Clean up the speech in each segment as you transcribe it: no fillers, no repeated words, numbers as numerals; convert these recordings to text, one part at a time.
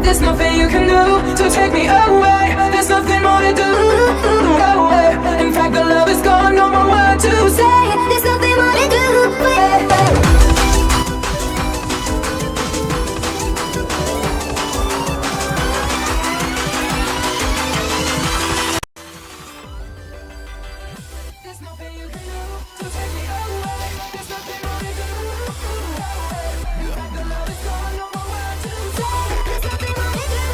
There's nothing you can do to take me away. There's nothing more to do. Away. In fact, the love is gone. No more word to say. There's nothing more to do. There's nothing you can do to take me away. There's nothing more to do. In fact, the love is gone. No more word to say. There's nothing more to do.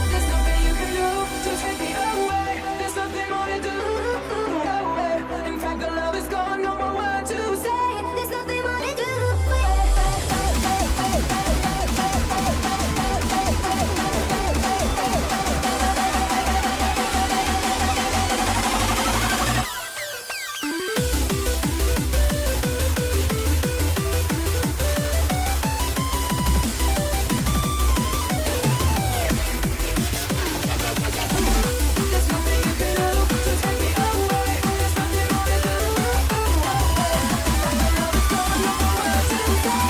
There's nothing you can do to take me away. There's nothing more to do. In fact, the love is gone. No more word to say. There's nothing more to do. There's nothing you can do to take me away. There's nothing more to do. The love is gone. No more word to say.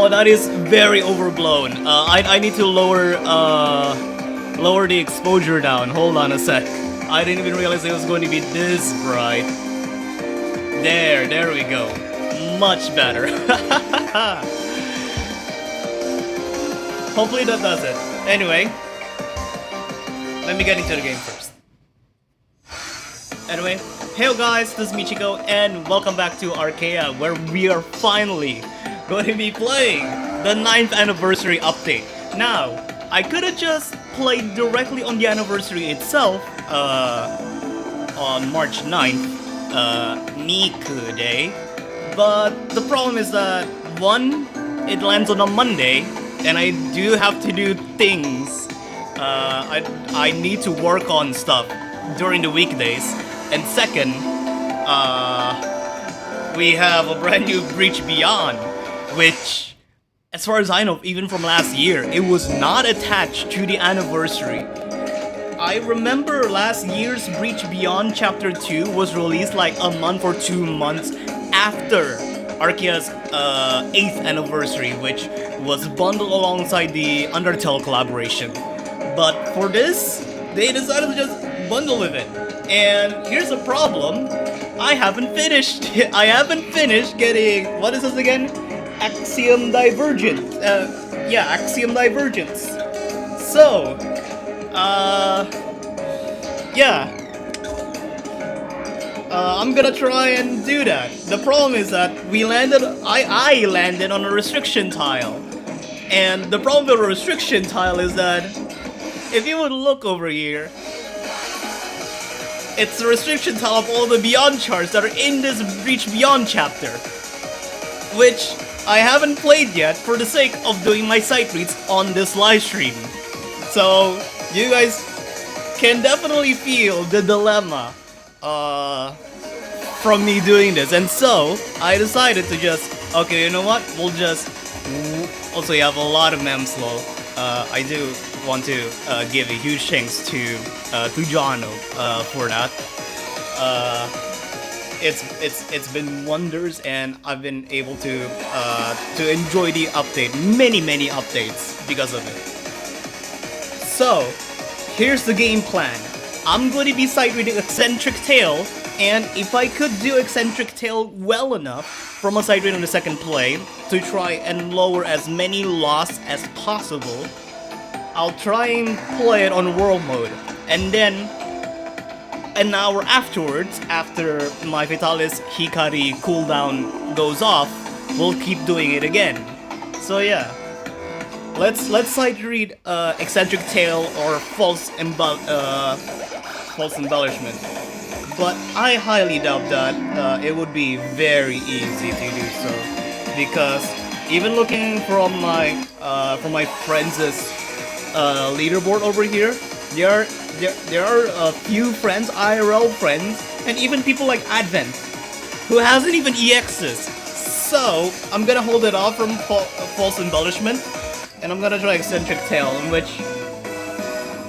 Oh, that is very overblown. I need to lower the exposure down. Hold on a sec. I didn't even realize it was going to be this bright. There we go. Much better. Hopefully that does it. Anyway, let me get into the game first. Anyway, hey guys, this is Michiko, and welcome back to Arcaea, where we are finally going to be playing the 9th anniversary update. Now, I could have just played directly on the anniversary itself, on March 9th, Miku Day, but the problem is that, one, it lands on a Monday, and I do have to do things. I need to work on stuff during the weekdays, and second, we have a brand new Breach Beyond, which, as far as I know, even from last year, it was not attached to the anniversary. I remember last year's Breach Beyond Chapter 2 was released like a month or 2 months after Arcaea's 8th anniversary, which was bundled alongside the Undertale collaboration. But for this, they decided to just bundle with it. And here's the problem. I haven't finished getting, what is this again? Axiom Divergence. Axiom Divergence. So, I'm gonna try and do that. The problem is that I landed on a restriction tile. And the problem with a restriction tile is that, if you would look over here, it's the restriction tile of all the Beyond charts that are in this Breach Beyond chapter, which I haven't played yet for the sake of doing my sight reads on this live stream. So, you guys can definitely feel the dilemma from me doing this. And so, I decided to just, okay, you know what, we'll just, also you have a lot of memslow. I do want to give a huge thanks to Jono for that. It's been wonders, and I've been able to enjoy the update, many updates because of it. So, here's the game plan. I'm going to be sight reading Eccentric Tail, and if I could do Eccentric Tail well enough from a sight read on the second play to try and lower as many loss as possible, I'll try and play it on world mode, and then an hour afterwards, after my Fatalis Hikari cooldown goes off, we'll keep doing it again. So yeah, let's sight read Eccentric Tail or False Embellishment. But I highly doubt that it would be very easy to do so, because even looking from my friends' leaderboard over here, there are a few friends, IRL friends, and even people like Advent, who hasn't even EXs. So I'm gonna hold it off from False Embellishment, and I'm gonna try Eccentric Tail, in which,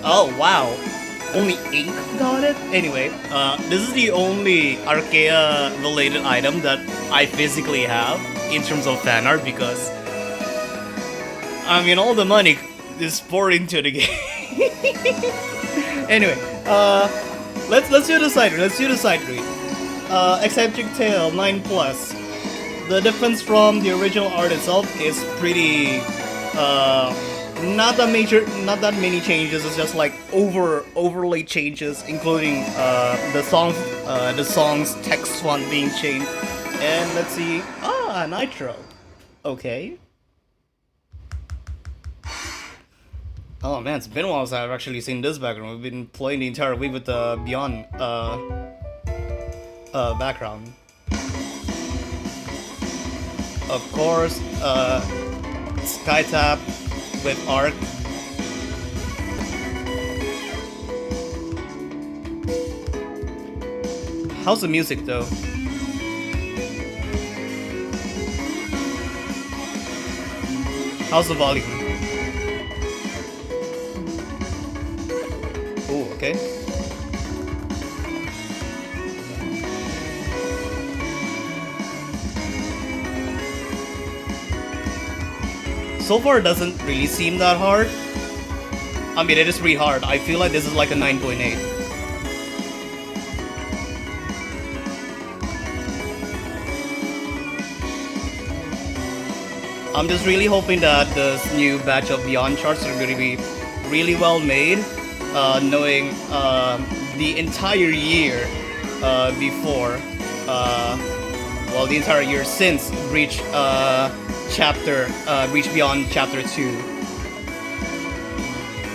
oh wow, only Ink got it? Anyway, this is the only Arcaea related item that I physically have in terms of fan art, because I mean, all the money is poured into the game. Anyway, let's do the side read. Eccentric Tail 9+. The difference from the original art itself is pretty not that many changes. It's just like overlay changes, including the song's text font being changed. And let's see, Nitro. Okay. Oh man, it's been a while since I've actually seen this background. We've been playing the entire week with the Beyond background. Of course, Skytap with Arc. How's the music though? How's the volume? Oh, okay. so far it doesn't really seem that hard. I mean, it is pretty hard. I feel like this is like a 9.8. I'm just really hoping that this new batch of Beyond charts are going to be really well made, knowing the entire year before, well, the entire year since Breach Breach Beyond Chapter 2.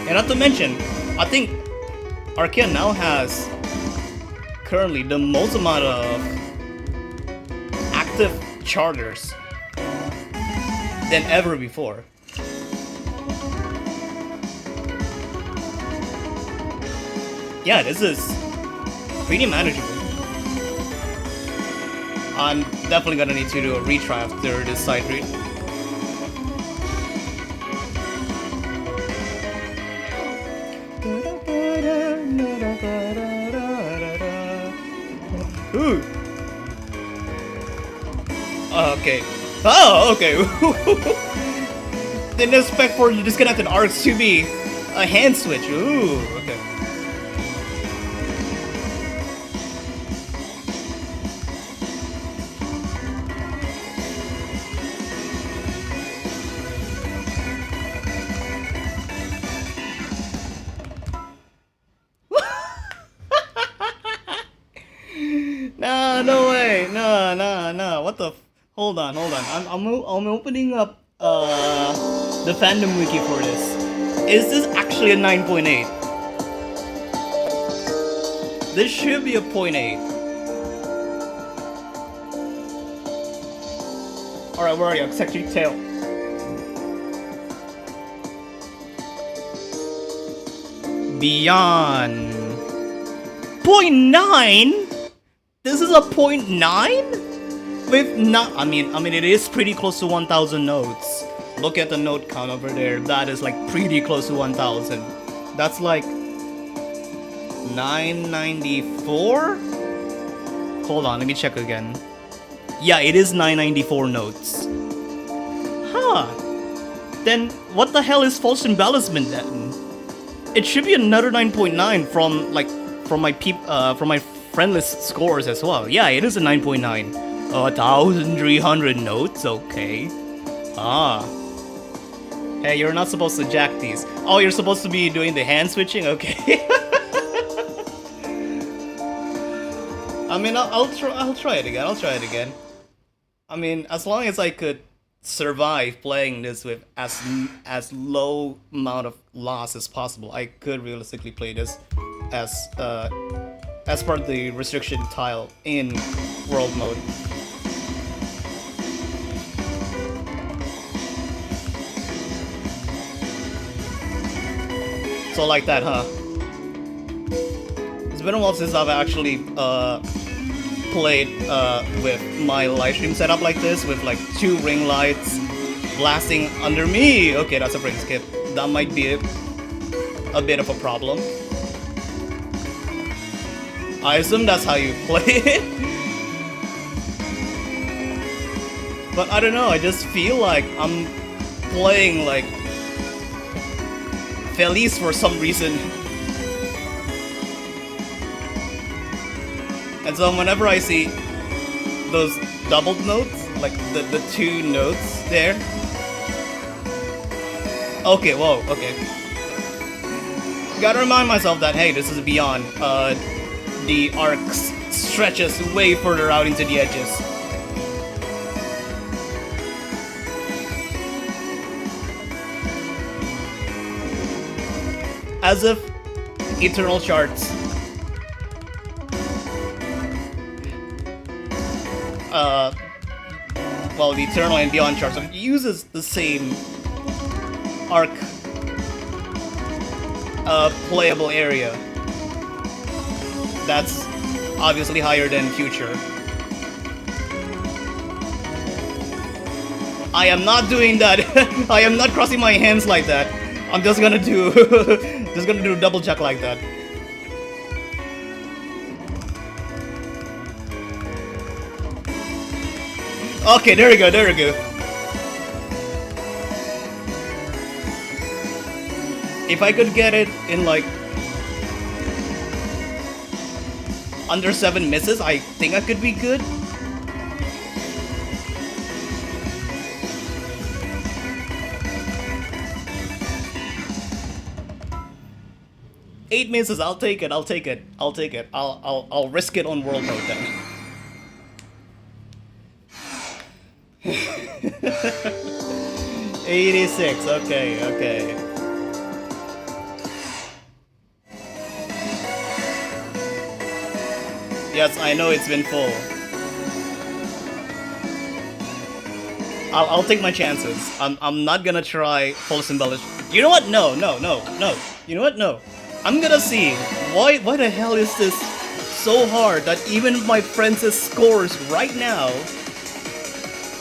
And not to mention, I think Arcaea now has currently the most amount of active charters than ever before. Yeah, this is pretty manageable. I'm definitely gonna need to do a retry after this side read. Ooh. Okay. Oh, okay. Didn't expect for the disconnected arcs to be a hand switch. Ooh, okay. Nah, no way. Nah. What the? Hold on. I'm opening up the fandom wiki for this. Is this actually a 9.8? This should be a 0.8. Alright, where are you? Executive tail. Beyond 0.9? This is a 0.9? With not, I mean, it is pretty close to 1,000 notes. Look at the note count over there. That is like pretty close to 1,000. That's like 994. Hold on, let me check again. Yeah, it is 994 notes. Huh. Then what the hell is false embellishment then? It should be another 9.9 from my friend list scores as well. Yeah, it is a 9.9. 1,300 notes, okay. Ah. Hey, you're not supposed to jack these. Oh, you're supposed to be doing the hand switching? Okay. I mean, I'll try it again. I mean, as long as I could survive playing this with as low amount of loss as possible, I could realistically play this as part of the restriction tile in world mode. So like that, huh? It's been a while since I've actually played with my livestream setup like this, with like 2 ring lights blasting under me. Okay, that's a frame skip. That might be a bit of a problem. I assume that's how you play it. But I don't know, I just feel like I'm playing like Feliz for some reason. And so whenever I see those doubled notes, like the 2 notes there. Okay, whoa, okay. Gotta remind myself that, hey, this is beyond. The arc stretches way further out into the edges. As if Eternal Charts well, the Eternal and Beyond charts uses the same arc playable area. That's obviously higher than Future. I am not doing that. I am not crossing my hands like that. I'm just gonna do a double check like that. Okay, there we go. If I could get it in like under 7 misses, I think I could be good. Eight misses, I'll take it, I'll take it, I'll take it. I'll risk it on world mode then. 86, okay. Yes, I know it's been full. I'll take my chances. I'm not gonna try false embellish. You know what? No. You know what? No. I'm gonna see. Why the hell is this so hard that even my friends' scores right now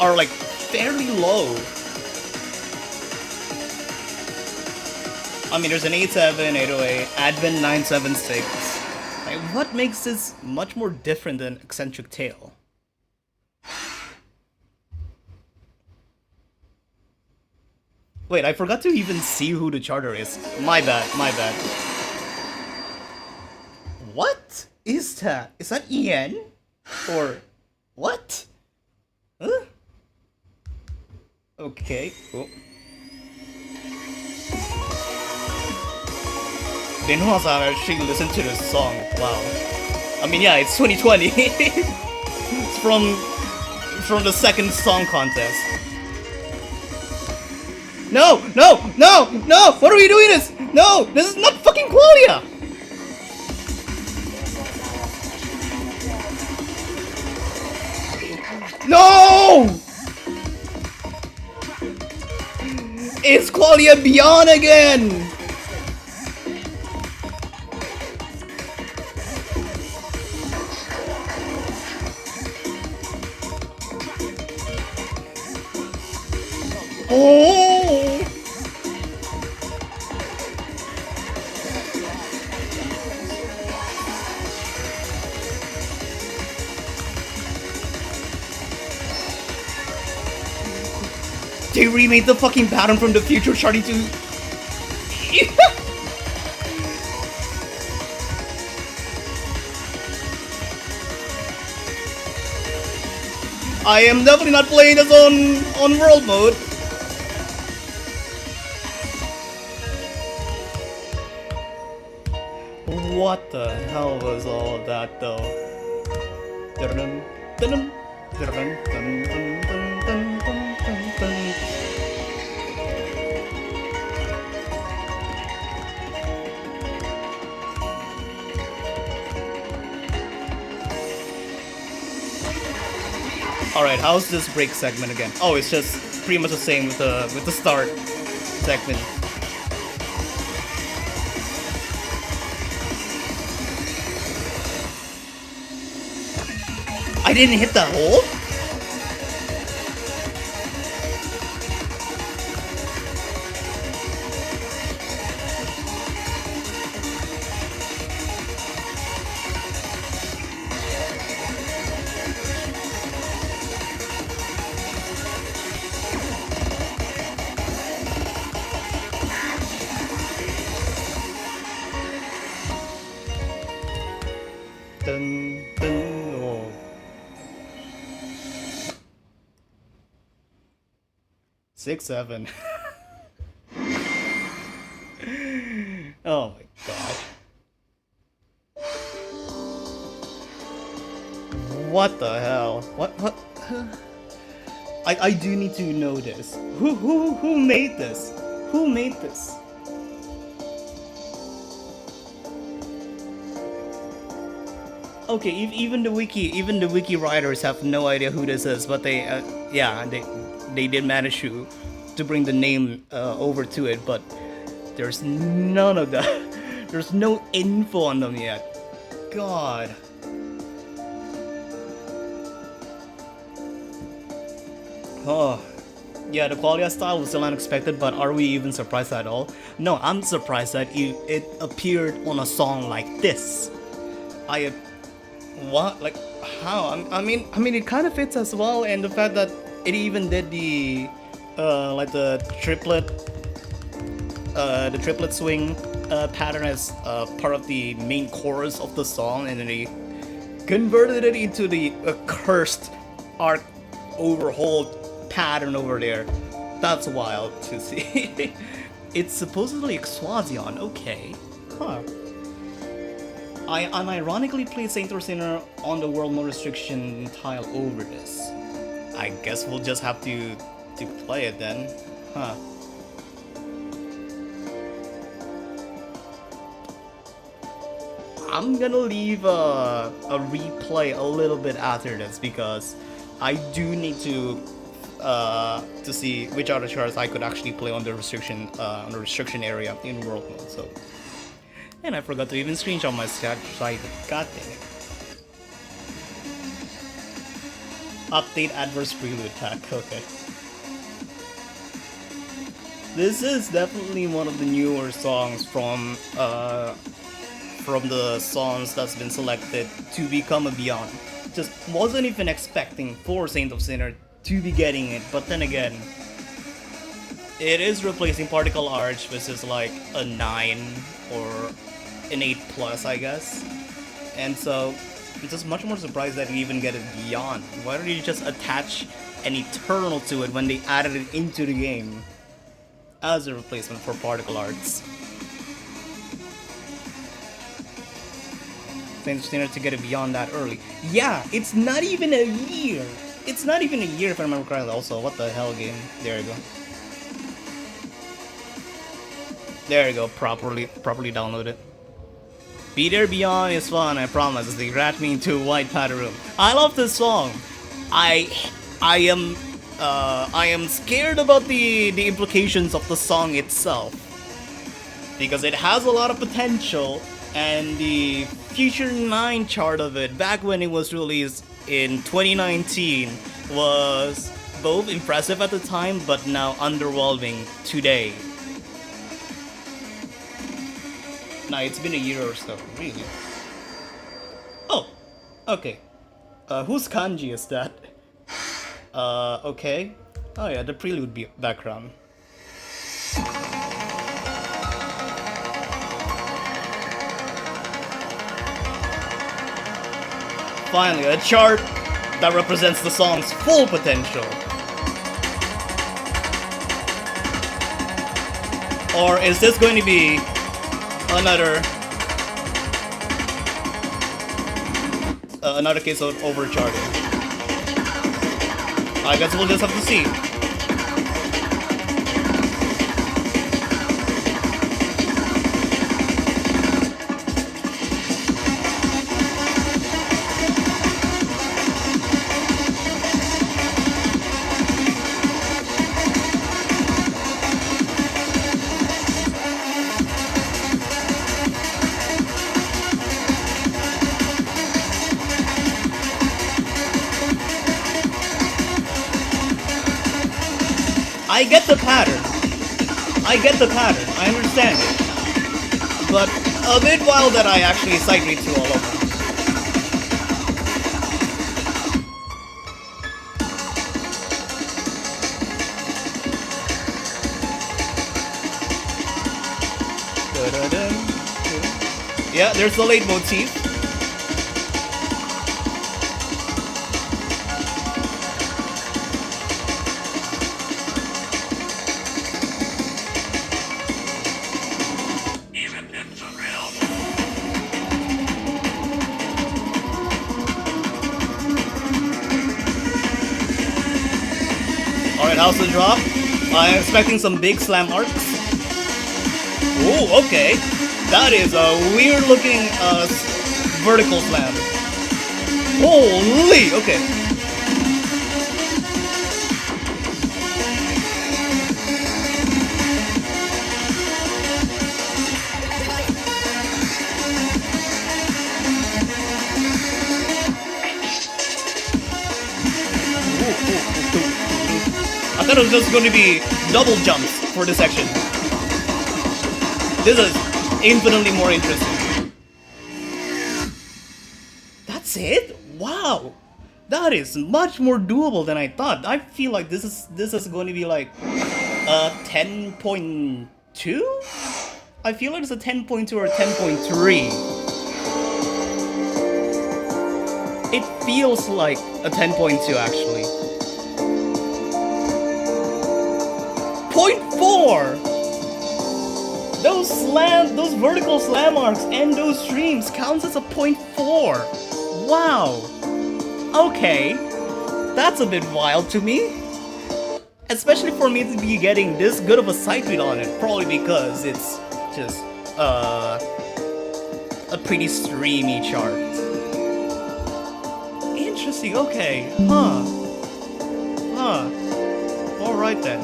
are like fairly low? I mean, there's an 87, 808, Advent 976. Like, what makes this much more different than Eccentric Tail? Wait, I forgot to even see who the charter is. My bad. What is that? Is that EN? Or what? Huh? Okay. Oh. They know how to actually listen to this song. Wow. I mean, yeah, it's 2020. It's from the second song contest. No! What are we doing this? No! This is not fucking Qualia! No! It's Qualia Beyond again! Oh! They remade the fucking pattern from the future starting to... I am definitely not playing this on world mode. What the hell was all of that though? Alright, how's this break segment again? Oh, it's just pretty much the same with the start segment. I didn't hit that hole? Dun, dun, oh. 6, 7. Oh my god. What the hell? What? I do need to know this. Who made this? Who made this? Okay, even the wiki writers have no idea who this is, but they did manage to bring the name over to it, but there's none of that. There's no info on them yet. God. Oh, yeah, the quality of style was still unexpected, but are we even surprised at all? No, I'm surprised that it appeared on a song like this. What? Like, how? I mean, it kind of fits as well, and the fact that it even did the, like the triplet the triplet swing pattern as part of the main chorus of the song, and then they converted it into the cursed arc overhaul pattern over there. That's wild to see. It's supposedly Exwazion, okay. Huh. I unironically played Saint or Sinner on the world mode restriction tile over this. I guess we'll just have to play it then. Huh. I'm gonna leave a replay a little bit after this because I do need to see which other charts I could actually play on the restriction area in world mode. So, and I forgot to even screenshot my stat. God dang it! Update adverse prelude pack. Okay. This is definitely one of the newer songs from the songs that's been selected to become a Beyond. Just wasn't even expecting for Saint of Sinner to be getting it, but then again, it is replacing Particle Arch, which is like a 9 or an 8 plus, I guess. And so, I'm just much more surprised that you even get it Beyond. Why don't you just attach an Eternal to it when they added it into the game as a replacement for Particle Arts? Saint of Sinner to get it Beyond that early. Yeah, it's not even a year. It's not even a year if I remember correctly. Also, what the hell game? There you go. There you go. Properly downloaded. Be There Beyond is fun, I promise. As they grant me into a white padded room. I love this song. I am scared about the implications of the song itself because it has a lot of potential, and the Future 9 chart of it back when it was released in 2019 was both impressive at the time but now underwhelming today. Nah, it's been a year or so, really. Oh, okay. Whose kanji is that? Okay. Oh yeah, the prelude background. Finally, a chart that represents the song's full potential. Or is this going to be another case of overcharting? I guess we'll just have to see. I get the pattern. I understand it. But a bit wild that I actually sight read through all of them. Yeah, there's the leitmotif. Alright, how's the drop? I'm expecting some big slam arcs. Ooh, okay. That is a weird looking vertical slam. Holy, okay. I thought it was just going to be double jumps for this section. This is infinitely more interesting. That's it? Wow, that is much more doable than I thought. I feel like this is going to be like a 10.2 2? I feel it's a 10.2 or 10.3. It feels like a 10.2 actually. 0.4! Those vertical slam arcs and those streams counts as a 0.4. Wow. Okay. That's a bit wild to me. Especially for me to be getting this good of a sight read on it. Probably because it's just a pretty streamy chart. Interesting, okay. Huh. Alright then.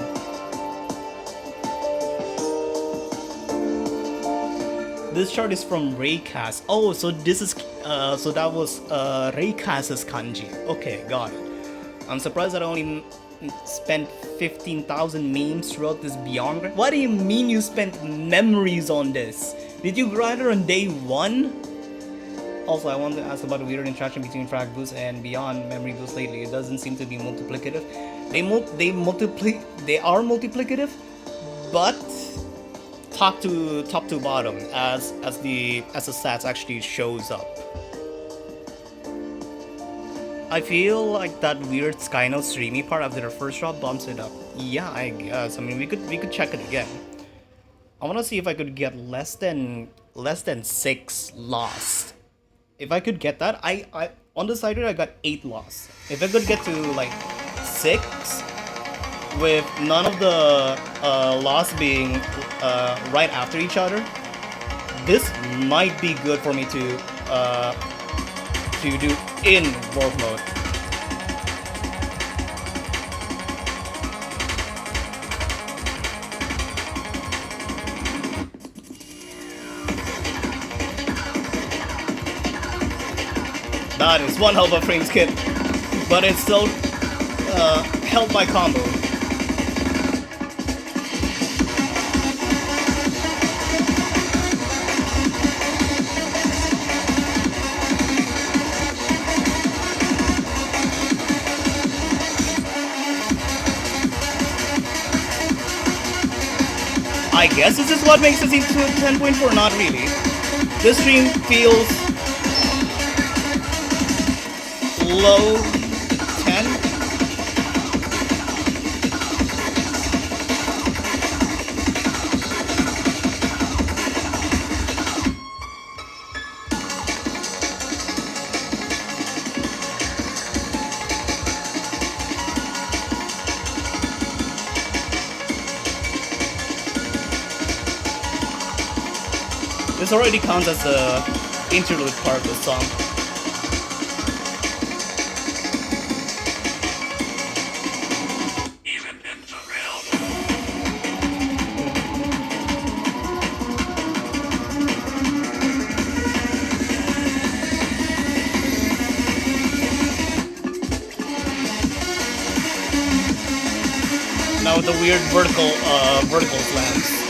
This chart is from Raycast. Oh, so this is so that was Raycast's kanji. Okay, got it. I'm surprised that I only spent 15,000 memes throughout this Beyond. What do you mean you spent memories on this? Did you grind it on day 1? Also, I want to ask about the weird interaction between Frag Boost and Beyond Memory Boost lately. It doesn't seem to be multiplicative. They are multiplicative, but top to bottom as the stats actually shows up. I feel like that weird Skyno streamy part after the first drop bumps it up. Yeah, I guess. I mean, we could check it again. I want to see if I could get less than 6 lost. If I could get that, I on the side I got 8 lost. If I could get to like 6 with none of the loss being right after each other, this might be good for me to do in world mode. That is one hell of a frame skip, but it's still held by combo. I guess this is what makes it into 10.4, not really. This stream feels low 10. This already counts as the interlude part of the song. Now with the weird vertical slams.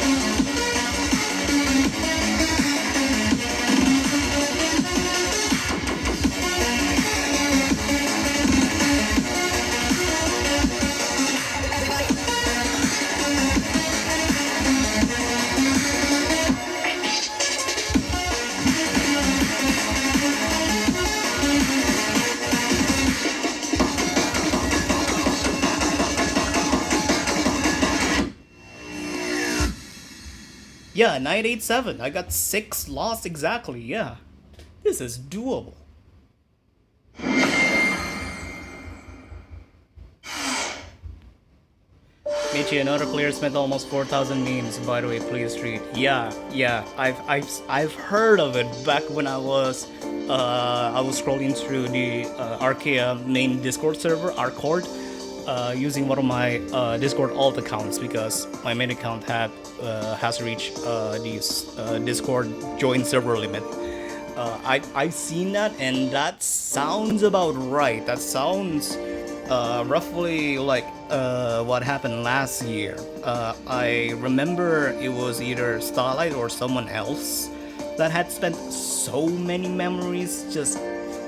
Yeah, 987. I got 6 lost exactly, yeah. This is doable. Michi, another player spent almost 4,000 memes, by the way, please read. Yeah, I've heard of it back when I was scrolling through the Arcaea main Discord server, Arcord, using one of my Discord alt accounts because my main account has reached the Discord join server limit. I've seen that, and that sounds about right. That sounds roughly like what happened last year. I remember it was either Starlight or someone else that had spent so many memories just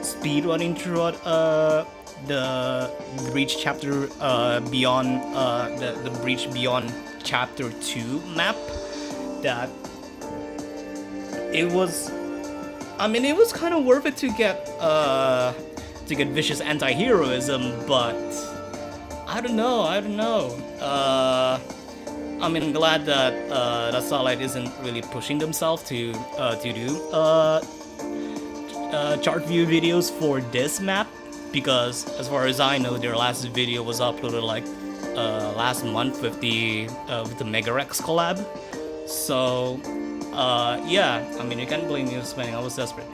speedrunning throughout the Breach Chapter Beyond the Breach Beyond Chapter 2 map, that it was, I mean, it was kind of worth it to get vicious anti-heroism, but I don't know. I mean, I'm glad that Starlight isn't really pushing themselves to do chart view videos for this map, because as far as I know, their last video was uploaded like last month with the Megarex collab. So yeah, I mean, you can't blame me for spending. I was desperate.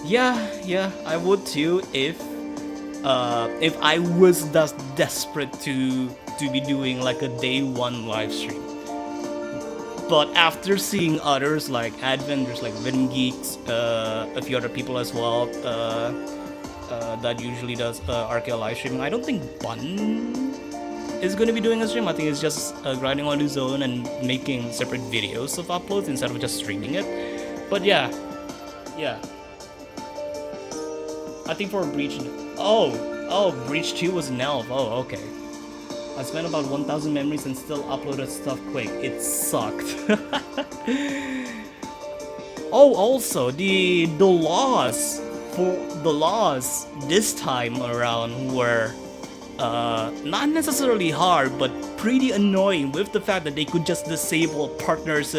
Yeah, I would too if I was that desperate to be doing like a day one live stream. But after seeing others like Advent, there's like Vin Geeks, a few other people as well that usually does Arcaea live streaming. I don't think Bun is going to be doing a stream. I think it's just grinding on his own and making separate videos of uploads instead of just streaming it. But yeah. I think for Breach... Oh, Breach 2 was an elf. Oh, okay. I spent about 1,000 memories and still uploaded stuff quick. It sucked. Oh, also, the laws this time around were not necessarily hard, but pretty annoying, with the fact that they could just disable partners'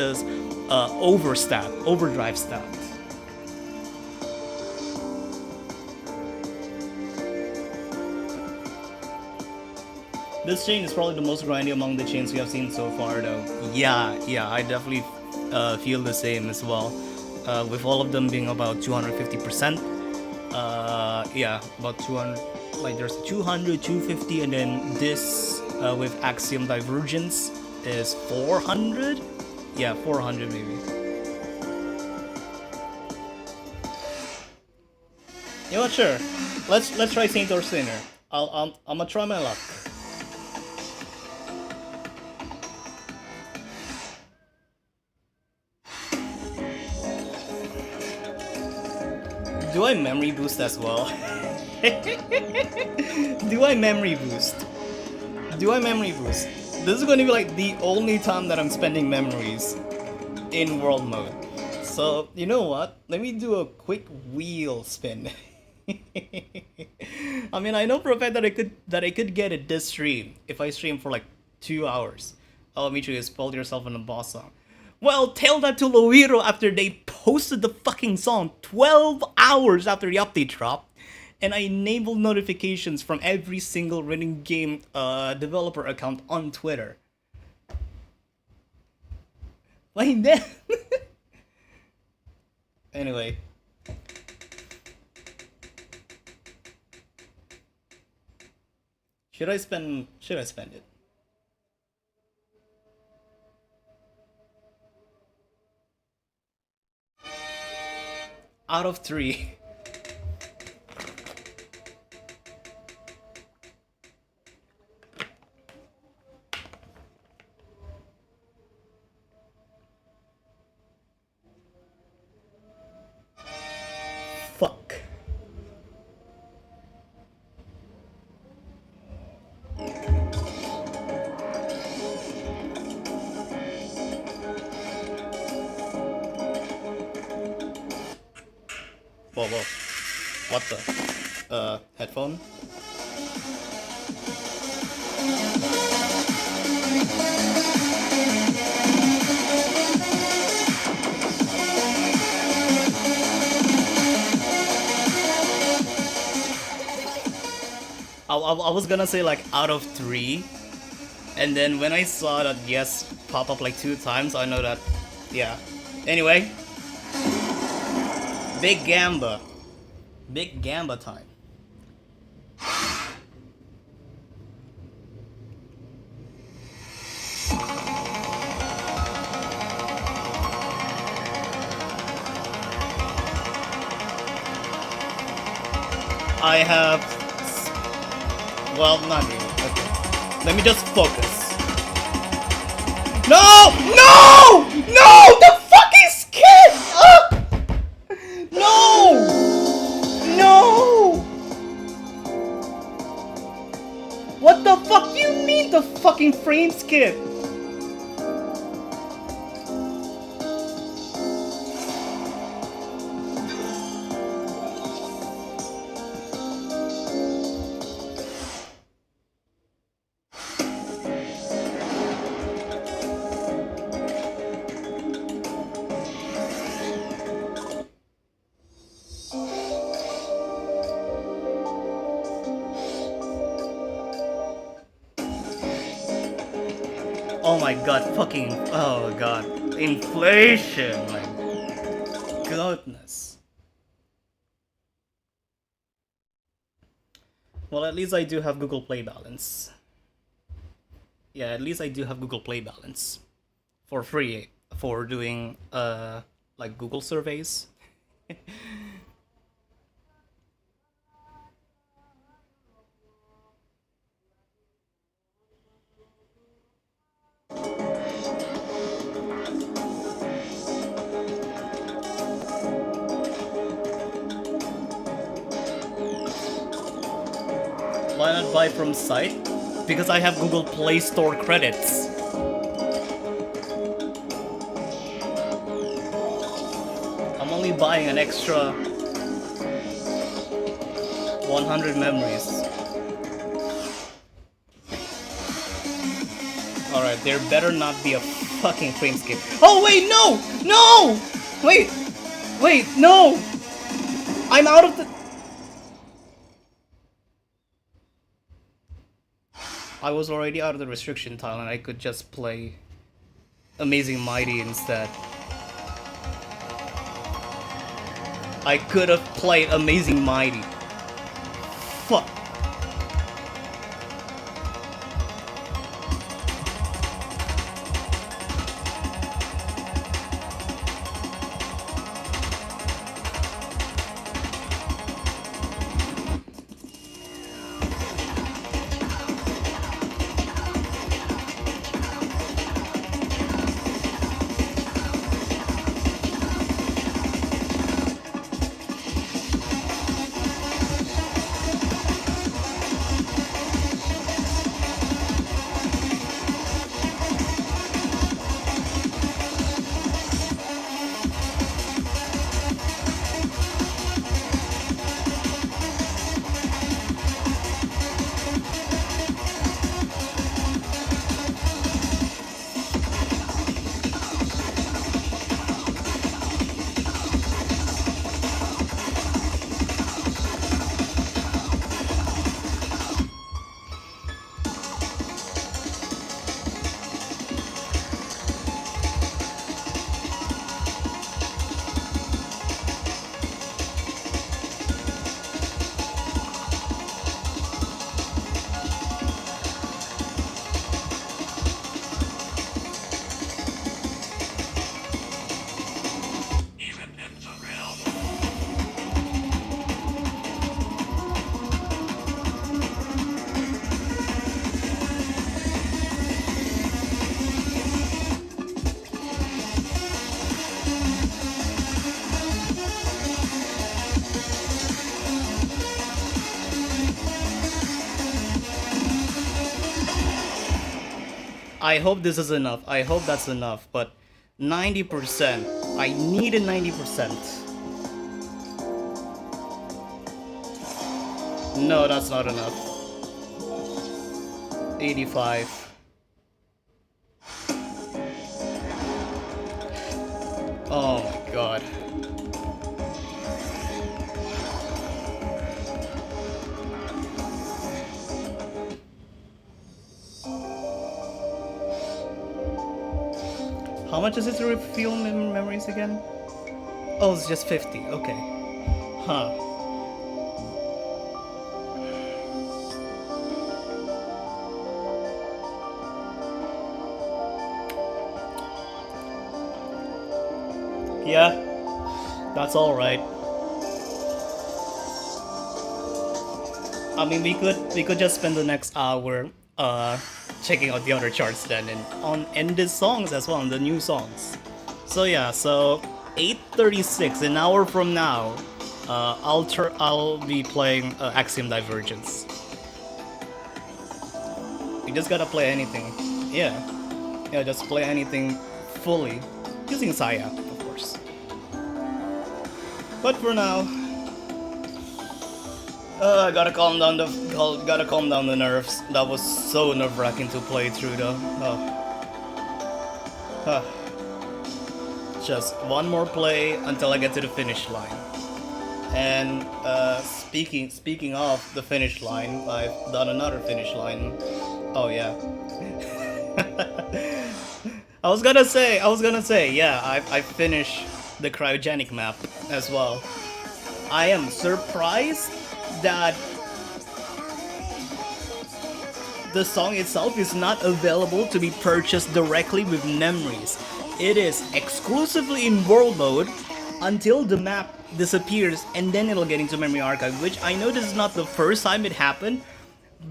overdrive stat. This chain is probably the most grindy among the chains we have seen so far, though. Yeah, I definitely feel the same as well. With all of them being about 250%. Yeah, about 200. Like there's 200, 250, and then this with Axiom Divergence is 400. Yeah, 400 maybe. You know what? Sure. Let's try Saint or Sinner. I'm gonna try my luck. Do I memory boost as well? Do I memory boost? This is going to be like the only time that I'm spending memories in world mode. So, you know what? Let me do a quick wheel spin. I mean, I know for a fact that I could get it this stream if I stream for like 2 hours. Oh, Mitri, you spoiled yourself on the boss song. Well, tell that to Loiro after they posted the fucking song 12 hours after the update dropped, and I enabled notifications from every single running game developer account on Twitter. Like that. Anyway. Should I spend it? Out of 3. Fuck. Whoa. What the? Headphone? I was gonna say like out of 3, and then when I saw that yes pop up like 2 times, I know that, yeah. Anyway. Big Gamba time. I have... Well, not really. Okay. Let me just focus. No! No! No! The fucking skid! No! No! What the fuck do you mean the fucking frame skip? Oh my god, fucking, oh god. Inflation, my goodness. Well, at least I do have Google Play Balance. Yeah, at least I do have Google Play Balance. For free, for doing, like Google surveys. Why not buy from site? Because I have Google Play Store credits. I'm only buying an extra 100 memories. Alright, there better not be a fucking frame skip. Oh wait, no! No! Wait! Wait, no! I'm out of the... I was already out of the restriction tile and I could just play Amazing Mighty instead. I could have played Amazing Mighty. Fuck. I hope this is enough. I hope that's enough, but 90%. I need a 90%. No, that's not enough. 85. Oh my god. How much is it to refuel memories again? Oh, it's just 50. Okay. Huh. Yeah, that's all right. I mean, we could just spend the next hour checking out the other charts then, and these songs as well, and the new songs. So yeah, so 8:36, an hour from now, I'll be playing Axiom Divergence. You just gotta play anything. Yeah, just play anything fully using Saya, of course. But for now, gotta calm down the nerves. That was so nerve-wracking to play through though. Just one more play until I get to the finish line. And speaking of the finish line, I've done another finish line. Oh yeah. I was gonna say, yeah, I finished the cryogenic map as well. I am surprised that the song itself is not available to be purchased directly with memories. It is exclusively in world mode until the map disappears and then it'll get into memory archive, which I know this is not the first time it happened,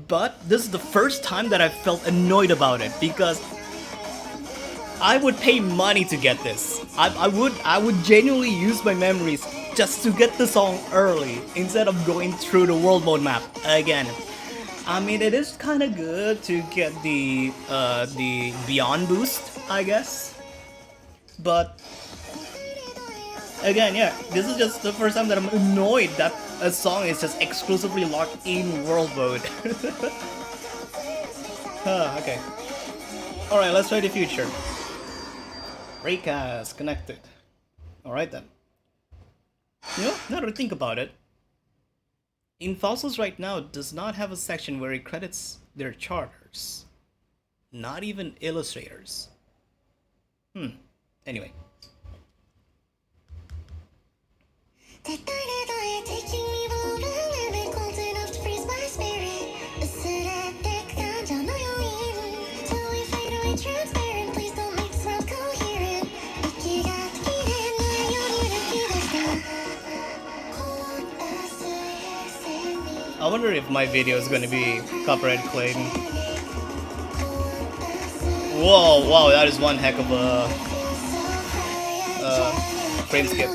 but this is the first time that I felt annoyed about it because I would pay money to get this. I would genuinely use my memories just to get the song early instead of going through the world mode map again. I mean, it is kind of good to get the Beyond boost, I guess. But again, yeah, this is just the first time that I'm annoyed that a song is just exclusively locked in world mode. Okay. Alright, let's try the future. Raycast connected. Alright then. You know, now that I think about it, Infossils right now does not have a section where it credits their charters. Not even illustrators. Anyway. I wonder if my video is gonna be copyright claim. Whoa, wow, that is one heck of a frame skip.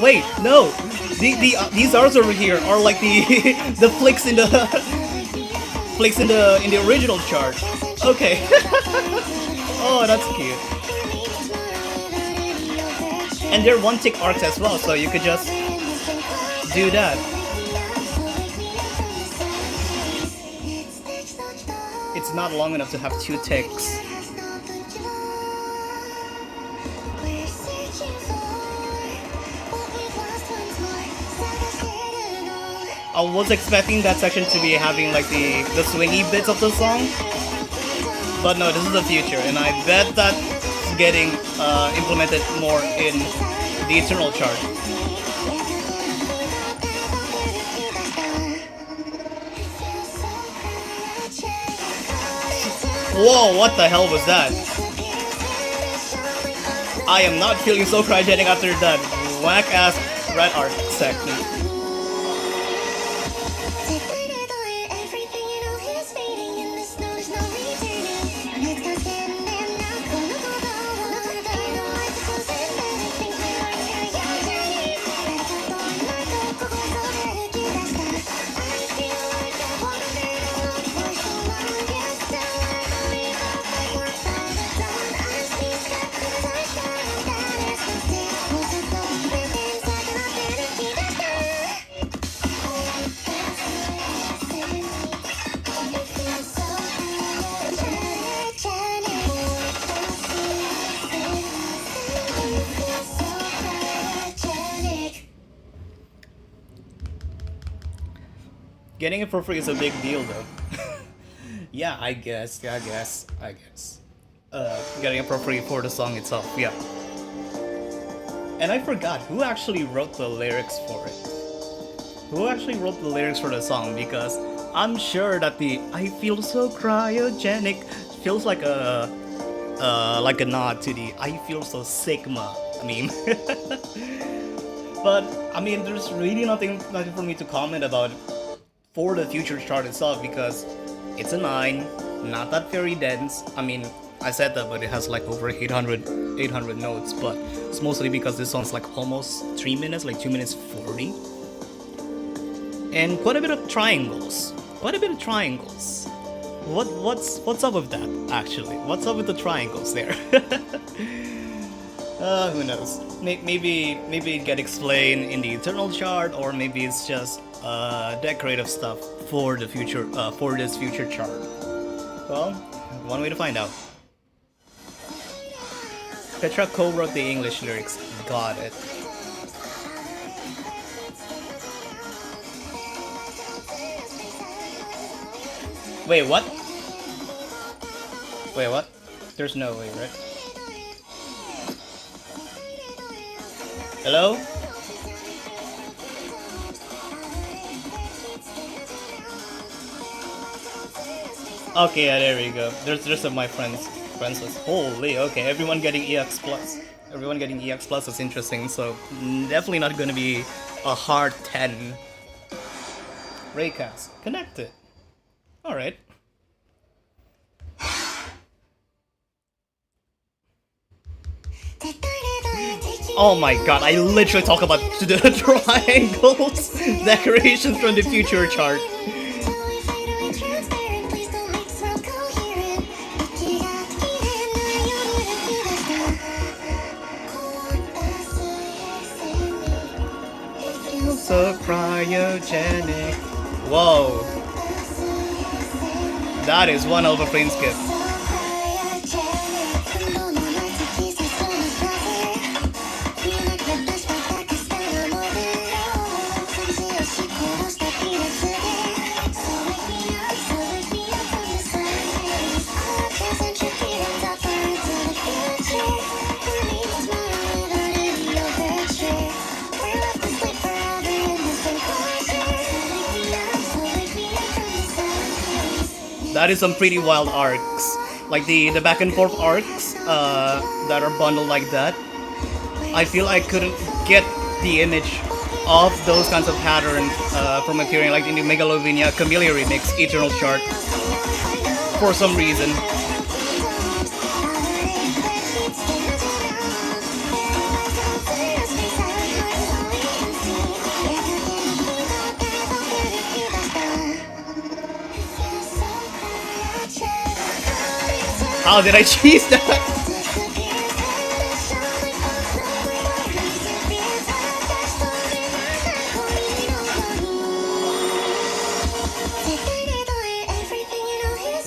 Wait, no, these arts over here are like the the flicks in the in the original chart. Okay. Oh, that's cute. And they're one tick arcs as well, so you could just do that. It's not long enough to have 2 ticks. I was expecting that section to be having like the swingy bits of the song, but no, this is the future, and I bet that's getting implemented more in the Eternal chart. Whoa, what the hell was that? I am not feeling so cryogenic after that whack-ass red art section. Getting it for free is a big deal, though. Yeah, I guess. Getting it for free for the song itself, yeah. And I forgot who actually wrote the lyrics for it. Who actually wrote the lyrics for the song? Because I'm sure that the "I feel so cryogenic" feels like a nod to the "I feel so Sigma" meme. But I mean, there's really nothing for me to comment about for the future chart itself because it's a 9, not that very dense. I mean, I said that, but it has like over 800 notes, but it's mostly because this song's like almost 3 minutes, like 2 minutes 40. And quite a bit of triangles. What's up with that, actually? What's up with the triangles there? Who knows? Maybe it get explained in the Eternal chart, or maybe it's just decorative stuff for the future, for this future chart. Well, one way to find out. Petra co-wrote the English lyrics. Got it. Wait, what? Wait, what? There's no way, right? Hello? Okay, yeah, there we go. There's just my friends. Friends list. Holy, okay, everyone getting EX plus. Everyone getting EX plus is interesting, so definitely not gonna be a hard 10. Raycast. Connected. Alright. Oh my god, I literally talk about the triangles decorations from the future chart. So cryogenic. Whoa. That is one of a frame skip. That is some pretty wild arcs. Like the back and forth arcs that are bundled like that. I feel I couldn't get the image of those kinds of patterns from appearing like in the Megalovania Camellia remix Eternal chart for some reason. How did I cheese that?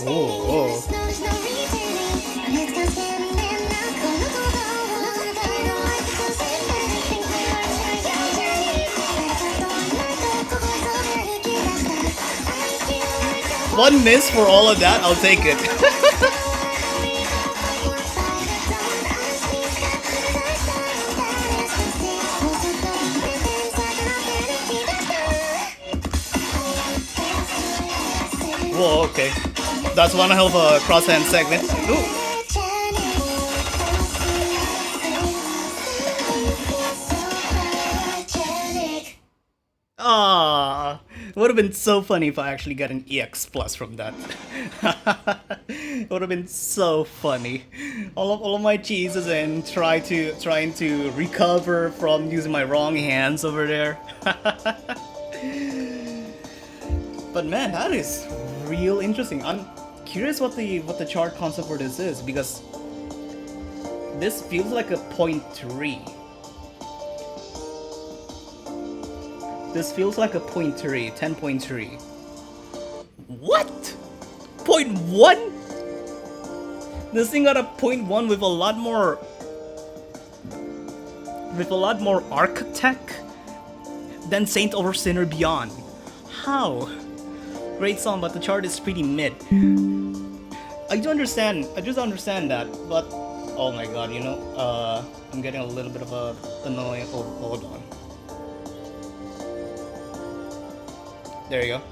Whoa. One miss for all of that, I'll take it. Whoa, okay. That's one hell of a cross-hand segment. Ooh. Ah, would have been so funny if I actually got an EX plus from that. Would have been so funny. All of my cheeses and trying to recover from using my wrong hands over there. But man, that is real interesting. I'm curious what the chart concept for this is, because this feels like a 0.3. This feels like a 0.3, 10.3. What? 0.1? This thing got a 0.1 with a lot more architect than Saint over Sinner Beyond. How? Great song, but the chart is pretty mid. I just understand that, but oh my god, you know, I'm getting a little bit of a annoying. Hold on. There you go.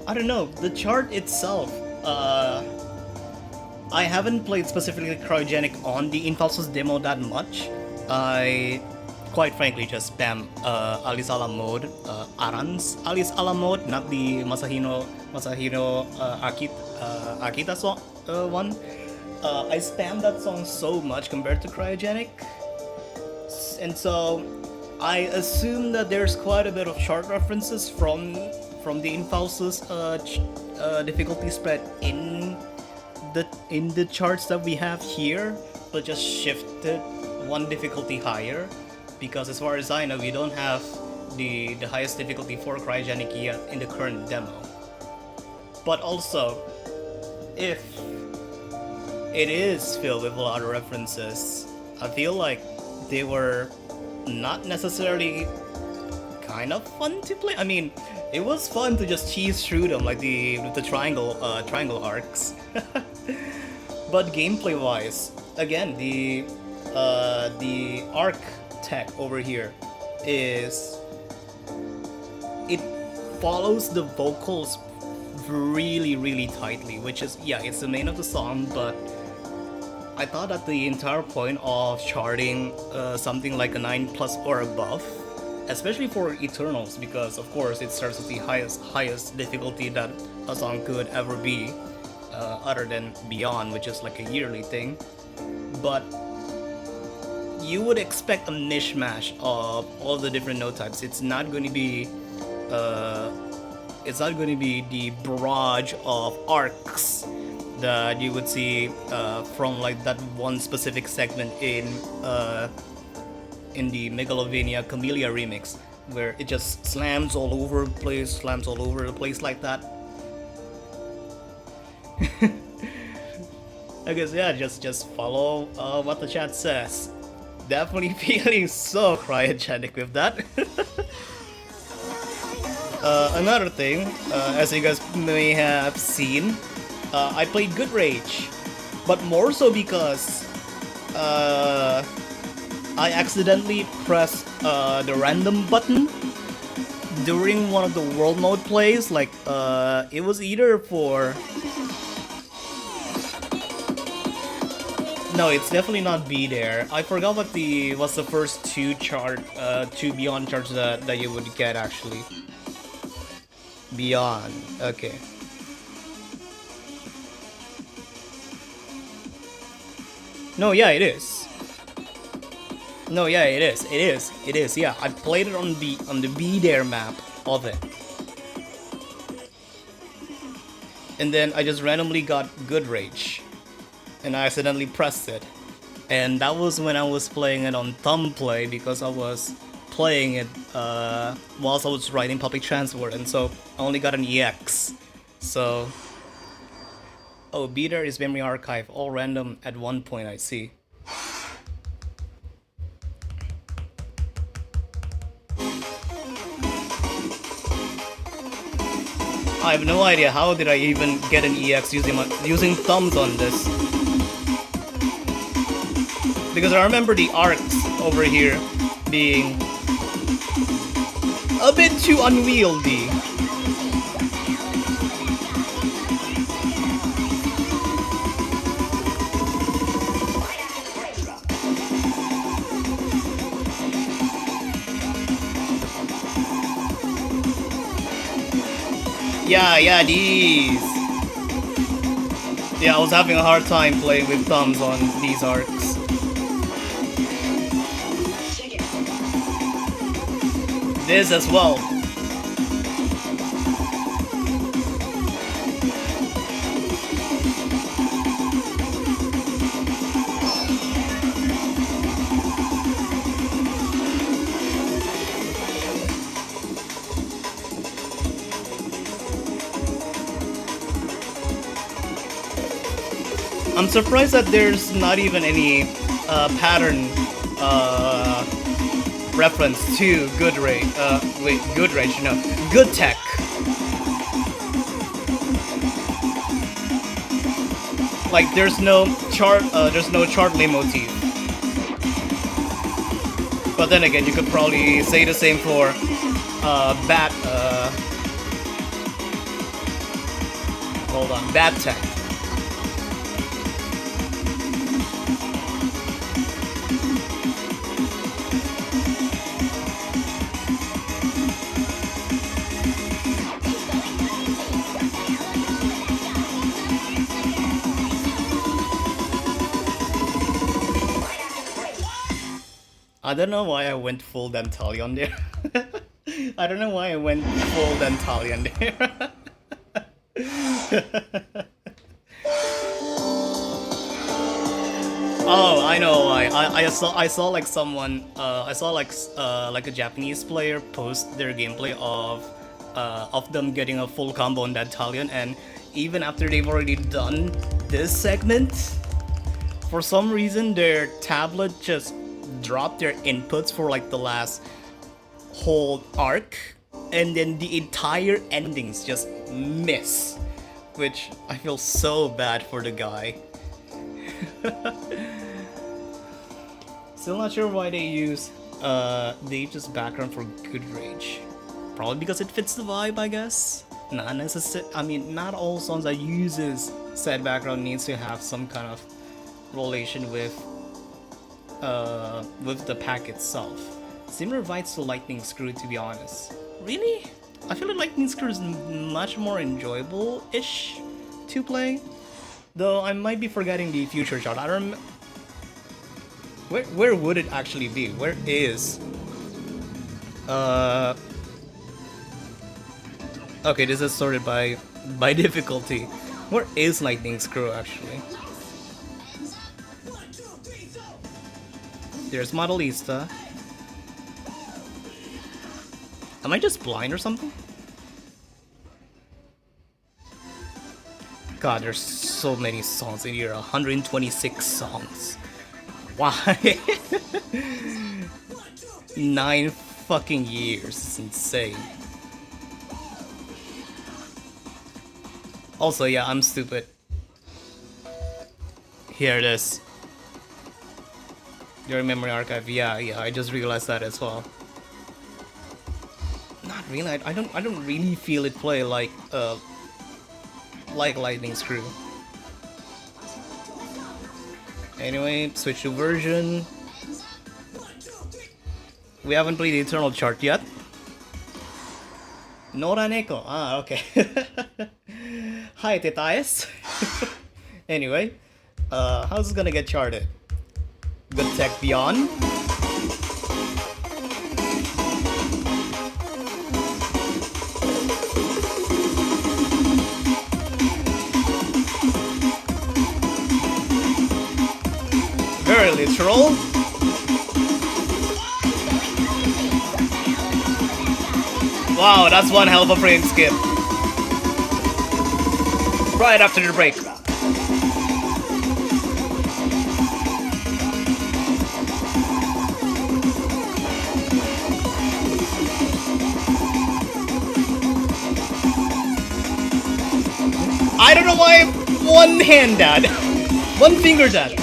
I don't know, the chart itself, I haven't played specifically Cryogenic on the Infalsos demo that much. I quite frankly just spam Alice Ala mode, Aran's Alice Ala mode, not the Masahiro Akita song one. I spam that song so much compared to Cryogenic, and so I assume that there's quite a bit of chart references from the Infalsos difficulty spread in the charts that we have here, but just shifted one difficulty higher, because as far as I know, we don't have the highest difficulty for Cryogenic yet in the current demo. But also, if it is filled with a lot of references, I feel like they were not necessarily kind of fun to play. I mean, It was fun to just cheese through them like the triangle arcs. But gameplay wise, again, the arc tech over here is, it follows the vocals really tightly, which is, yeah, it's the main of the song, but I thought that the entire point of charting something like a 9 plus or above, especially for Eternals, because of course it starts at the highest difficulty that a song could ever be, other than Beyond, which is like a yearly thing. But you would expect a mishmash of all the different note types. It's not going to be the barrage of arcs that you would see from like that one specific segment in the Megalovania Camellia remix, where it just slams all over the place like that. I guess, yeah, just follow what the chat says. Definitely feeling so cryogenic with that. Another thing, as you guys may have seen, I played Good Rage, but more so because I accidentally pressed the random button during one of the world mode plays. Like, it was either for... No, it's definitely not Be There. I forgot what's the first two Beyond charts that you would get actually. Beyond, okay. No, yeah, it is. No, yeah, it is. It is. Yeah, I played it on the Be There map of it, and then I just randomly got Good Rage, and I accidentally pressed it, and that was when I was playing it on Thumbplay because I was playing it whilst I was writing public transport, and so I only got an EX. So, oh, Be There is memory archive, all random at one point. I see. I have no idea how did I even get an EX using thumbs on this. Because I remember the arcs over here being a bit too unwieldy. Yeah, these. Yeah, I was having a hard time playing with thumbs on these arcs. This as well. I'm surprised that there's not even any pattern reference to Good Rage. Good Rage, no, Good Tech. Like, there's no chart motif. But then again, you could probably say the same for Bat. Hold on, Bat Tech. I don't know why I went full Dantalion there. I don't know why I went full Dantalion there. Oh, I know why. I saw like someone I saw like a Japanese player post their gameplay of them getting a full combo on Dantalion, and even after they've already done this segment, for some reason their tablet just dropped their inputs for like the last whole arc, and then the entire endings just miss, which I feel so bad for the guy. Still not sure why they use the Aegis background for Good Rage. Probably because it fits the vibe, I guess. Not necessary. I mean, not all songs that uses said background needs to have some kind of relation with the pack itself. Similar vibes to Lightning Screw, to be honest. Really? I feel like Lightning Screw is much more enjoyable-ish to play. Though I might be forgetting the future chart. I don't. Where would it actually be? Where is? Okay, this is sorted by difficulty. Where is Lightning Screw actually? There's Modelista. Am I just blind or something? God, there's so many songs in here. 126 songs. Why? 9 fucking years. It's insane. Also, yeah, I'm stupid. Here it is. Your memory archive. Yeah, I just realized that as well. Not really. I don't really feel it play like Lightning Screw. Anyway, switch to version. We haven't played the Eternal chart yet. Nora Neko. Ah, okay. Hi, Tetayas. Anyway, how's this gonna get charted? Good Tech Beyond. Very literal. Wow, that's one hell of a frame skip. Right after the break. I don't know why one hand dad. One finger dad.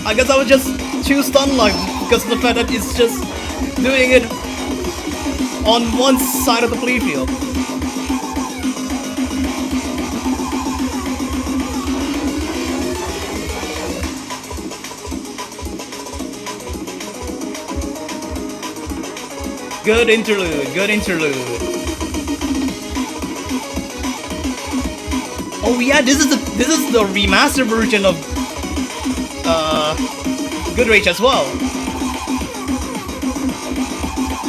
I guess I was just too stun locked because of the fact that it's just doing it on one side of the playfield. Good interlude, good interlude. Oh yeah, this is the remastered version of Good Rage as well.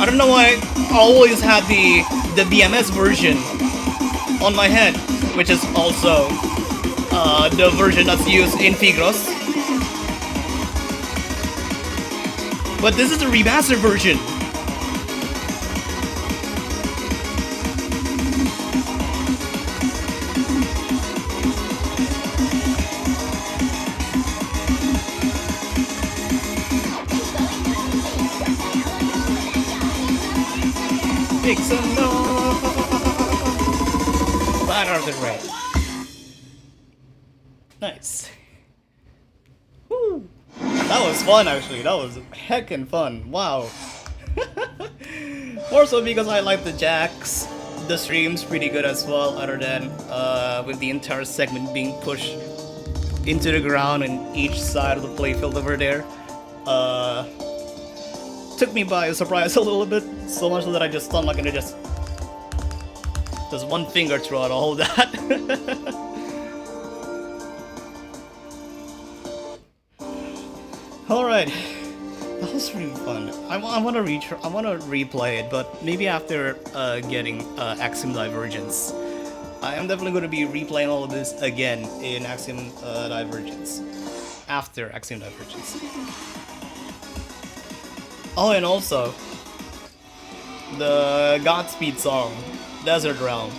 I don't know why I always had the BMS version on my head, which is also the version that's used in Figros. But this is the remastered version. Make some noise. Banner of the Red. Nice. Woo. That was fun actually. That was heckin' fun. Wow. More so because I like the jacks. The stream's pretty good as well, other than with the entire segment being pushed into the ground and each side of the playfield over there. Took me by surprise a little bit, so much so that I just stunned like and just one finger throughout all that. Alright, that was really fun. I want to replay it, but maybe after getting Axiom Divergence. I am definitely going to be replaying all of this again in Axiom Divergence. After Axiom Divergence. Oh, and also, the Godspeed song, Desert Realm.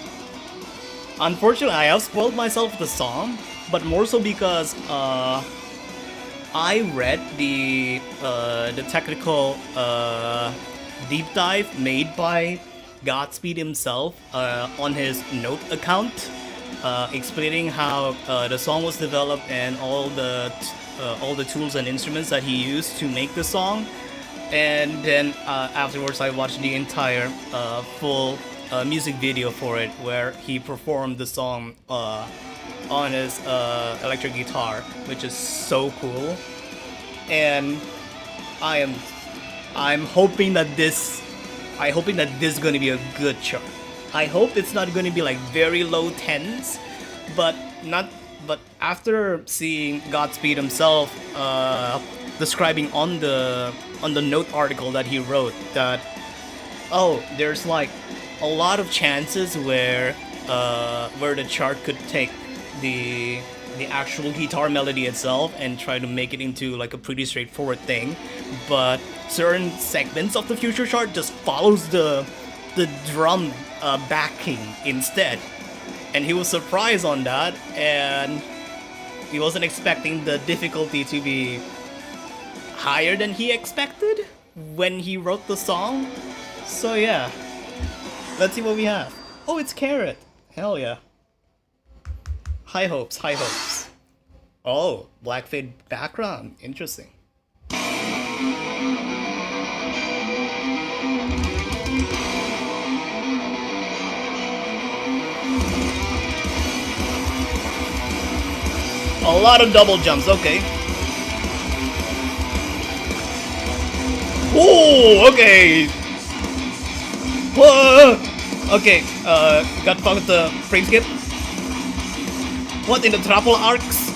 Unfortunately, I have spoiled myself the song, but more so because I read the technical deep dive made by Godspeed himself on his Note account, explaining how the song was developed and all the tools and instruments that he used to make the song. And then afterwards, I watched the entire full music video for it, where he performed the song on his electric guitar, which is so cool. And I'm hoping that this is gonna be a good chart. I hope it's not gonna be like very low tens, but not. But after seeing Godspeed himself describing on the Note article that he wrote that, oh, there's like a lot of chances where the chart could take the actual guitar melody itself and try to make it into like a pretty straightforward thing, but certain segments of the future chart just follows the drum backing instead. And he was surprised on that, and he wasn't expecting the difficulty to be higher than he expected when he wrote the song. So yeah, let's see what we have. Oh, it's Carrot. Hell yeah. High hopes, high hopes. Oh, black fade background. Interesting. A lot of double jumps, okay. Ooh, okay. Whoa. Okay, got fucked with the frame skip. What in the triple arcs?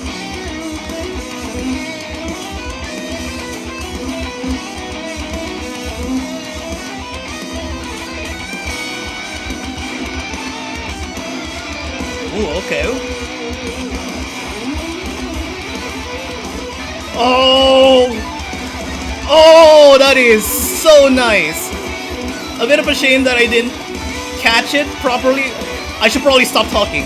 Ooh, okay. Oh! Oh, that is so nice! A bit of a shame that I didn't catch it properly. I should probably stop talking.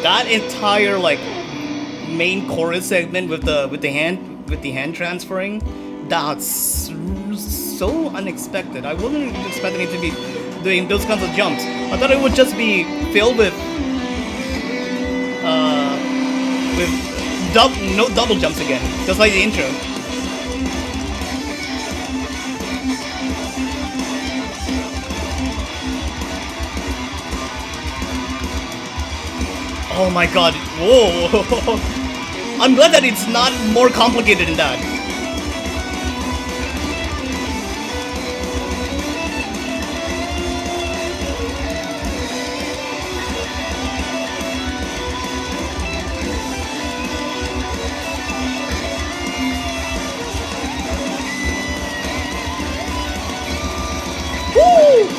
That entire like main chorus segment with the hand transferring, that's so unexpected. I wasn't expecting it to be doing those kinds of jumps. I thought it would just be filled with no double jumps again, just like the intro. Oh my god, whoa! I'm glad that it's not more complicated than that. Woo!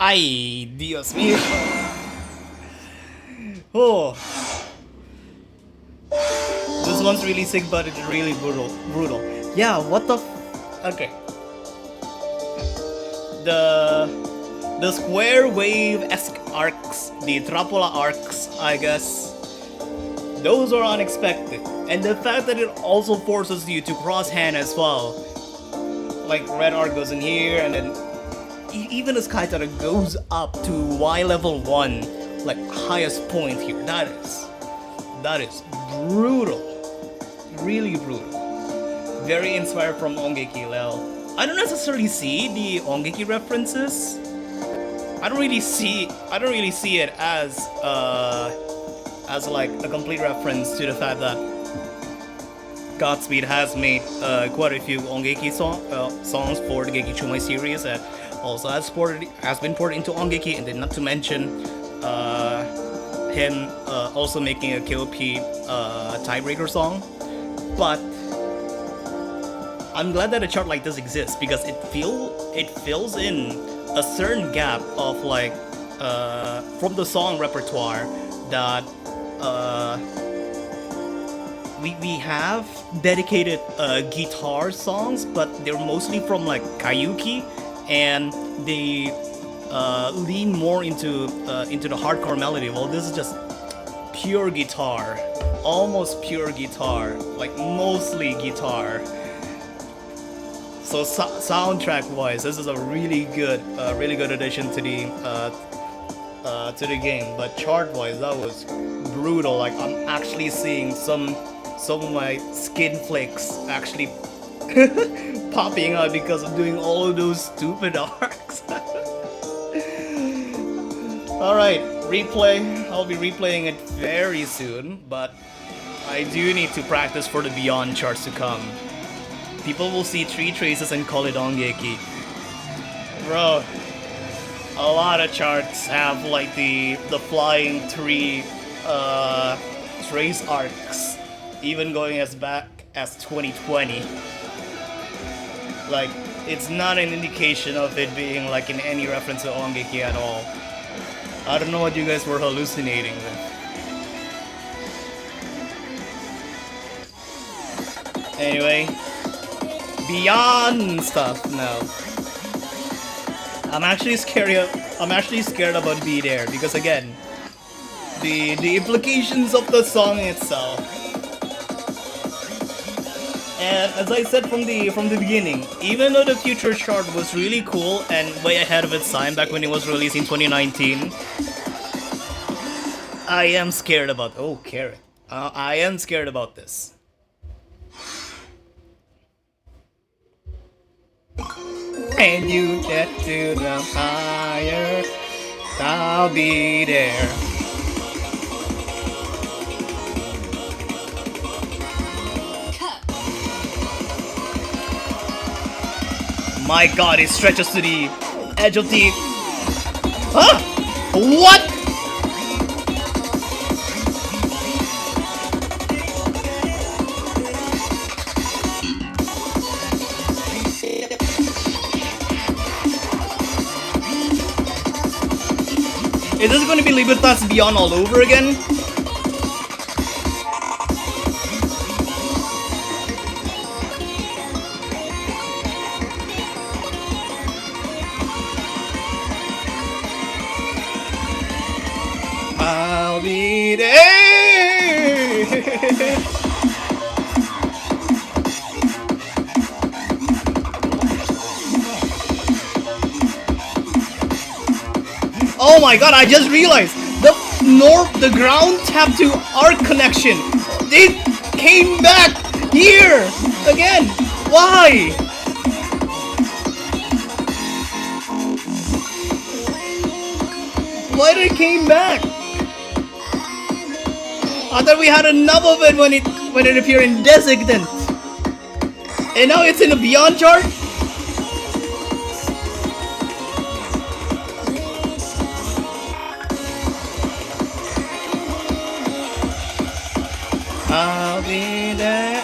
Ay, Dios mío. Oh. This one's really sick, but it's really brutal. Yeah, what the okay. The square wave-esque arcs, the Trappola arcs, I guess, those are unexpected. And the fact that it also forces you to cross-hand as well. Like, red arc goes in here, and then even as Kaitara goes up to Y level 1, like highest point here. That is brutal. Really brutal. Very inspired from Ongeki Lel. I don't necessarily see the Ongeki references. I don't really see it as like a complete reference to the fact that Godspeed has made quite a few Ongeki songs for the Geki Chumai series that also has been ported into Ongeki, and then not to mention him also making a KOP tiebreaker song. But I'm glad that a chart like this exists because it fills in a certain gap of like from the song repertoire that we have dedicated guitar songs, but they're mostly from like Kayuki, and they lean more into the hardcore melody. Well, this is just pure guitar, almost pure guitar, like mostly guitar. So soundtrack-wise, this is a really good addition to the game. But chart-wise, that was brutal. Like I'm actually seeing some of my skin flakes actually popping out because of doing all of those stupid arcs. Alright, replay. I'll be replaying it very soon, but I do need to practice for the Beyond charts to come. People will see 3 traces and call it Ongeki. Bro, a lot of charts have like the flying 3 trace arcs, even going as back as 2020. Like, it's not an indication of it being like in any reference to Ongeki at all. I don't know what you guys were hallucinating with. Anyway, beyond stuff now. I'm actually scared about Be There because again, the implications of the song itself. And as I said from the beginning, even though the Future chart was really cool and way ahead of its time back when it was released in 2019, I am scared about Carrot. I am scared about this. And you get to the fire, I'll be there. My god, it stretches to the edge of the... Huh? What? Is this going to be Libertas Beyond all over again? I'll be there. Oh my god, I just realized the ground tap to arc connection. It came back here again. Why? Why did it came back? I thought we had enough of it when it appeared in Designant. And now it's in the Beyond chart? I'll be there.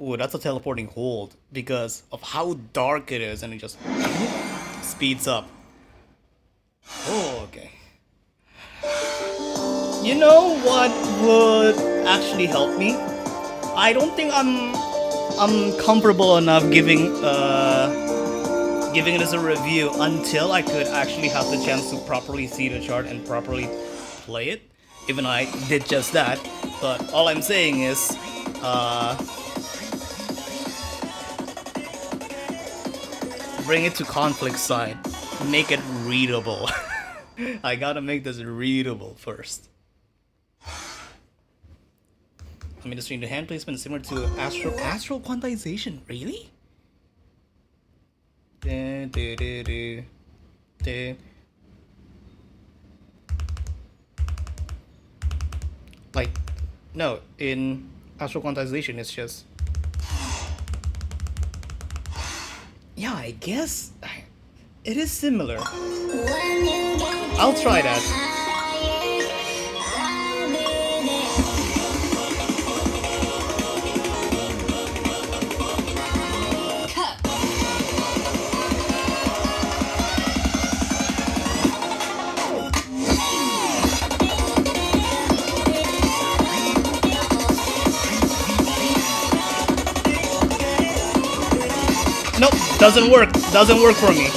Ooh, that's a teleporting hold because of how dark it is, and it just speeds up. Oh, okay. You know what would actually help me? I don't think I'm comfortable enough giving it as a review until I could actually have the chance to properly see the chart and properly play it. Even I did just that, but all I'm saying is bring it to conflict side. Make it readable. I gotta make this readable first. I mean, the hand placement is similar to astral quantization. Really? Like, no, in astral quantization, it's just. Yeah, I guess it is similar. I'll try that. Nope, doesn't work. Doesn't work for me.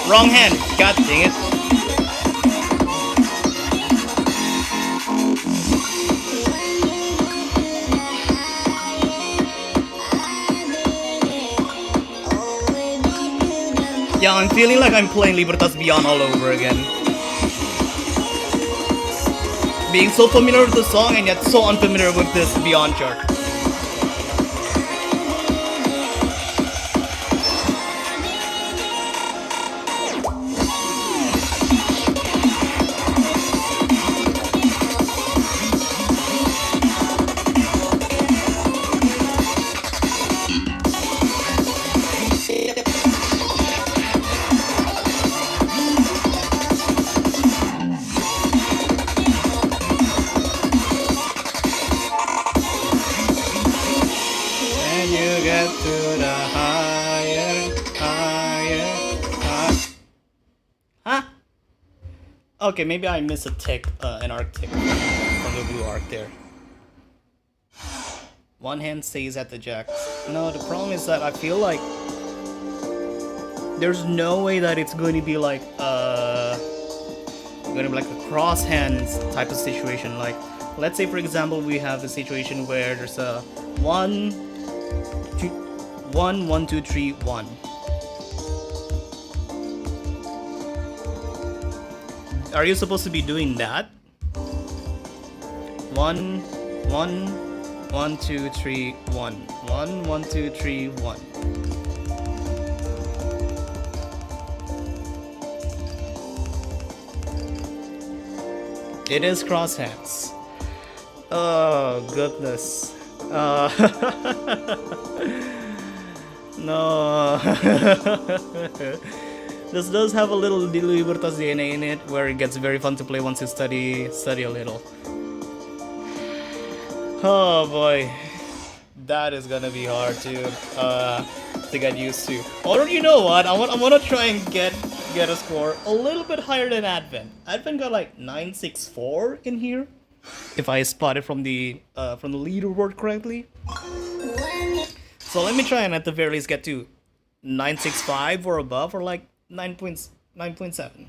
Wrong hand. God dang it. Yeah, I'm feeling like I'm playing Libertas Beyond all over again. Being so familiar with the song and yet so unfamiliar with this Beyond chart. Okay, maybe I missed a tick, an arc tick from the blue arc there. One hand stays at the jack. No, the problem is that I feel like there's no way that it's going to be like a cross hands type of situation. Like, let's say for example we have a situation where there's a 1, 2, 1, 1, 2, 3, 1. Are you supposed to be doing that? 1, 1, 1, 2, 3, 1. 1, 1, 2, 3, 1. It is cross hands. Oh goodness. No. This does have a little Libertas DNA in it, where it gets very fun to play once you study a little. Oh boy, that is gonna be hard to get used to. Or you know what? I want to try and get a score a little bit higher than Advent. Advent got like 964 in here, if I spot it from the leaderboard correctly. So let me try and at the very least get to 965 or above, or like 9.7.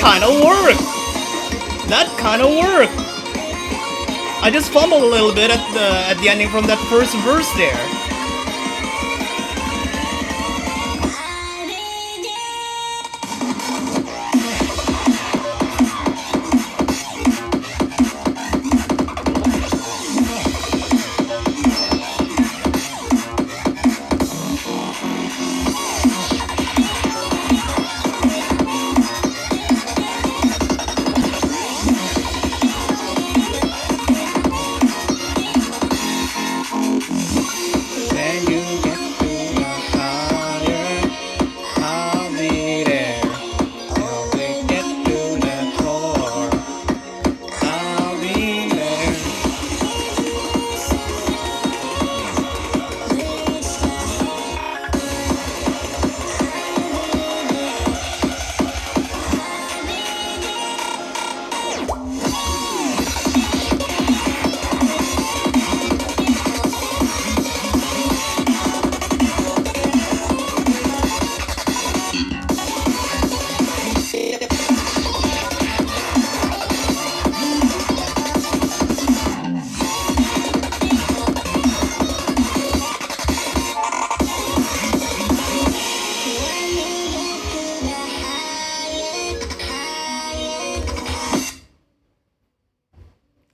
kind of worked. That kind of worked. I just fumbled a little bit at the ending from that first verse there.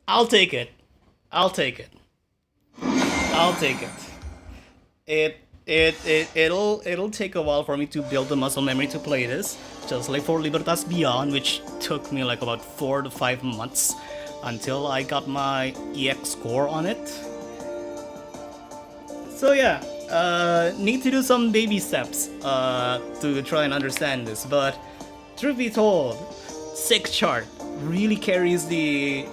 I'll take it. I'll take it. I'll take it. It'll take a while for me to build the muscle memory to play this, just like for Libertas Beyond, which took me like about 4 to 5 months until I got my EX score on it. So yeah, need to do some baby steps to try and understand this, but truth be told, 6 chart really carries the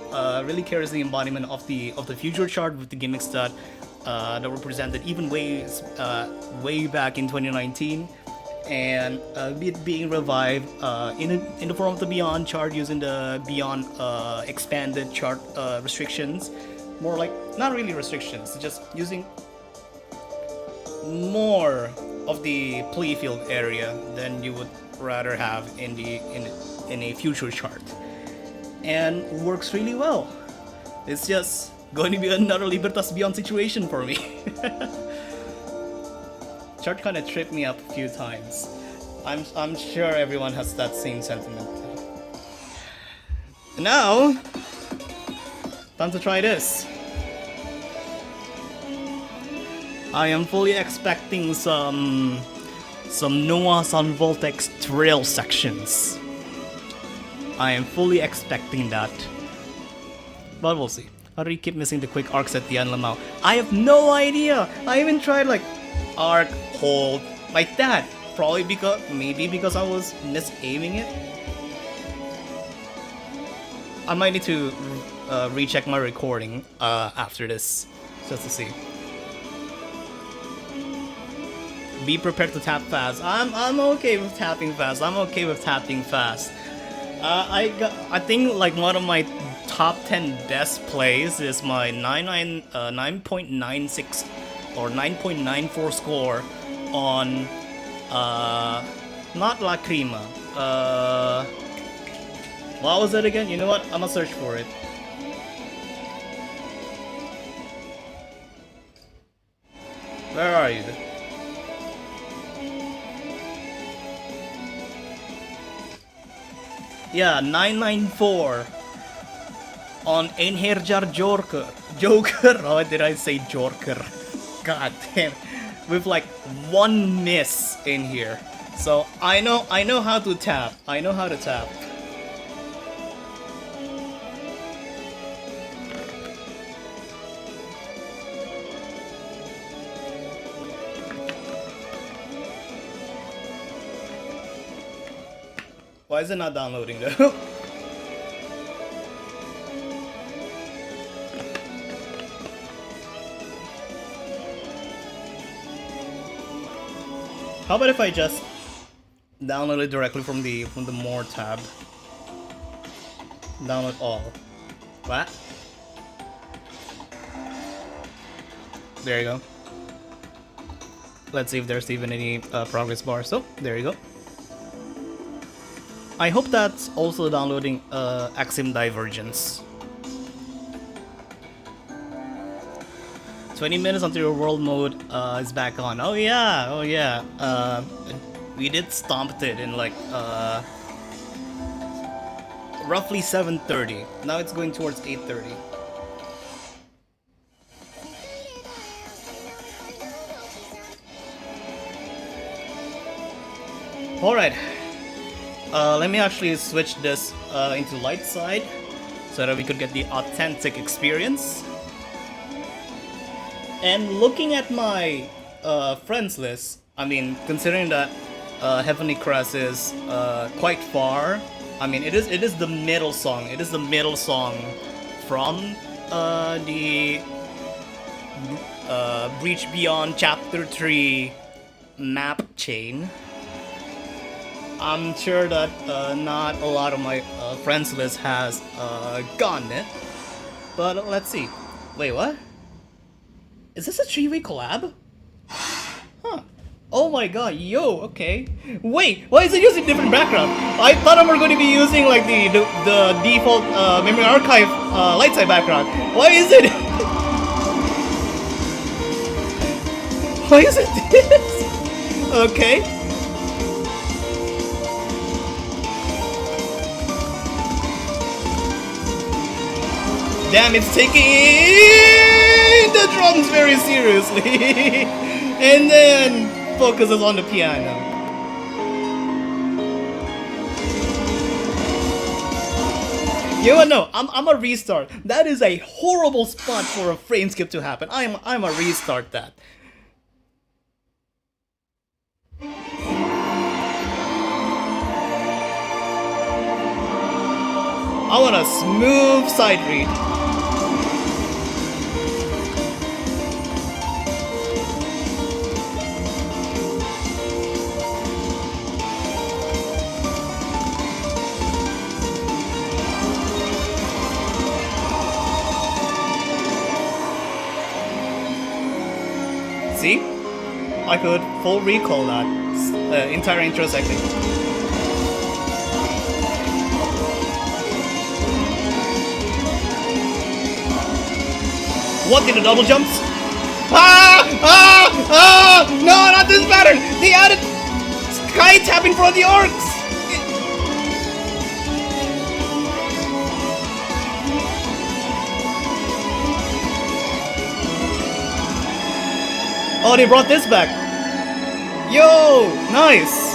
embodiment of the future chart with the gimmicks that were presented even way back in 2019, and it being revived in the form of the Beyond chart using the Beyond expanded chart restrictions, more like not really restrictions, just using more of the playfield area than you would rather have in a future chart, and works really well. It's just going to be another Libertas Beyond situation for me. Chart kind of tripped me up a few times. I'm sure everyone has that same sentiment. Now, time to try this. I am fully expecting some Noah's on Voltex trail sections. I am fully expecting that. But we'll see. How do you keep missing the quick arcs at the end, Lamau? I have no idea! I even tried like arc, hold, like that. Probably maybe because I was misaiming it. I might need to recheck my recording after this, just to see. Be prepared to tap fast. I'm okay with tapping fast. I think like one of my top 10 best plays is my 9.96 or 9.94 score on not Lacrima. What was it again? You know what? I'm gonna search for it. Where are you? Yeah, 994 on Einherjar Joker. Why did I say Joker? God damn. With like one miss in here. So I know how to tap. Why is it not downloading though? How about if I just download it directly from the more tab? Download all. What? There you go. Let's see if there's even any progress bar. So there you go. I hope that's also downloading Axim Divergence. 20 minutes until your world mode is back on. Oh yeah, oh yeah. We did stomped it in like roughly 7:30. Now it's going towards 8:30. Alright. Let me actually switch this into light side so that we could get the authentic experience. And looking at my friends list, I mean, considering that Heavenly Crest is quite far, I mean, it is the middle song. It is the middle song from the Breach Beyond Chapter 3 map chain. I'm sure that not a lot of my friends list has gotten it, but let's see. Wait, what? Is this a 3-way collab? Huh. Oh my god, yo, okay. Wait, why is it using different background? I thought we were going to be using like the default Memory Archive light side background. Why is it? Why is it this? Okay. Damn, it's taking the drums very seriously. And then focuses on the piano. You know, no, I'm a restart. That is a horrible spot for a frame skip to happen. I'm a restart that. I want a smooth side read. See? I could full recall that entire intro section. What did the double jumps? Ah! Ah! Ah! No, not this pattern! They added sky tapping for the orcs! Oh, they brought this back. Yo, nice.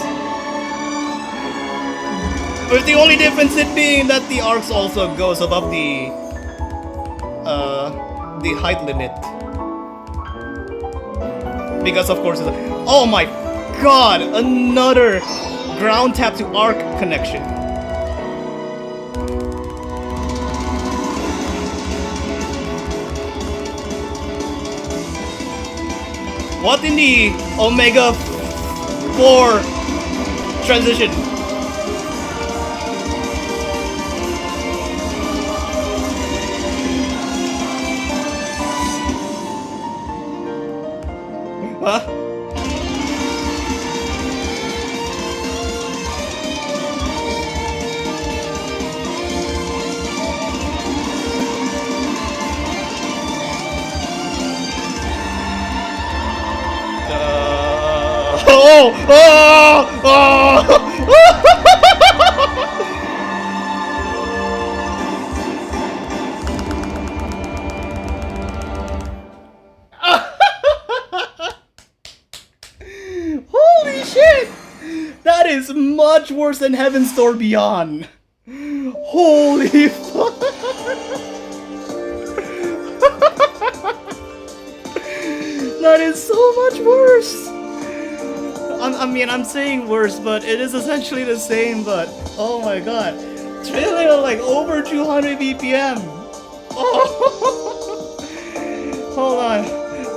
With the only difference it being that the arcs also goes above the height limit. Because of course, oh my god, another ground tap to arc connection. What in the Omega 4 transition? Huh? Oh! Oh! Oh! Holy shit! That is much worse than Heaven's Door Beyond. Holy fuck! That is so much worse. I mean, I'm saying worse, but it is essentially the same, but oh my god. Trailing at like over 200 BPM. Oh. Hold on.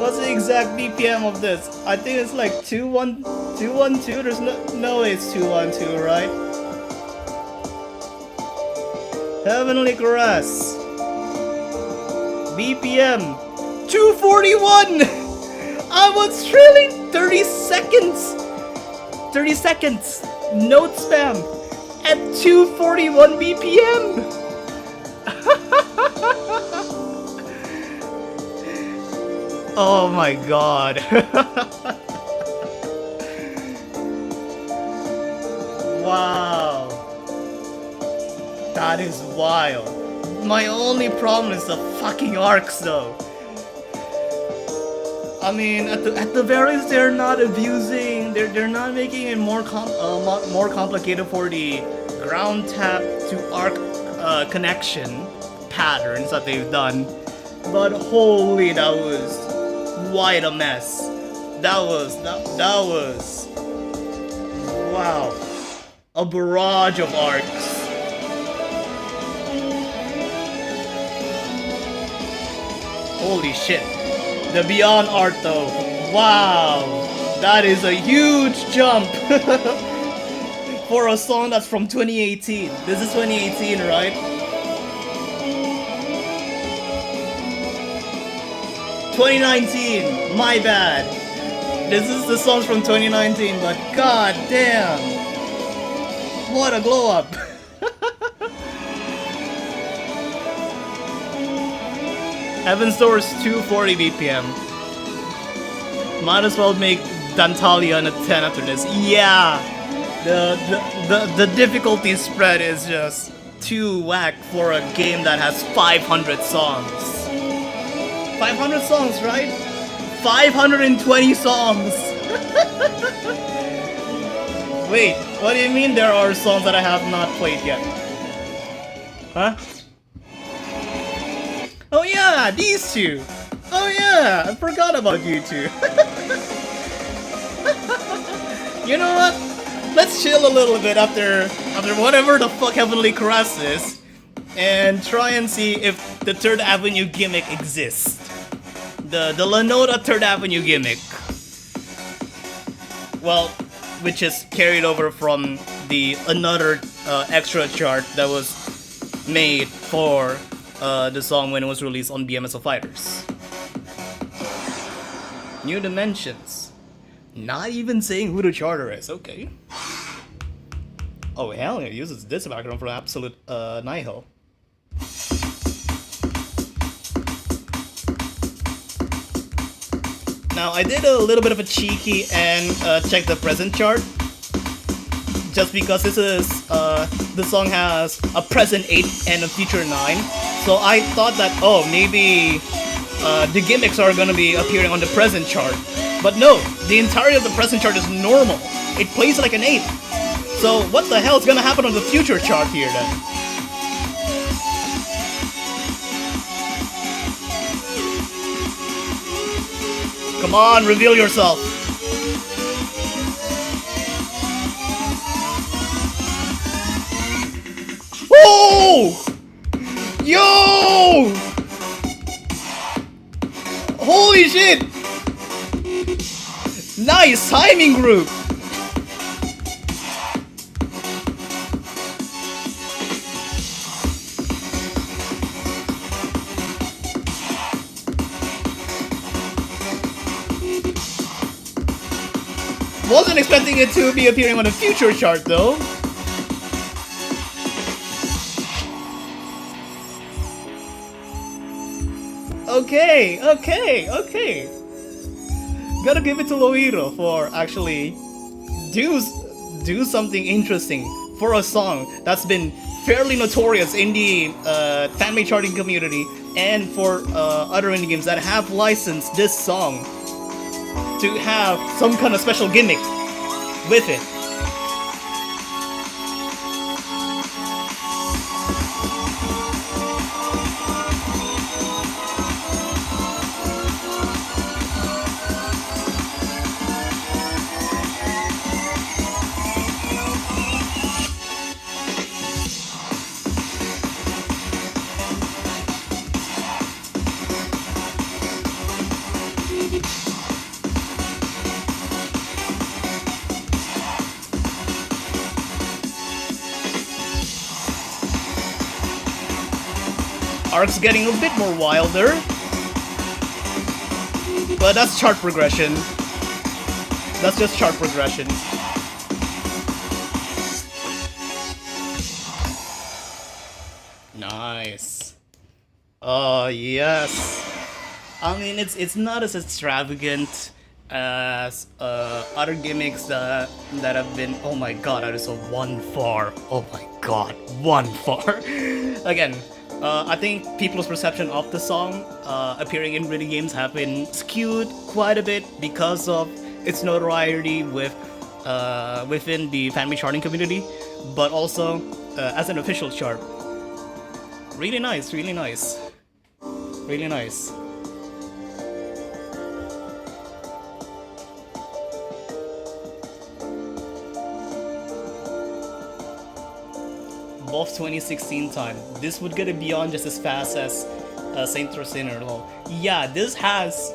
What's the exact BPM of this? I think it's like 212. There's no way it's 212, right? Heavenly Caress. BPM 241. I was trailing 30 seconds. 30 seconds. Note spam. at 241 BPM. Oh my god. Wow. That is wild. My only problem is the fucking arcs though. I mean, at the very least, they're not abusing. They're not making it more complicated for the ground tap to arc connection patterns that they've done. But holy, that was quite a mess. That was wow, a barrage of arcs. Holy shit. The Beyond art though, wow, that is a huge jump for a song that's from 2018. This is 2018, right? 2019, my bad. This is the songs from 2019, but god damn, what a glow up. Heaven Store's 240 BPM. Might as well make Dantalion a 10 after this. Yeah! The difficulty spread is just too whack for a game that has 500 songs. 500 songs, right? 520 songs! Wait, what do you mean there are songs that I have not played yet? Huh? Oh yeah, these two! Oh yeah, I forgot about you two. You know what? Let's chill a little bit after whatever the fuck Heavenly Caress is, and try and see if the Third Avenue gimmick exists. The Lanoda Third Avenue gimmick. Well, which is carried over from the another extra chart that was made for the song when it was released on BMSO Fighters. New Dimensions. Not even saying who the charter is, okay. Oh hell, it uses this background for Absolute Nihil. Now I did a little bit of a cheeky and check the present chart. Just because this is, the song has a present 8 and a future 9. So I thought that, oh, maybe the gimmicks are gonna be appearing on the present chart. But no, the entirety of the present chart is normal. It plays like an 8. So what the hell is gonna happen on the future chart here then? Come on, reveal yourself. Oh! Yo! Holy shit! Nice timing group! Wasn't expecting it to be appearing on the future chart though. Okay. Gotta give it to Loiro for actually do something interesting for a song that's been fairly notorious in the fanmade charting community and for other indie games that have licensed this song to have some kind of special gimmick with it. Arc's getting a bit more wilder, but that's chart progression. That's just chart progression. Oh yes. I mean, it's not as extravagant as other gimmicks that have been. Oh my god, that is a one far. Oh my god, one far. Again, I think people's perception of the song appearing in video games have been skewed quite a bit because of its notoriety within the family charting community, but also as an official chart. Really nice, really nice, really nice. Both 2016 time. This would get it beyond just as fast as Saint or Sinner. Lol. Yeah, this has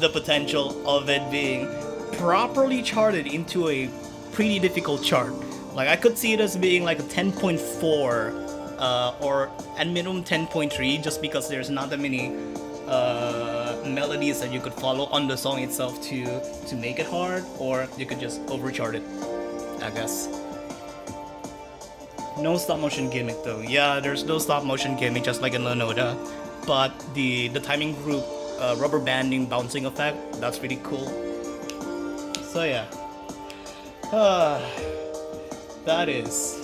the potential of it being properly charted into a pretty difficult chart. Like I could see it as being like a 10.4 or at minimum 10.3, just because there's not that many melodies that you could follow on the song itself to make it hard, or you could just overchart it, I guess. No stop motion gimmick though. Yeah, there's no stop motion gimmick, just like in Lanoda. But the timing group rubber banding bouncing effect, that's really cool. So yeah. That is.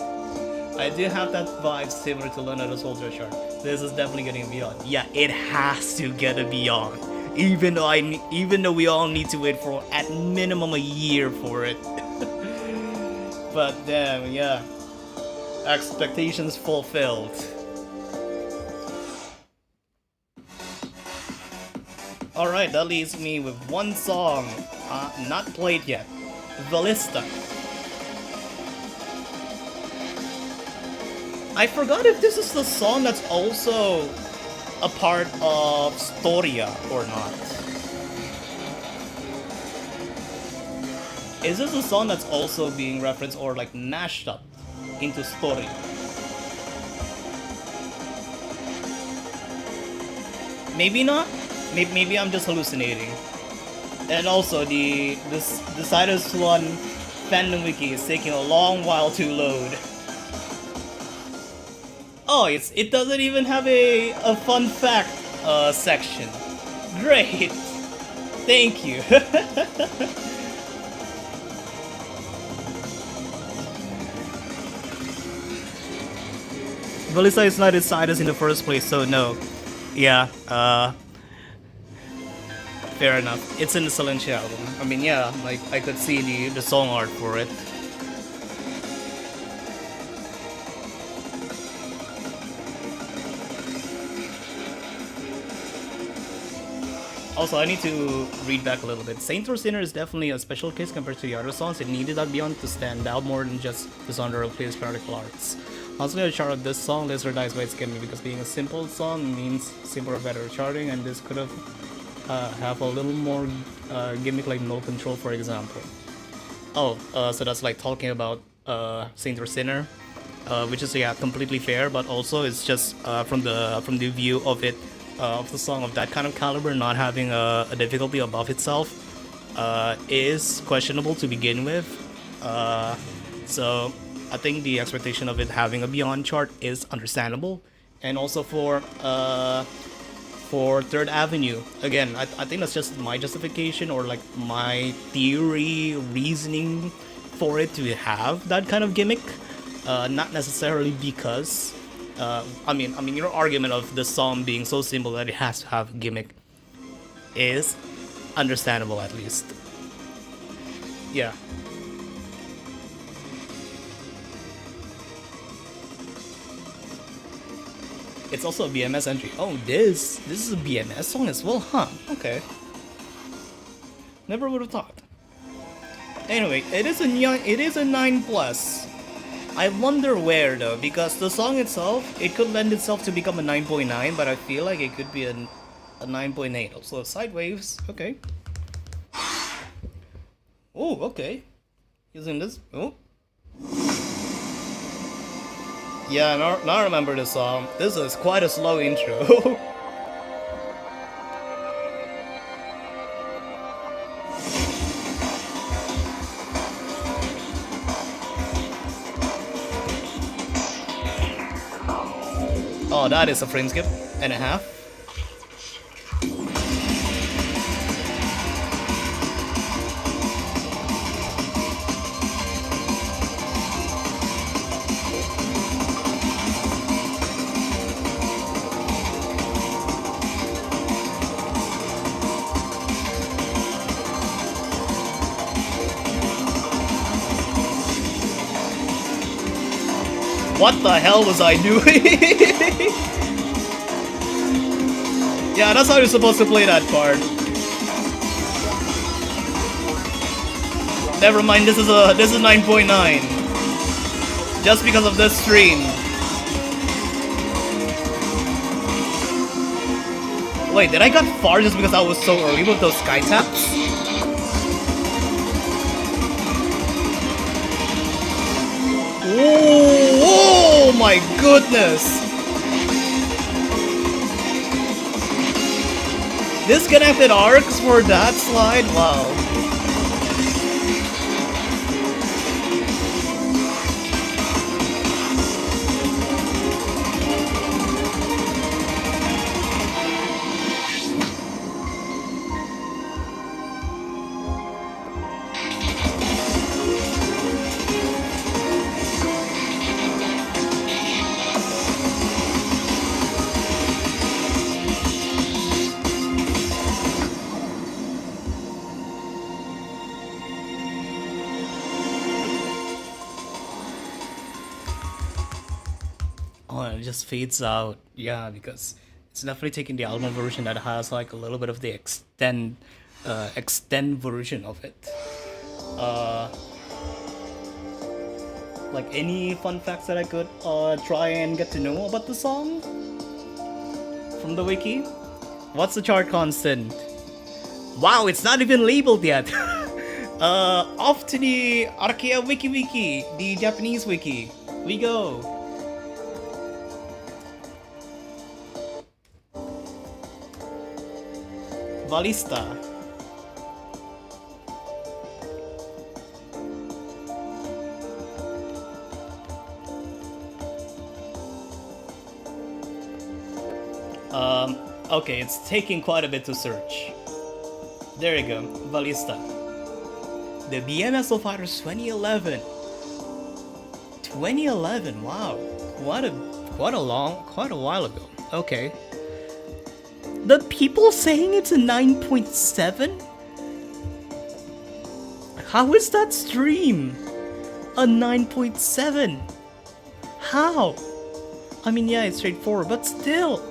I do have that vibe similar to Lanoda's Soldier Chart. This is definitely getting beyond. Yeah, it has to get a beyond. Even though we all need to wait for at minimum a year for it. But damn, yeah. Expectations fulfilled. Alright, that leaves me with one song not played yet. Ballista. I forgot if this is the song that's also a part of Storia or not. Is this a song that's also being referenced or like mashed up into Story? Maybe not. Maybe I'm just hallucinating. And also the Cyrus One fandom wiki is taking a long while to load. Oh, it doesn't even have a fun fact section. Great. Thank you. Ballista is not inside us in the first place, so no. Yeah, fair enough. It's in the Silentia album. I mean, yeah, like, I could see the song art for it. Also, I need to read back a little bit. Saint or Sinner is definitely a special case compared to the other songs. It needed that beyond to stand out more than just the genre of plays particle arts. Honestly, the chart of this song less dies by its gimmick because being a simple song means simpler, better charting, and this could have a little more gimmick like no control, for example. Oh, so that's like talking about Saint or Sinner, which is yeah completely fair, but also it's just from the view of it of the song of that kind of caliber not having a difficulty above itself is questionable to begin with. So I think the expectation of it having a beyond chart is understandable, and also for Third Avenue, again, I think that's just my justification or like my theory reasoning for it to have that kind of gimmick, not necessarily because I mean your argument of the song being so simple that it has to have a gimmick is understandable at least. Yeah. It's also a BMS entry. Oh, this is a BMS song as well, huh? Okay. Never would have thought. Anyway, it is a 9+. I wonder where though, because the song itself, it could lend itself to become a 9.9, but I feel like it could be a 9.8. Also, Sidewaves, okay. Oh, okay. Using this. Oh. Yeah, now I remember the song. This is quite a slow intro. Oh, that is a frame skip. and a half. What the hell was I doing? Yeah, that's how you're supposed to play that part. Never mind, this is 9.9. Just because of this stream. Wait, did I got far just because I was so early with those sky taps? Oh my goodness! Disconnected arcs for that slide? Wow. Oh, it just fades out. Yeah, because it's definitely taking the album version that has like a little bit of the extend version of it. Like any fun facts that I could try and get to know about the song from the wiki. What's the chart constant? Wow, it's not even labeled yet. Off to the Arcaea wiki, the Japanese wiki. We go. Ballista. Okay, it's taking quite a bit to search. There you go, Ballista. The BMSO Fighters 2011. 2011, wow. Quite a while ago. Okay. The people saying it's a 9.7? How is that stream a 9.7? How? I mean, yeah, it's straightforward, but still.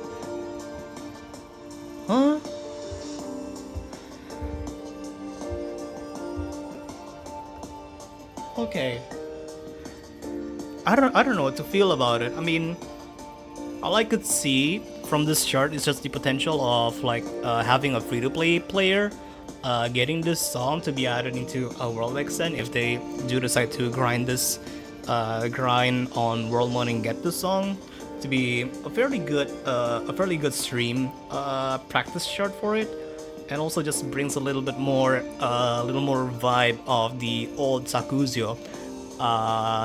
Huh? Okay. I don't know what to feel about it. I mean, all I could see from this chart is just the potential of like having a free-to-play player getting this song to be added into a world extent if they do decide to grind on world mode and get this song to be a fairly good stream practice chart for it, and also just brings a little more vibe of the old Sakuzyo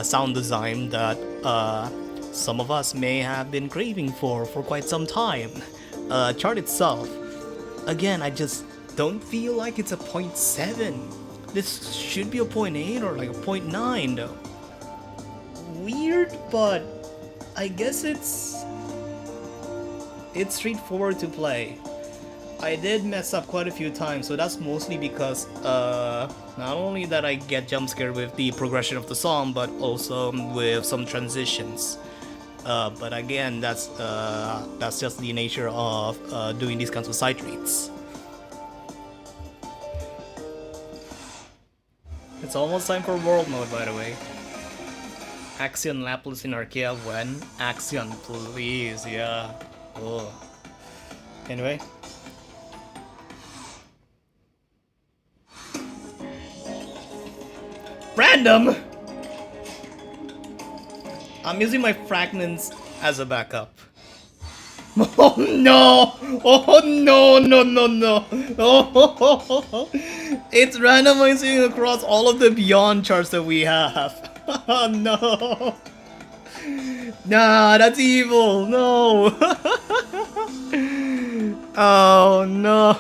sound design that some of us may have been craving for quite some time. Chart itself, again, I just don't feel like it's a 0.7. This should be a 0.8 or like a 0.9 though. Weird, but I guess it's straightforward to play. I did mess up quite a few times, so that's mostly because not only that I get jump scared with the progression of the song, but also with some transitions. But again, that's just the nature of doing these kinds of side reads. It's almost time for world mode, by the way. Axion Laplas in Arcaea when? Axion, please, yeah. Oh. Anyway. Random! I'm using my fragments as a backup. Oh no! Oh no, no, no, no! Oh, it's randomizing across all of the beyond charts that we have. Oh no! Nah, that's evil! No! Oh no!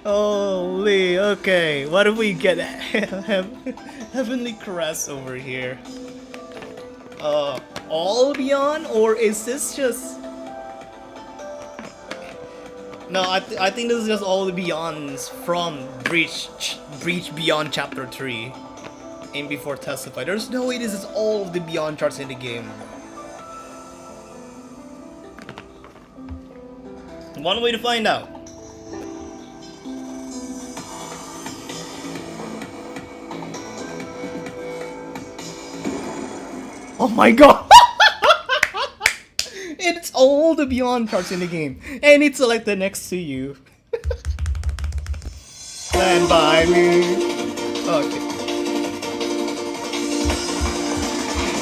Holy, okay. What if we get Heavenly Caress over here? All Beyond? Or is this just... No, I think this is just all the Beyonds from Breach Beyond Chapter 3. Aim before Testify. There's no way this is all of the Beyond charts in the game. One way to find out. Oh my god! It's all the Beyond charts in the game. And it's selected next to you. Stand by me. Okay.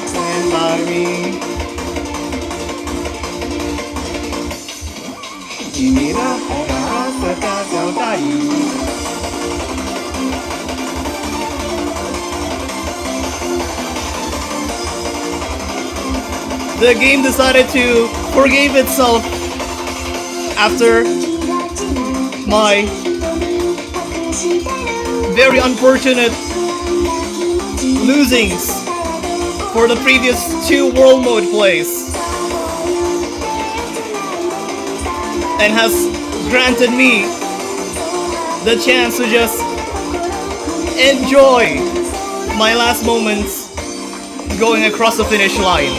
Stand by me. The game decided to forgive itself after my very unfortunate losings for the previous 2 world mode plays, and has granted me the chance to just enjoy my last moments going across the finish line.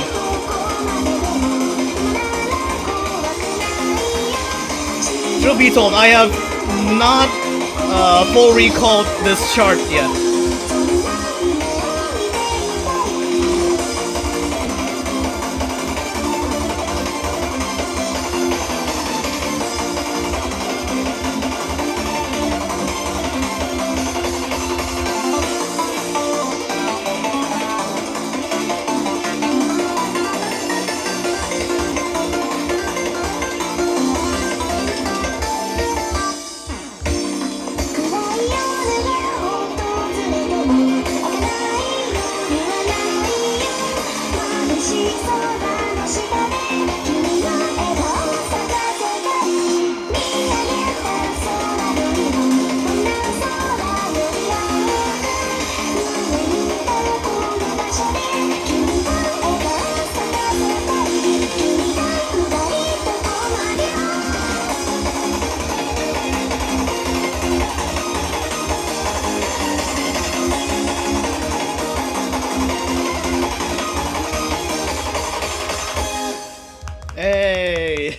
Truth be told, I have not full recalled this chart yet. Hey!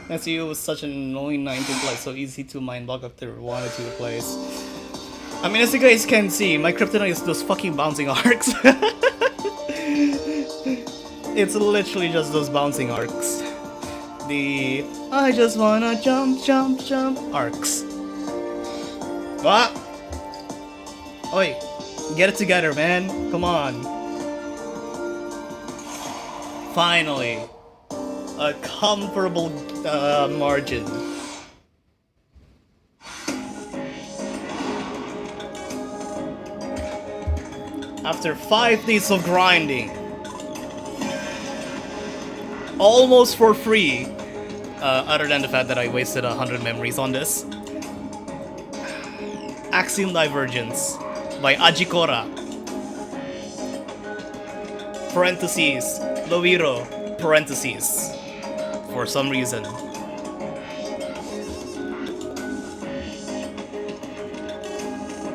SEO was such an annoying 9 to play, so easy to mind block after 1 or 2 plays. I mean, as you guys can see, my kryptonite is those fucking bouncing arcs. It's literally just those bouncing arcs. The I just wanna jump, jump, jump arcs. What? Oi, get it together, man. Come on. Finally, a comfortable margin. After 5 days of grinding, almost for free, other than the fact that I wasted 100 memories on this. Axiom Divergence by Ajikora. Parentheses, Loiro, parentheses, for some reason.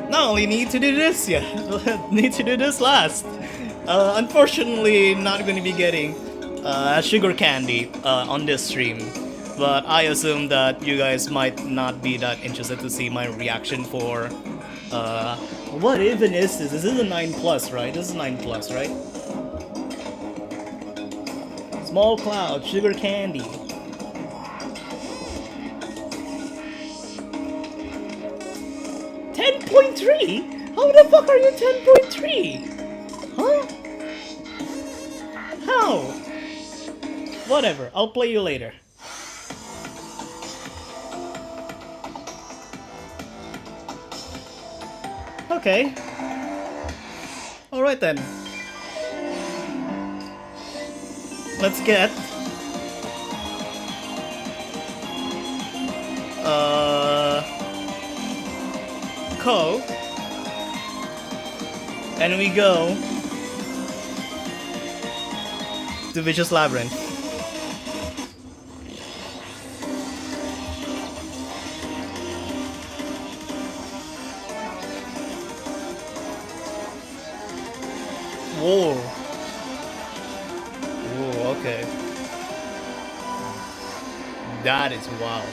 Not only need to do this, need to do this last. Unfortunately, not going to be getting sugar candy on this stream, but I assume that you guys might not be that interested to see my reaction for what even is this? This is a 9 plus, right? This is 9 plus, right? Small cloud, sugar candy. $10.3? How the fuck are you 10.3? Huh? How? Whatever, I'll play you later. Okay. Alright then. let's get Ko, and we go to Vicious Labyrinth. Whoa. Whoa, okay. That is wild.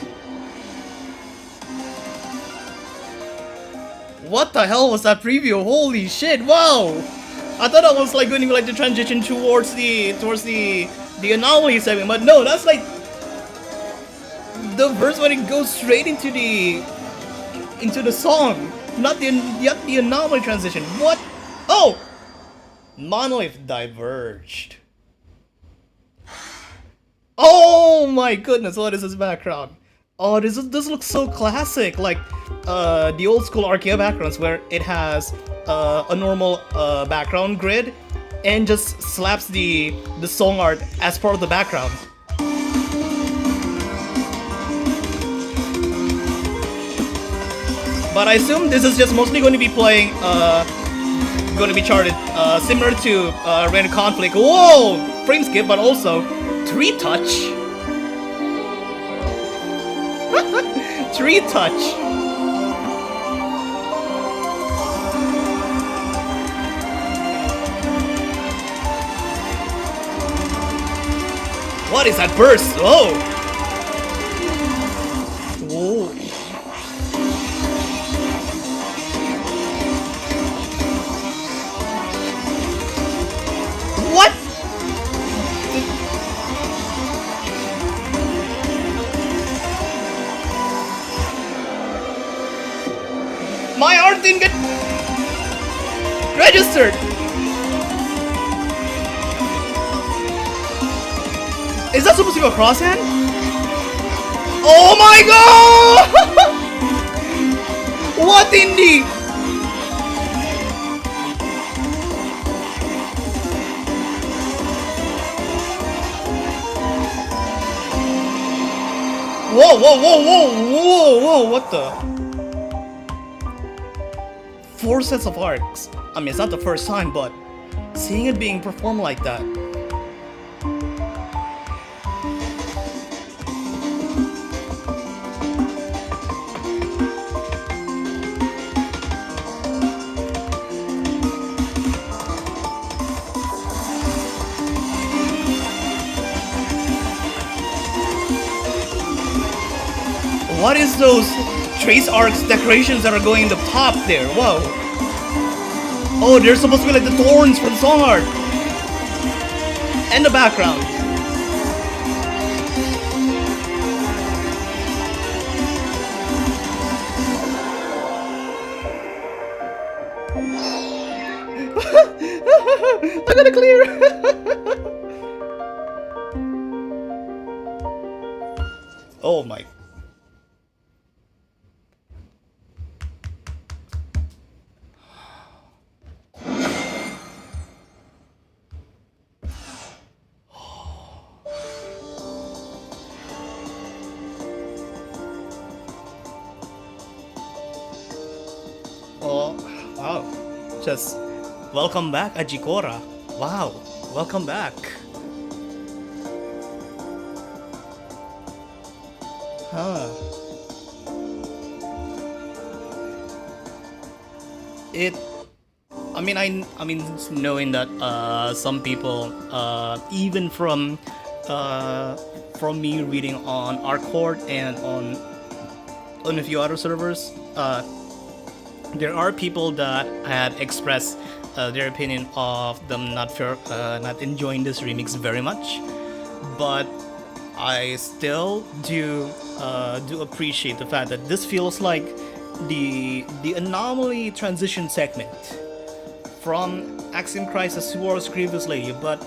What the hell was that preview? Holy shit, wow! I thought that was like going to be like the transition towards the anomaly segment, but no, that's like the verse when it goes straight into the song, not the anomaly transition. What? Oh! Monolith diverged. Oh my goodness, what is this background? Oh, this looks so classic, like the old school Arcaea backgrounds where it has a normal background grid and just slaps the song art as part of the background. But I assume this is just mostly going to be playing, going to be charted similar to Rain Conflict. Whoa! Frame skip, but also 3-touch. 3-touch. What is that burst? Oh! Whoa. What? My art didn't get registered. Is that supposed to be a crosshand? Oh my god! What in the... Whoa, whoa, whoa, whoa, whoa, whoa, what the? 4 sets of arcs. I mean, it's not the first time, but seeing it being performed like that. What is those trace arcs decorations that are going in the top there? Whoa. Oh, they're supposed to be like the thorns for the song art. And the background. I gotta clear. Oh my. Oh, wow. Just welcome back, Ajikora. Wow, welcome back. Huh. I mean, knowing that some people, even from me reading on Arcourt and on a few other servers, there are people that had expressed their opinion of them not enjoying this remix very much, but I still do appreciate the fact that this feels like the anomaly transition segment from Axiom Crisis towards Grievous Lady, but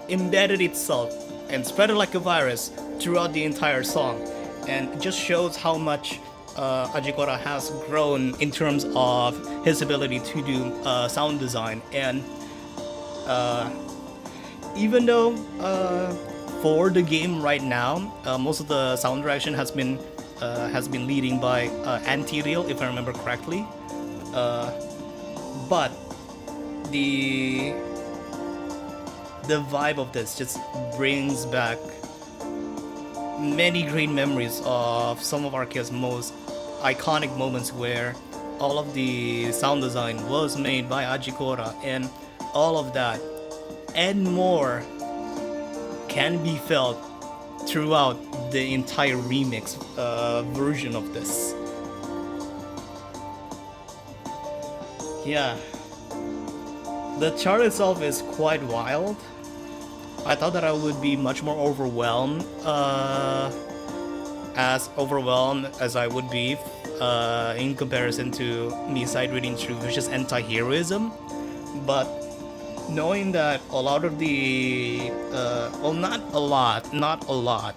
embedded itself and spread it like a virus throughout the entire song, and it just shows how much Ajikora has grown in terms of his ability to do sound design, and even though for the game right now, most of the sound direction has been leading by Anti-Real, if I remember correctly. But the the vibe of this just brings back many great memories of some of Arcaea's most iconic moments where all of the sound design was made by Ajikora, and all of that and more can be felt throughout the entire remix version of this. Yeah, the chart itself is quite wild. I thought that I would be much more overwhelmed, as overwhelmed as I would be in comparison to me side reading through Vicious Anti-Heroism. But knowing that a lot of the, well, not a lot,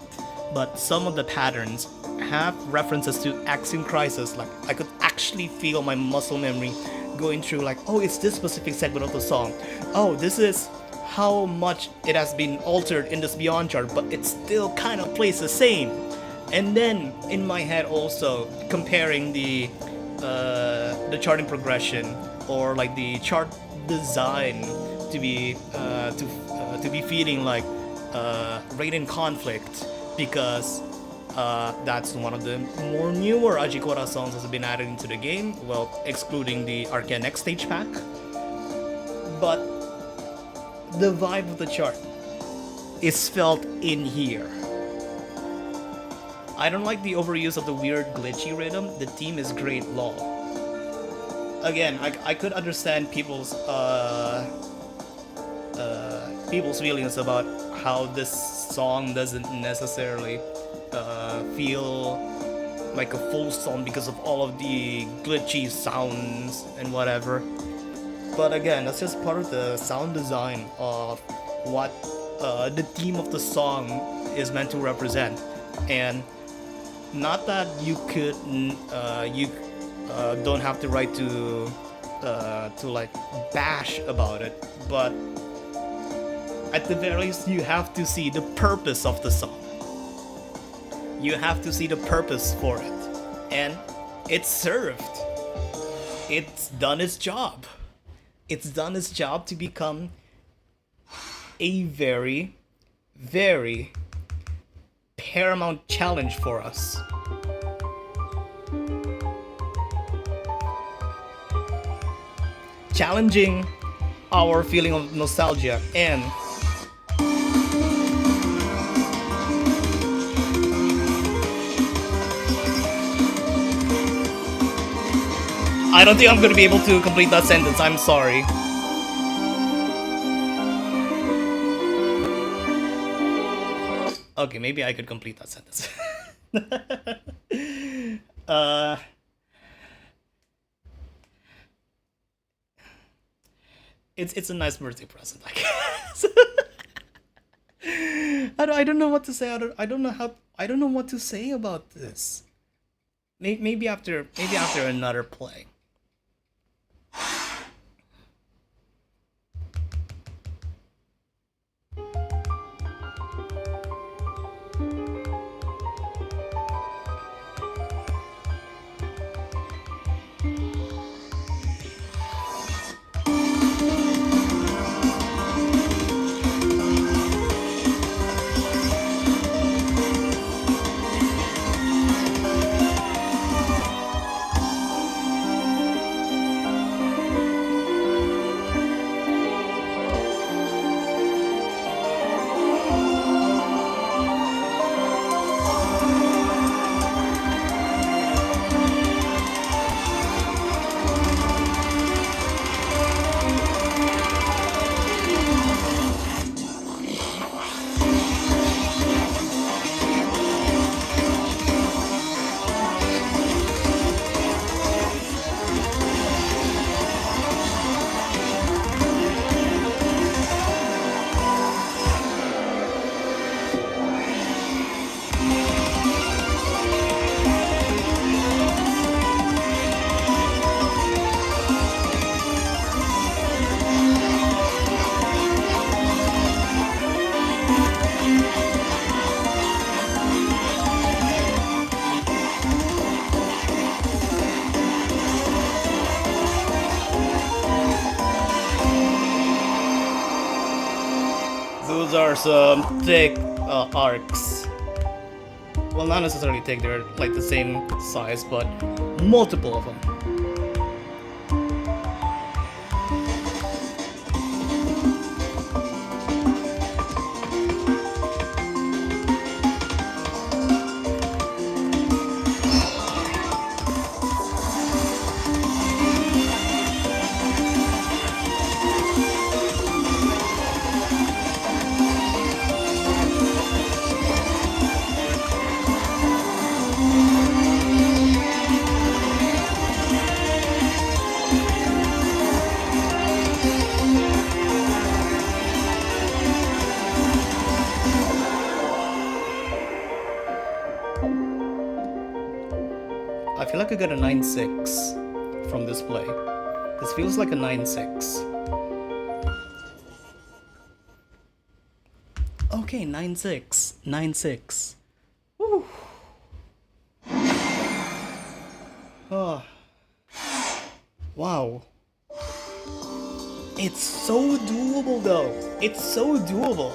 but some of the patterns have references to Axiom Crisis, like I could actually feel my muscle memory going through, like, oh, it's this specific segment of the song. Oh, this is how much it has been altered in this Beyond chart, but it still kind of plays the same. And then in my head also comparing the charting progression, or like the chart design to be feeling like Raiden Conflict, because that's one of the more newer Ajikora songs that's been added into the game, well, excluding the Arcaea Next Stage pack. But the vibe of the chart is felt in here. I don't like the overuse of the weird glitchy rhythm. The theme is great, lol. Again, I could understand people's feelings about how this song doesn't necessarily feel like a full song because of all of the glitchy sounds and whatever. But again, that's just part of the sound design of what the theme of the song is meant to represent. And not that you could don't have the right to like bash about it, but at the very least you have to see the purpose of the song. You have to see the purpose for it, and it's served. It's done its job. It's done its job to become a very, very paramount challenge for us. Challenging our feeling of nostalgia, and I don't think I'm gonna be able to complete that sentence, I'm sorry. Okay, maybe I could complete that sentence. It's a nice birthday present, I guess. I don't know what to say. I don't know what to say about this. Maybe after another play. are some thick arcs. Well, not necessarily thick, they're like the same size, but multiple of them. I feel like I got a 9.6 from this play. This feels like a 9.6. Okay, 9.6. 9.6. Woo. Oh. Wow. It's so doable though. It's so doable.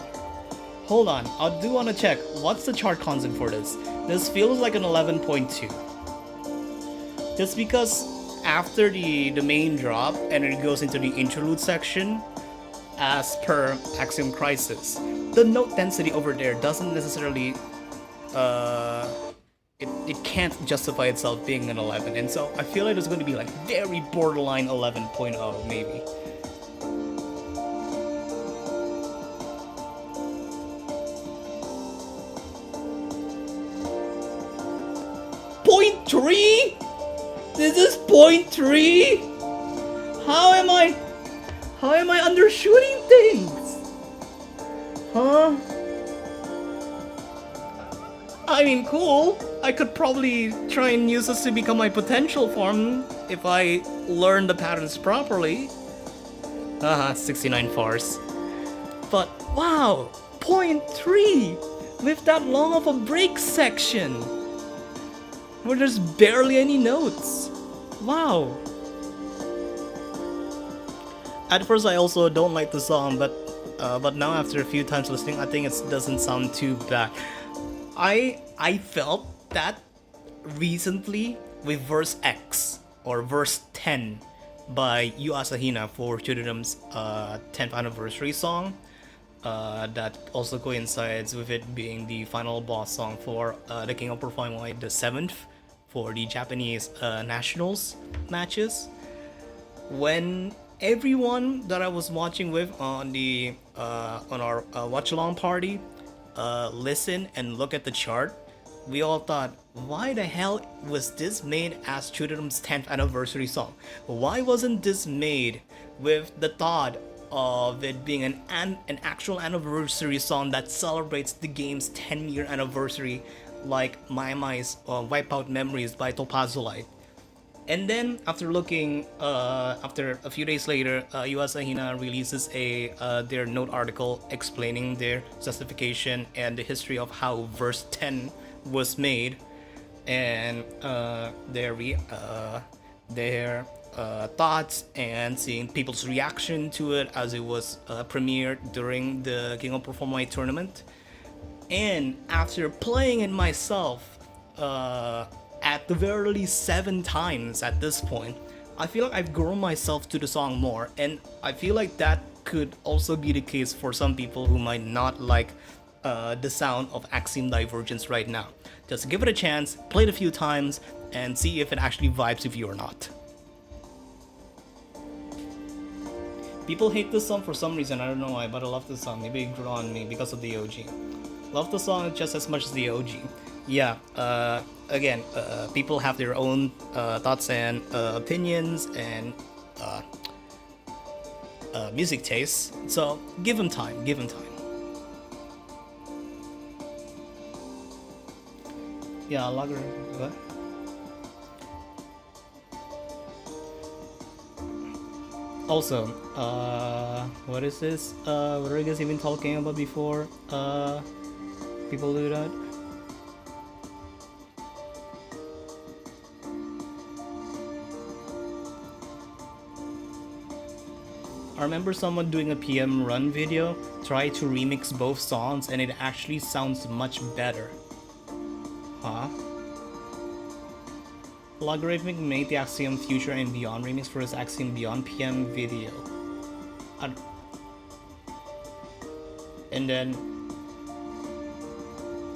Hold on, I do want to check. What's the chart constant for this? This feels like an 11.2. Just because after the main drop and it goes into the interlude section, as per Axiom Crisis, the note density over there doesn't necessarily it can't justify itself being an 11, and so I feel like it's going to be like very borderline 11.0 maybe. Point 3? This is 0.3? How am I undershooting things? Huh? I mean, cool. I could probably try and use this to become my potential form if I learn the patterns properly. 69 farce. But wow, 0.3 with that long of a break section where there's barely any notes. Wow. At first I also don't like the song, but now after a few times listening, I think it doesn't sound too bad. I felt that recently with verse X or verse 10 by Yu Asahina for Chudodum's 10th anniversary song. That also coincides with it being the final boss song for the King of Performing the 7th for the Japanese nationals matches. When everyone that I was watching with on the on our watch along party listen and look at the chart, we all thought, why the hell was this made as Chudodum's 10th anniversary song? Why wasn't this made with the thought of it being an actual anniversary song that celebrates the game's 10-year anniversary, like Mai's Wipeout Memories by Topazolite? And then after looking, after a few days later, Yuasa Hina releases their note article explaining their justification and the history of how verse 10 was made, and their thoughts and seeing people's reaction to it as it was premiered during the King of Performing tournament. And after playing it myself, at the very least 7 times at this point, I feel like I've grown myself to the song more, and I feel like that could also be the case for some people who might not like the sound of Axiom Divergence right now. Just give it a chance, play it a few times, and see if it actually vibes with you or not. People hate this song for some reason, I don't know why, but I love this song. Maybe it grew on me because of the OG. Love the song just as much as the OG. Yeah, again, people have their own thoughts and opinions and music tastes, so give them time, give them time. Yeah, Lager, what? Also, what is this? What are you guys even talking about before people do that? remember someone doing a PM run video, try to remix both songs, and it actually sounds much better. Huh? Logarithmic made the Axiom Future and Beyond remix for his Axiom Beyond PM video. And then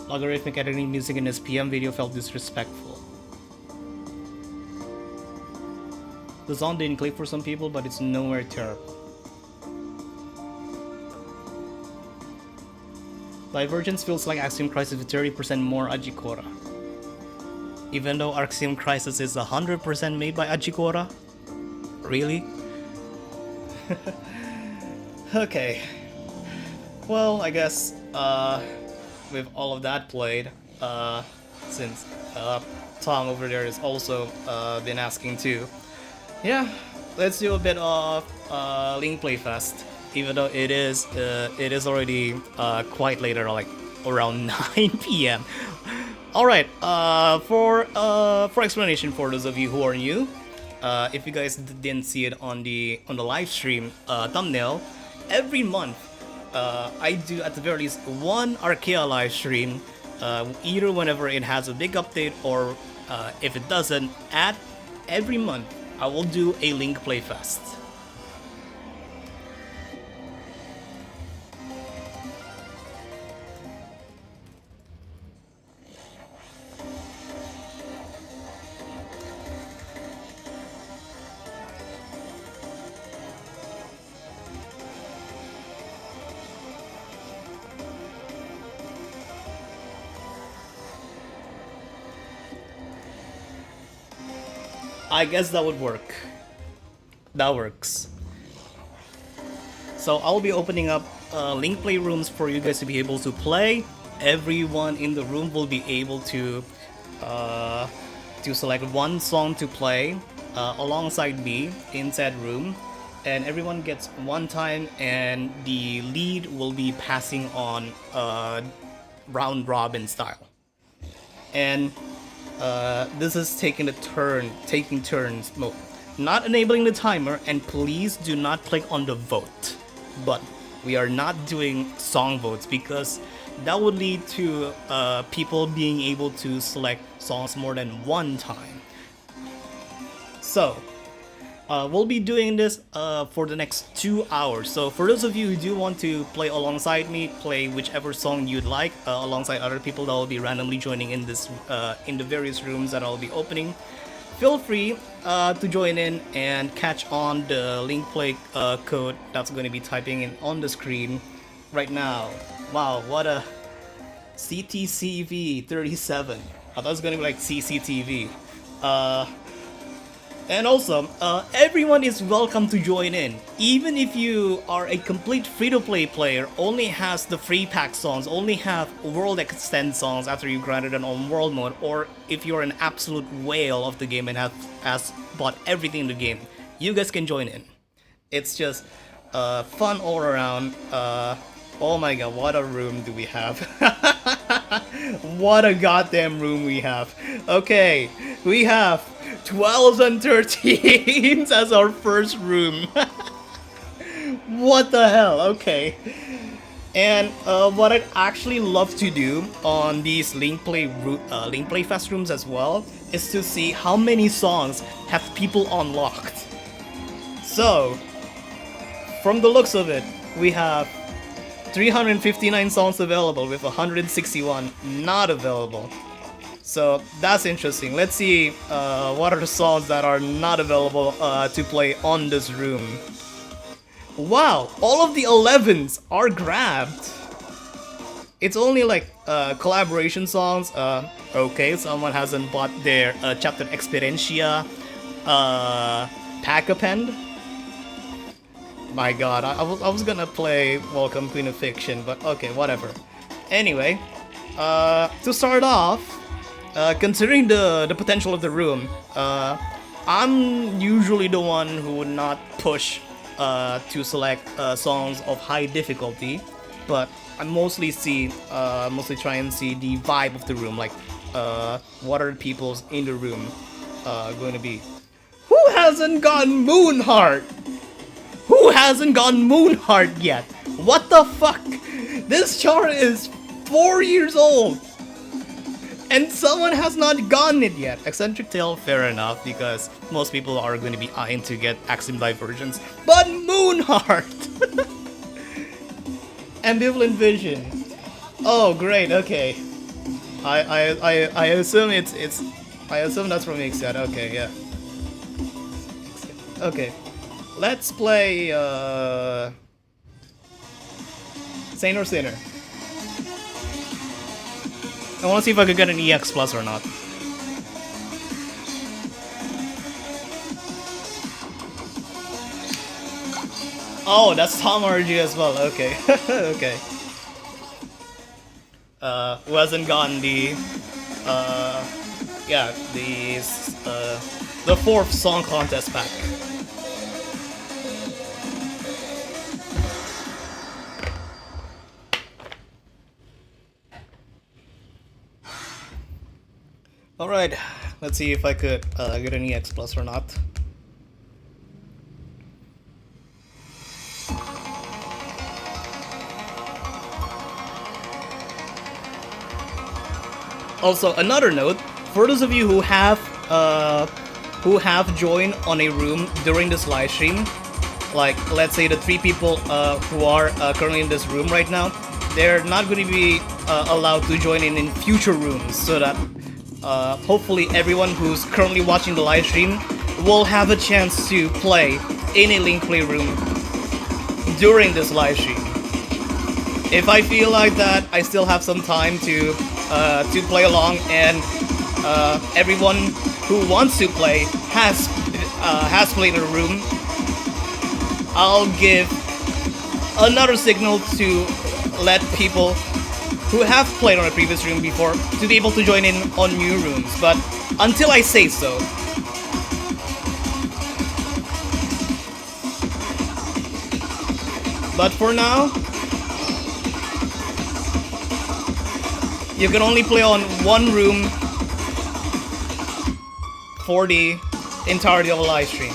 Logarithmic editing music in his PM video felt disrespectful. The song didn't click for some people, but it's nowhere terrible. Divergence feels like Axiom Crisis with 30% more Ajikora. Even though Axiom Crisis is 100% made by Ajikora? Really? Okay. Well, I guess with all of that played, since Tom over there has also been asking too, yeah, let's do a bit of Link Playfest. Even though it is already quite later, like around 9 p.m. All right. For explanation for those of you who are new, if you guys didn't see it on the live stream thumbnail, every month I do at the very least one Arcaea live stream, either whenever it has a big update or if it doesn't. At every month, I will do a Link Playfest. I guess that would work. That works. So I'll be opening up Link Play rooms for you guys to be able to play. Everyone in the room will be able to select one song to play alongside me in said room, and everyone gets one time, and the lead will be passing on round robin style. And this is taking turns mode. Not enabling the timer, and please do not click on the vote button. We are not doing song votes because that would lead to people being able to select songs more than one time. So we'll be doing this for the next 2 hours. So for those of you who do want to play alongside me, play whichever song you'd like alongside other people that will be randomly joining in this in the various rooms that I'll be opening, feel free to join in and catch on the Link Play code that's going to be typing in on the screen right now. Wow, what a CTCV 37. I thought it was going to be like CCTV. And also, everyone is welcome to join in. Even if you are a complete free-to-play player, only has the free pack songs, only have World Extend songs after you grinded it on World Mode, or if you're an absolute whale of the game and has bought everything in the game, you guys can join in. It's just fun all around. Oh my god, what a room do we have. What a goddamn room we have. Okay, we have 12s and 13s as our first room. What the hell? Okay. And what I'd actually love to do on these Link Play Fest rooms as well is to see how many songs have people unlocked. So, from the looks of it, we have 359 songs available with 161 not available. So that's interesting. Let's see what are the songs that are not available to play on this room. Wow, all of the 11s are grabbed. It's only like collaboration songs. Okay, someone hasn't bought their chapter Experiencia Pack-a-Pend. My god, I was gonna play Welcome Queen of Fiction, but okay, whatever. Anyway, to start off, considering the potential of the room, I'm usually the one who would not push to select songs of high difficulty, but I mostly try and see the vibe of the room, like what are the people's in the room going to be. Who hasn't gotten Moonheart? Who hasn't gotten Moonheart yet? What the fuck? This chart is 4 years old! And someone has not gotten it yet. Eccentric Tail, fair enough, because most people are going to be eyeing to get Axiom Divergence. But Moonheart! Ambivalent Vision. Oh, great, okay. I assume I assume that's from Ixia. Okay, yeah. Okay. Let's play Saint or Sinner. I wanna see if I could get an EX plus or not. Oh, that's Tom RG as well, okay. Okay. Who hasn't gotten the yeah, the 4th song contest pack. Alright, let's see if I could get an EX plus or not. Also, another note, for those of you who have joined on a room during this live stream, like let's say the 3 people who are currently in this room right now, they're not going to be allowed to join in future rooms, so that hopefully everyone who's currently watching the live stream will have a chance to play in a link play room during this live stream. If I feel like that I still have some time to play along, and everyone who wants to play has played in a room, I'll give another signal to let people who have played on a previous room before to be able to join in on new rooms, but until I say so. But for now, you can only play on one room for the entirety of a live stream.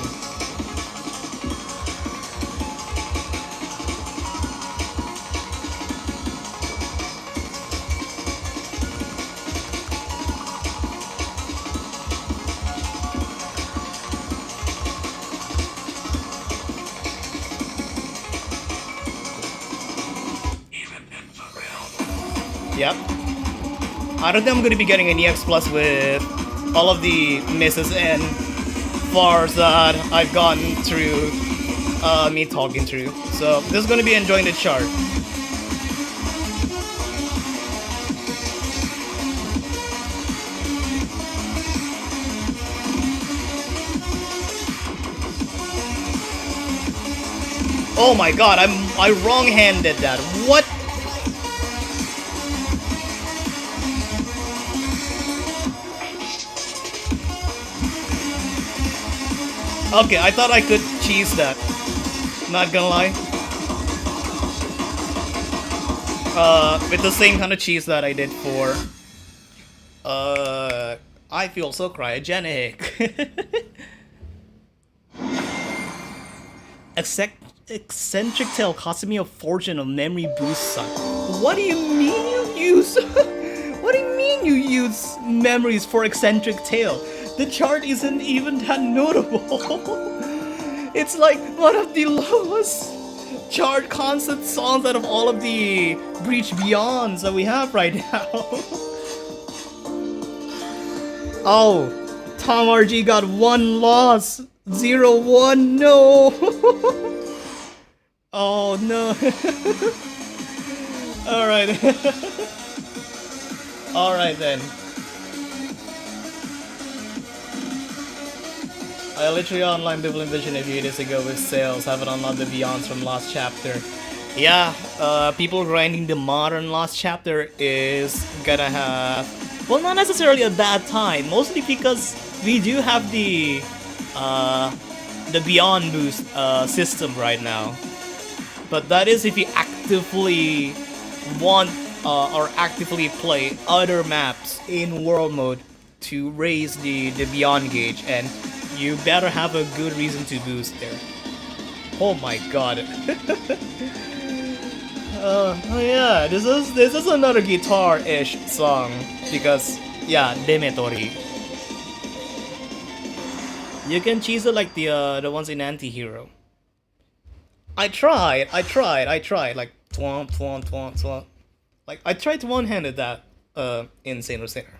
Yep. I don't think I'm going to be getting an EX Plus with all of the misses and bars that I've gotten through me talking through. So this is going to be enjoying the chart. Oh my god, I wrong-handed that. What? Okay, I thought I could cheese that. Not gonna lie. With the same kind of cheese that I did for... I feel so cryogenic. Eccentric Tail costing me a fortune of memory boost, son. What do you mean you use... What do you mean you use memories for Eccentric Tail? The chart isn't even that notable. It's like one of the lowest chart concept songs out of all of the Breach Beyonds that we have right now. Oh, Tom RG got 1 loss. 0-1, no. Oh no. Alright. Alright then. I literally online Ambivalent Vision a few days ago with sales, haven't unlocked the Beyonds from last chapter. Yeah, people grinding the modern last chapter is gonna have, well, not necessarily a bad time, mostly because we do have the Beyond boost system right now. But that is if you actively want or actively play other maps in world mode to raise the Beyond gauge, and you better have a good reason to boost there. Oh my god. Oh yeah, this is another guitar-ish song because yeah, Demetori. You can cheese it like the ones in Anti-Hero. I tried. Like twomp twomp twomp twomp. Like I tried to one-handed that in Sailor Sinner.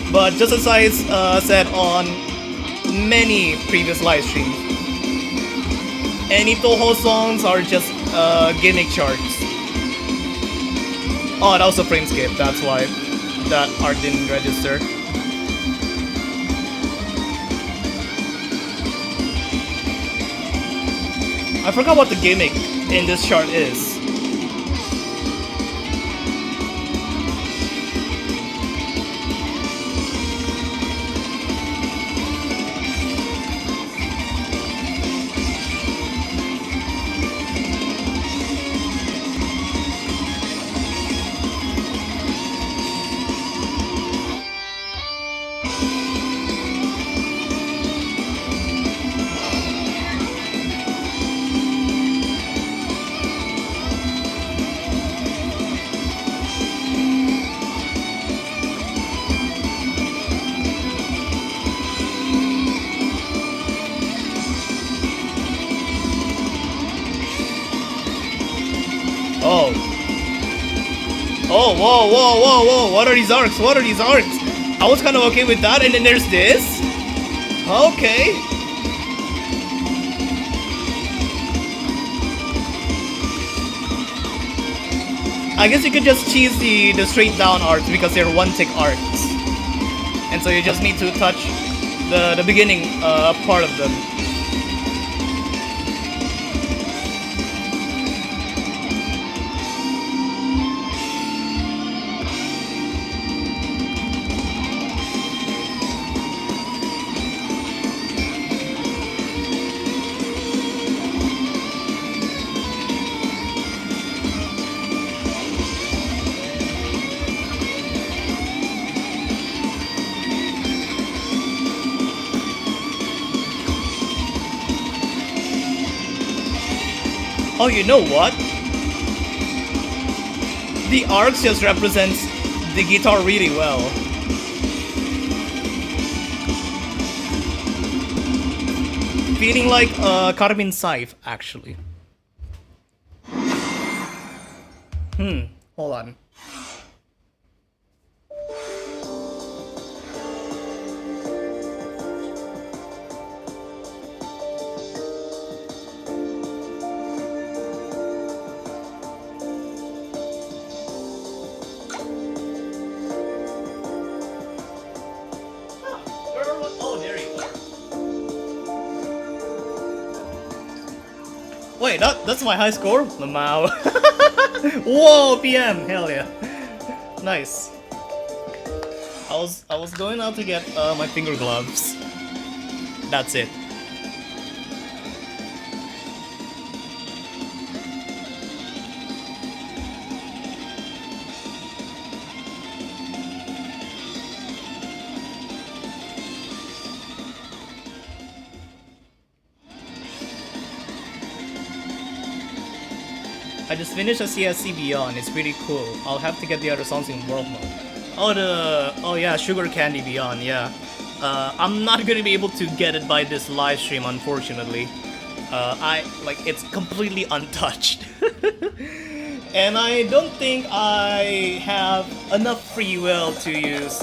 But just as I said on many previous live streams, any Toho songs are just gimmick charts. Oh, that was a frame skip. That's why that art didn't register. I forgot what the gimmick in this chart is. Oh. Oh, whoa. What are these arcs? I was kind of okay with that, and then there's this? Okay. I guess you could just cheese the straight down arcs because they're one-tick arcs. And so you just need to touch the beginning part of them. Oh, you know what? The arcs just represents the guitar really well. Feeling like Carmine Saif, actually. Hold on. Wait, that's my high score? Mamau. Whoa, PM, hell yeah. Nice. I was going out to get my finger gloves. That's it. I just finished a CSC Beyond, it's pretty cool. I'll have to get the other songs in world mode. Oh yeah, Sugar Candy Beyond, yeah. I'm not gonna be able to get it by this live stream, unfortunately. It's completely untouched. And I don't think I have enough free will to use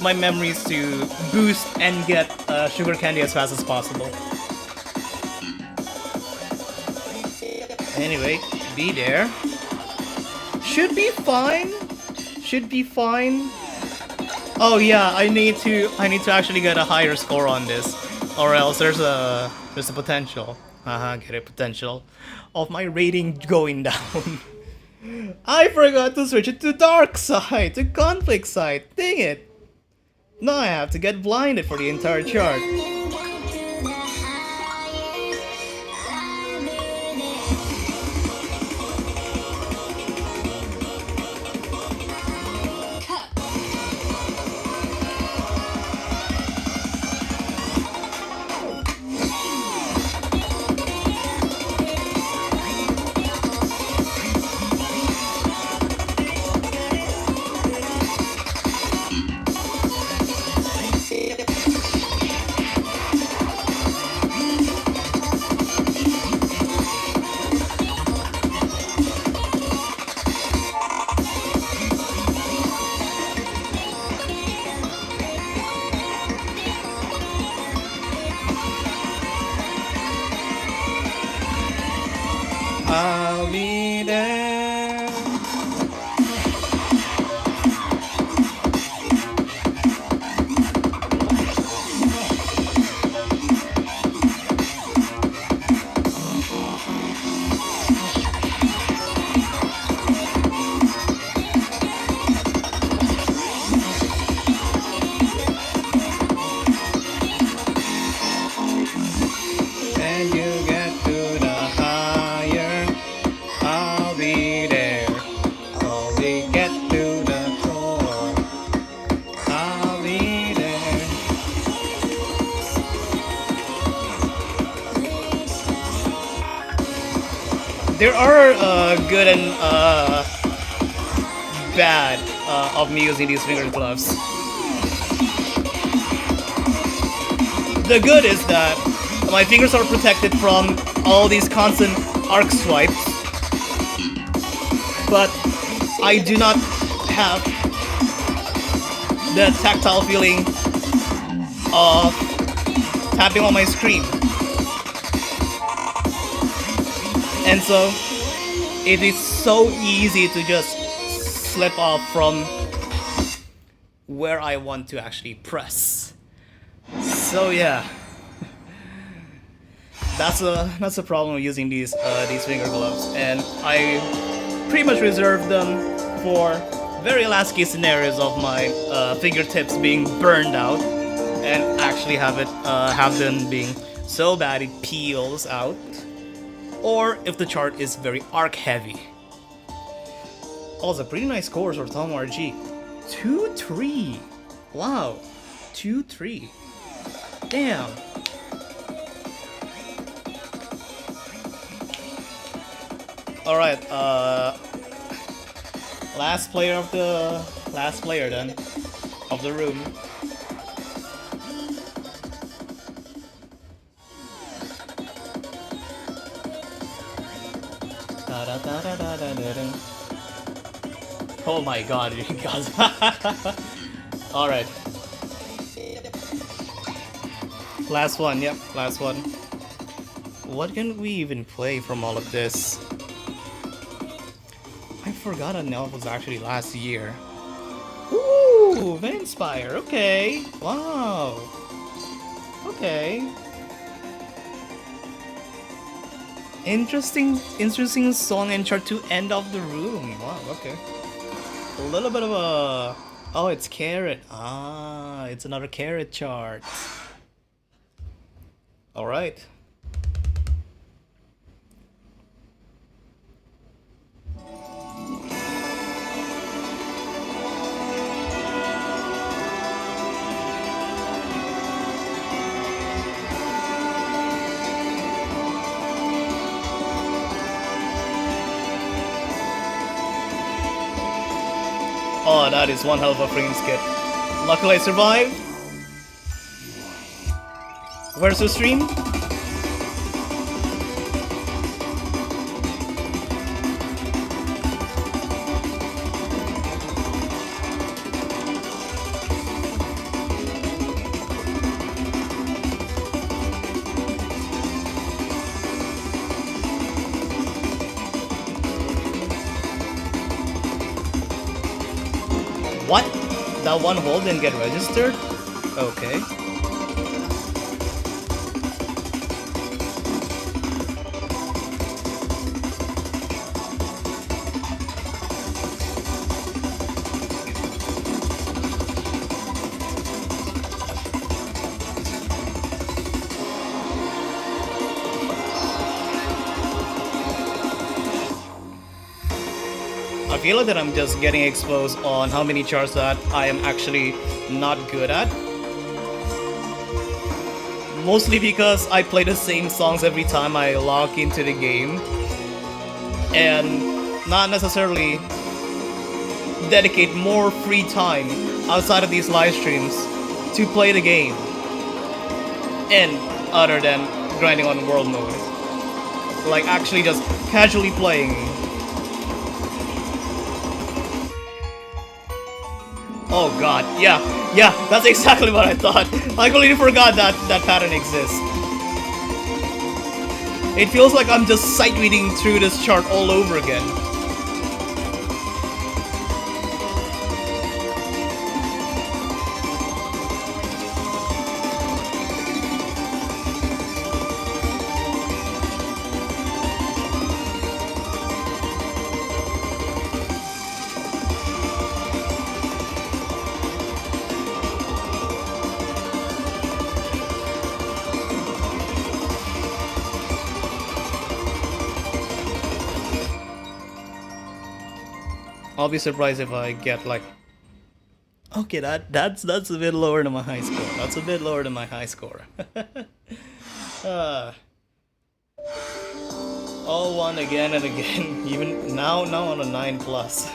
my memories to boost and get Sugar Candy as fast as possible. Anyway, be there. Should be fine. Oh yeah, I need to actually get a higher score on this, or else there's a potential. Get a potential of my rating going down. I forgot to switch it to dark side, to conflict side. Dang it! Now I have to get blinded for the entire chart. There are good and bad of me using these finger gloves. The good is that my fingers are protected from all these constant arc swipes, but I do not have the tactile feeling of tapping on my screen. And so it is so easy to just slip off from where I want to actually press. So yeah, that's a problem with using these finger gloves, and I pretty much reserve them for very last case scenarios of my fingertips being burned out, and actually have them being so bad it peels out, or if the chart is very arc heavy. Also, pretty nice scores for Tom RG. 2-3. Wow, 2-3. Damn. All right. Last player then of the room. Oh my god, you guys. All right. Last one, yep, last one. What can we even play from all of this? I forgot it was actually last year. Ooh, Vampire, okay. Wow. Okay. Interesting song and chart to end of the room. Wow, okay. A little bit of a... Oh, it's Carrot. Ah, it's another Carrot chart. Alright. Oh, that is one hell of a frame skip. Luckily I survived. Where's the stream? What? That one hole didn't get registered? Okay. I feel like that I'm just getting exposed on how many charts that I am actually not good at. Mostly because I play the same songs every time I log into the game. And not necessarily dedicate more free time outside of these live streams to play the game. And other than grinding on world mode. Like actually just casually playing. Oh god, yeah, that's exactly what I thought. I completely forgot that pattern exists. It feels like I'm just sight reading through this chart all over again. I'll be surprised if I get like... Okay, that's a bit lower than my high score. That's a bit lower than my high score. All one again and again. Even now on a 9 plus.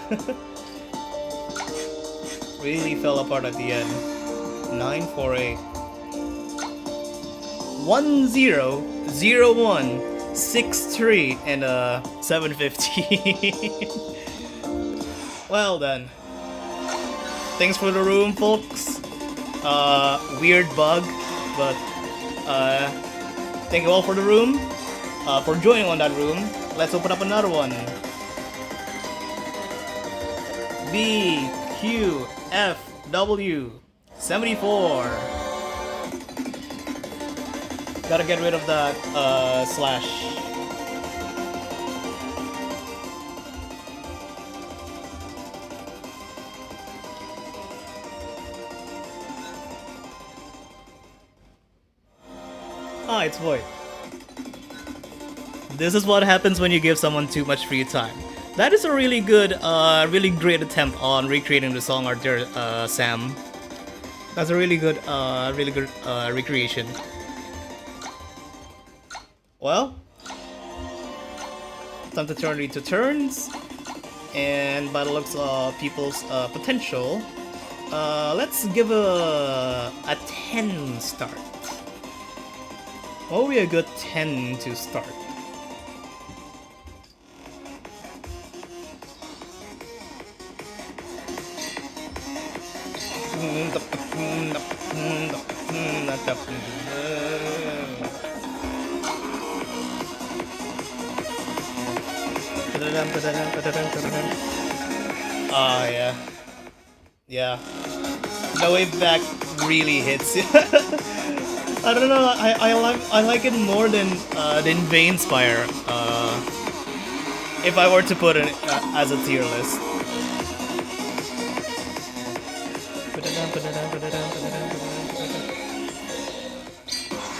Really fell apart at the end. 948. 100163 and 750. Well then. Thanks for the room, folks. Weird bug, but thank you all for the room. For joining on that room. Let's open up another one. BQFW 74. Gotta get rid of that slash. Ah, it's void. This is what happens when you give someone too much free time. That is a really good, really great attempt on recreating the song art there, Sam. That's a really good recreation. Well, time to turn into turns, and by the looks of people's potential, let's give a 10 start. What would be a good 10 to start? Ah, yeah. Yeah. The wave back really hits. I don't know, I like it more than Vainspire, if I were to put it as a tier list.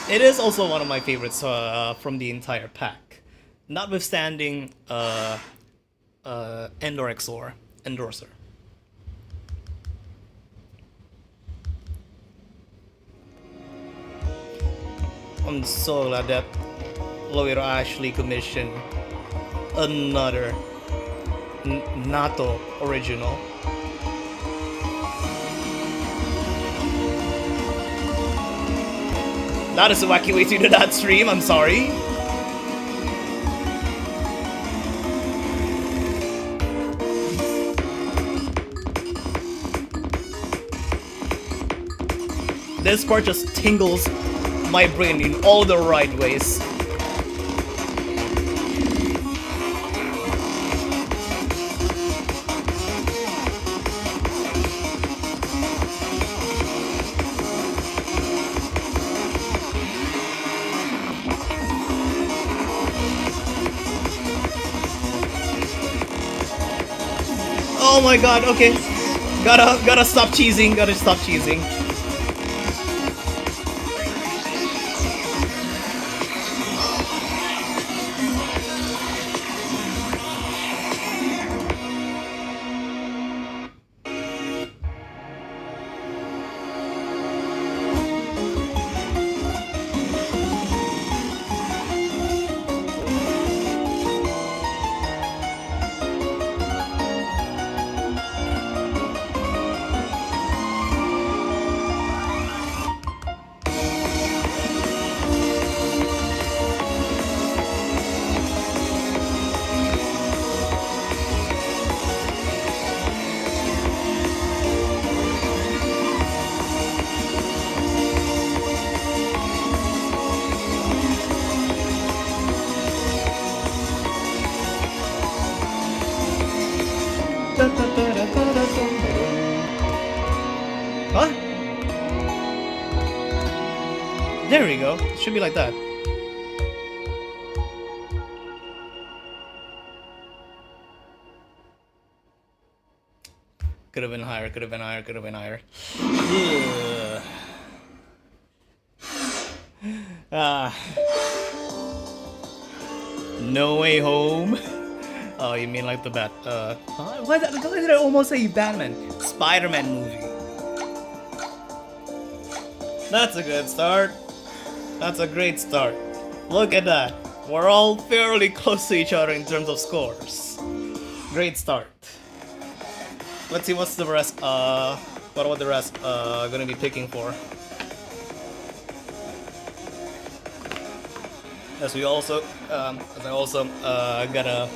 It is also one of my favorites from the entire pack, notwithstanding Endorser. I'm so glad that Lawyer Ashley commissioned another NATO original. That is a wacky way to do that stream, I'm sorry. This part just tingles my brain in all the right ways. Oh my god, okay. Gotta stop cheesing, Huh? There we go. It should be like that. Could have been higher, could have been higher, could have been higher. No Way Home. Oh, you mean like the why did I almost say Batman? Spider-Man movie. That's a good start. That's a great start. Look at that. We're all fairly close to each other in terms of scores. Great start. Let's see what's the rest. What about the rest? Gonna be picking for. As I also got a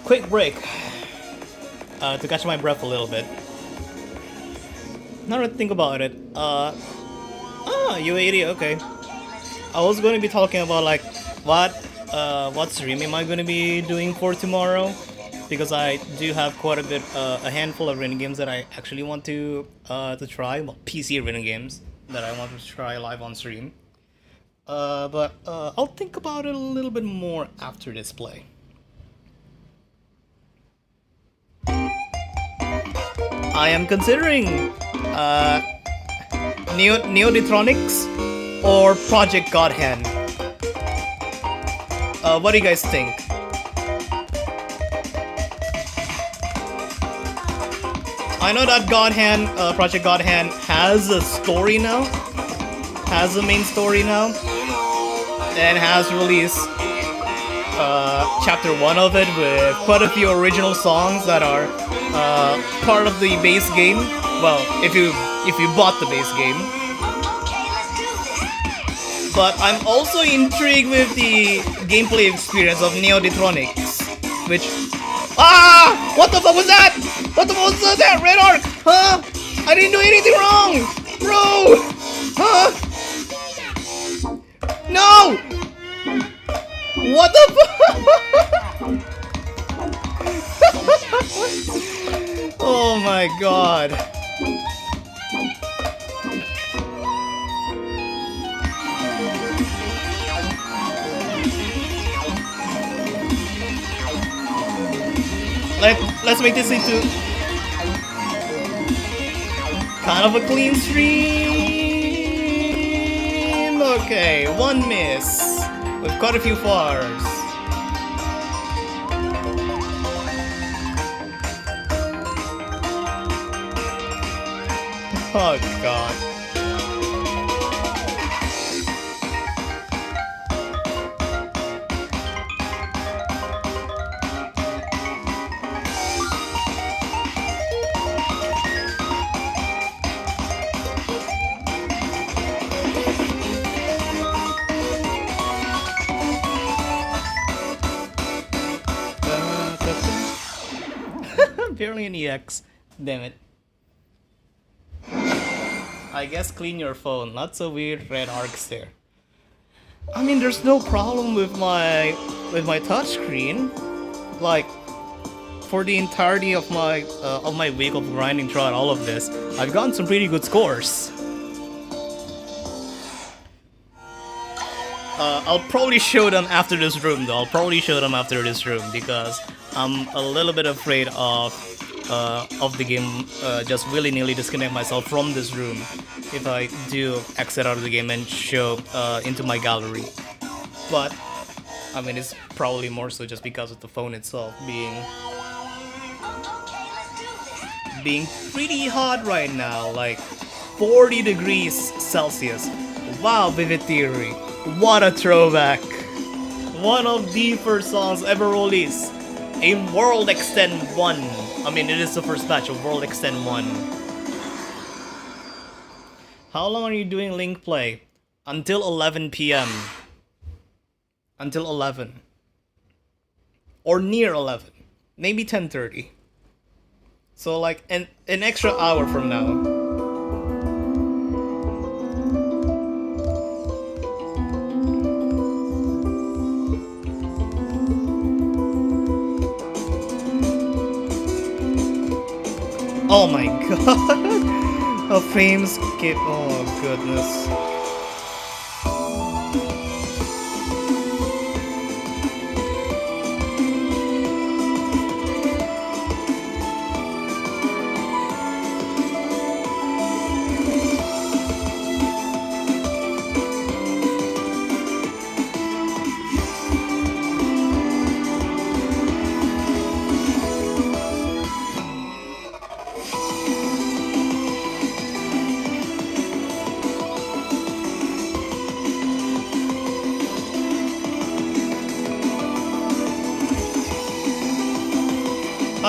quick break to catch my breath a little bit. Now that I think about it, U80, okay. I was going to be talking about like what stream am I going to be doing for tomorrow, because I do have quite a bit, a handful of rhythm games that I actually want to try, well, PC rhythm games that I want to try live on stream. But I'll think about it a little bit more after this play. I am considering Neodetronics or Project Godhand. What do you guys think? I know that Project Godhand has a story now, has a main story now, and has released chapter 1 of it with quite a few original songs that are part of the base game. Well, if you bought the base game. But I'm also intrigued with the gameplay experience of Neodetronics, which... Ah! What the fuck was that? What the fuck was that? Red Arc? Huh? I didn't do anything wrong! Bro! Huh? No! What the fuck? Oh my god. Let's make this into kind of a clean stream. Okay, one miss with quite a few fars. Oh god. Barely an EX. Damn it. I guess clean your phone. Not so weird, red arcs there. I mean, there's no problem with my touchscreen. Like, for the entirety of my week of grinding throughout all of this, I've gotten some pretty good scores. I'll probably show them after this room, though. Because I'm a little bit afraid of the game just willy-nilly disconnect myself from this room if I do exit out of the game and show into my gallery. But I mean, it's probably more so just because of the phone itself being pretty hot right now, like 40 degrees Celsius. Wow, Vivid Theory, what a throwback! One of the first songs ever released in World Extend 1. I mean, it is the first batch of World Extend 1. How long are you doing Link Play? Until 11 PM. Until 11. Or near 11. Maybe 10:30. So like an extra hour from now. Oh my god! A frame skip. Oh goodness.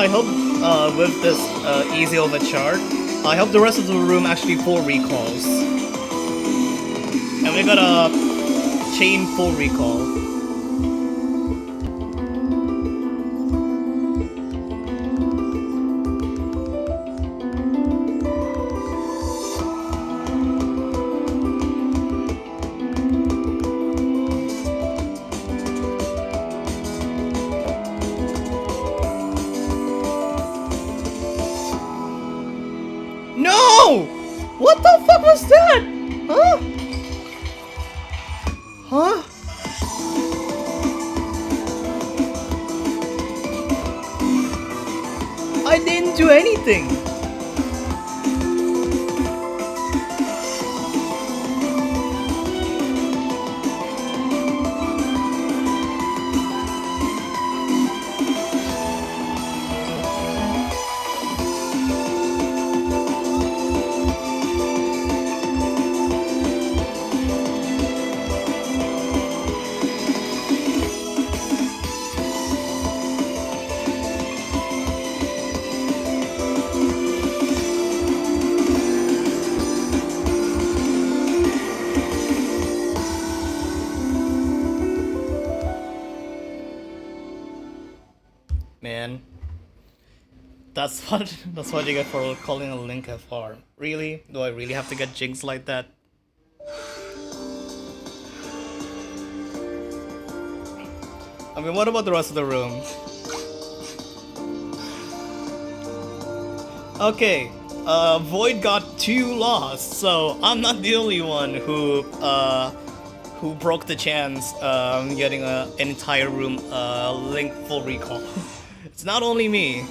I hope with this easy of a chart, I hope the rest of the room actually full recalls. And we got a chain full recall. No! What the fuck was that? Huh? Huh? I didn't do anything. Man, that's what you get for calling a link a farm. Really? Do I really have to get jinxed like that? I mean, what about the rest of the room? Okay, Void got 2 lost, so I'm not the only one who broke the chance getting an entire room link full recall. It's not only me.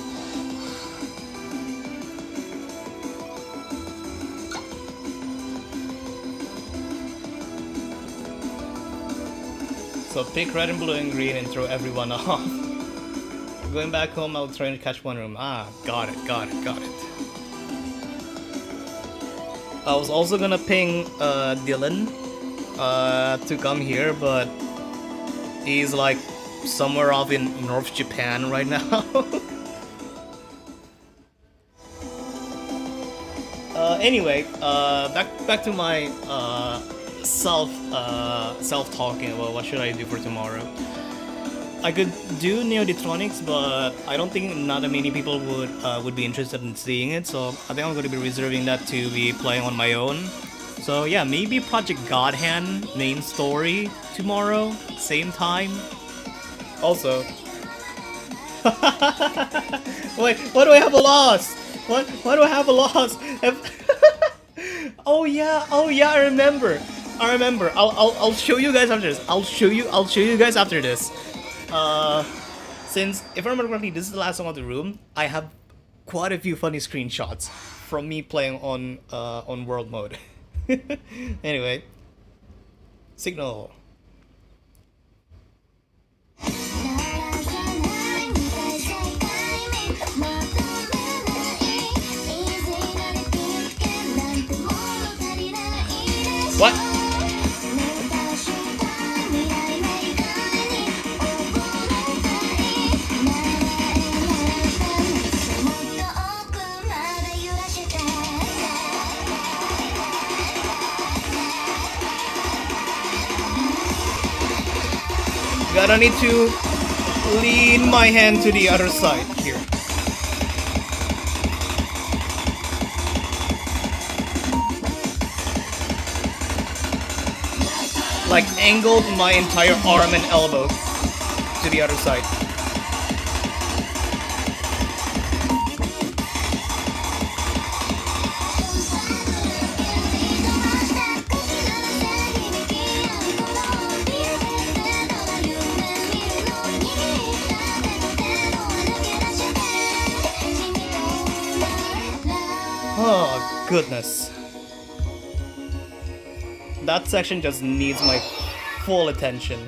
So pick red and blue and green and throw everyone off. Going back home, I'll try and catch one room. Ah, got it. I was also gonna ping Dylan to come here, but he's like somewhere off in North Japan right now. Anyway, back to my self talking about what should I do for tomorrow. I could do Neodetronics, but I don't think not that many people would be interested in seeing it, so I think I'm going to be reserving that to be playing on my own. So yeah, maybe Project God Hand main story tomorrow, same time. Also, wait, why do I have a loss? Why do I have a loss? Oh yeah, I remember. I'll show you guys after this. I'll show you guys after this. Since if I remember correctly, this is the last song of the room. I have quite a few funny screenshots from me playing on world mode. Anyway, signal. What? Gotta need to lean my hand to the other side here. Like angled my entire arm and elbow to the other side. Oh, goodness. That section just needs my full attention.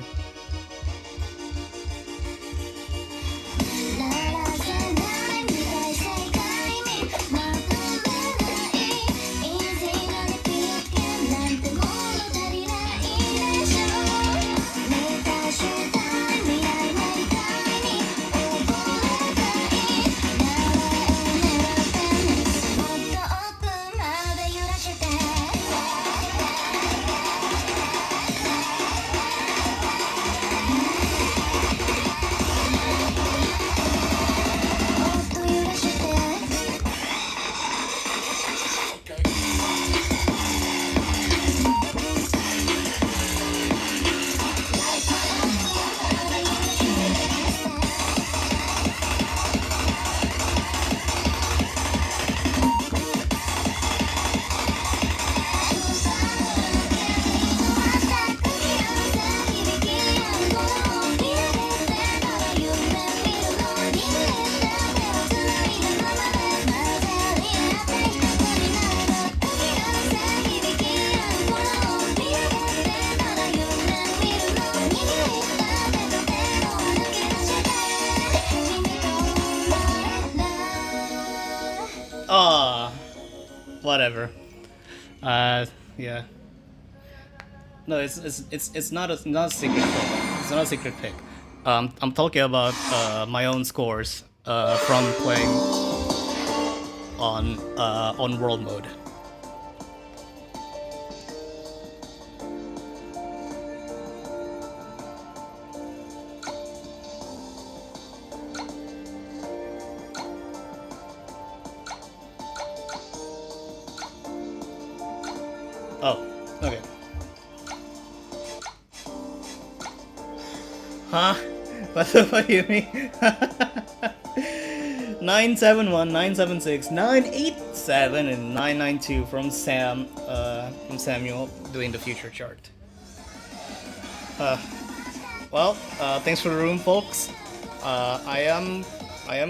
Whatever. Yeah. No, it's not a secret pick. It's not a secret pick. I'm talking about my own scores from playing on world mode. Oh, okay. Huh? What do you mean? 971, 976, 987, and 992 from Samuel doing the future chart. Well, thanks for the room, folks. I am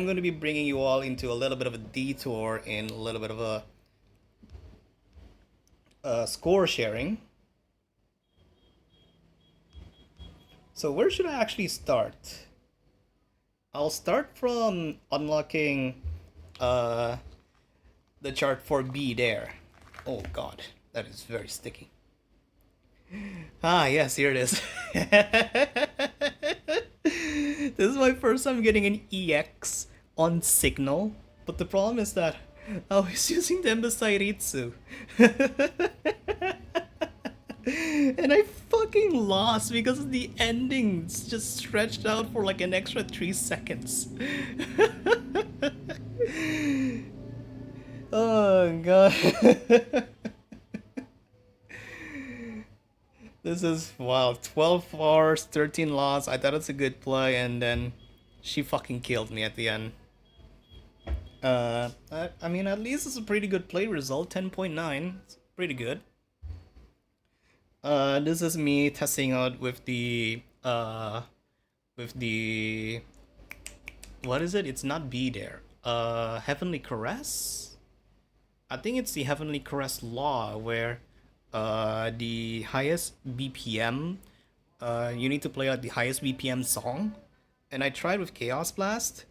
going to be bringing you all into a little bit of a detour in a little bit of a score sharing. So where should I actually start? I'll start from unlocking the chart for B there. Oh god, that is very sticky. Ah, yes, here it is. This is my first time getting an EX on Signal, but the problem is that I was using the Embasairitsu. And I fucking lost because the endings just stretched out for like an extra 3 seconds. Oh god. This is wow, 12 hours, 13 loss. I thought it's a good play, and then she fucking killed me at the end. I mean, at least it's a pretty good play result, 10.9. It's pretty good. This is me testing out with the what is it? It's not B there. Heavenly Caress? I think it's the Heavenly Caress law where the highest BPM, you need to play out the highest BPM song. And I tried with Chaos Blast.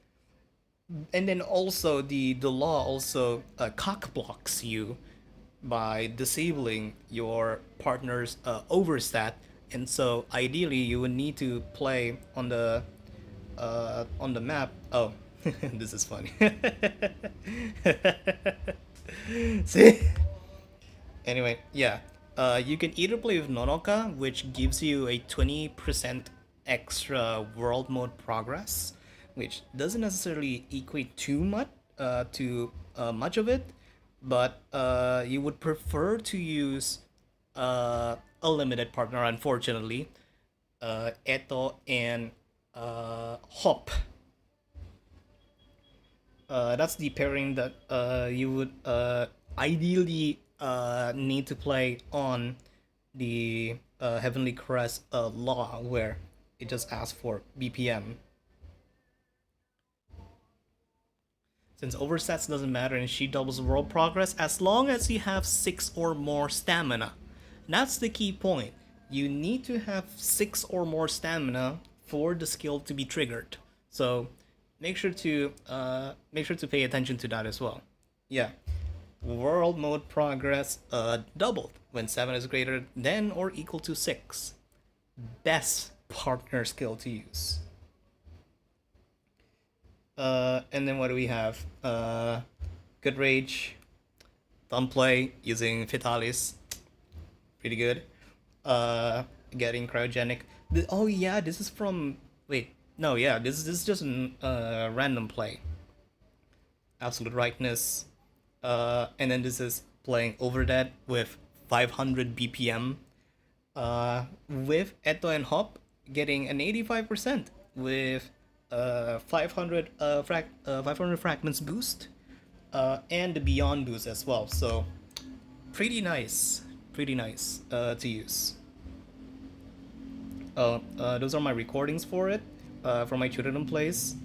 And then also the law also cock blocks you by disabling your partner's overstat, and so ideally you would need to play on the map. Oh, this is funny. See? Anyway, yeah. You can either play with Nonoka, which gives you a 20% extra world mode progress, which doesn't necessarily equate too much to much of it, but you would prefer to use a limited partner, unfortunately. Eto and Hop. That's the pairing that you would ideally need to play on the Heavenly Crest law, where it just asks for BPM. Since overstats doesn't matter and she doubles world progress as long as you have 6 or more stamina. That's the key point. You need to have 6 or more stamina for the skill to be triggered. So make sure to pay attention to that as well. Yeah. World mode progress doubled when 7 is greater than or equal to 6. Best partner skill to use. And then what do we have? Good Rage, Thumbplay using Vitalis, pretty good. Getting Cryogenic. Oh yeah, this is from. Wait, no, yeah, this is just a random play. Absolute Rightness, and then this is playing Overdead with 500 BPM. With Eto and Hop getting an 85% with 500 fragments boost, and the Beyond boost as well. So pretty nice to use. Those are my recordings for it, for my children plays.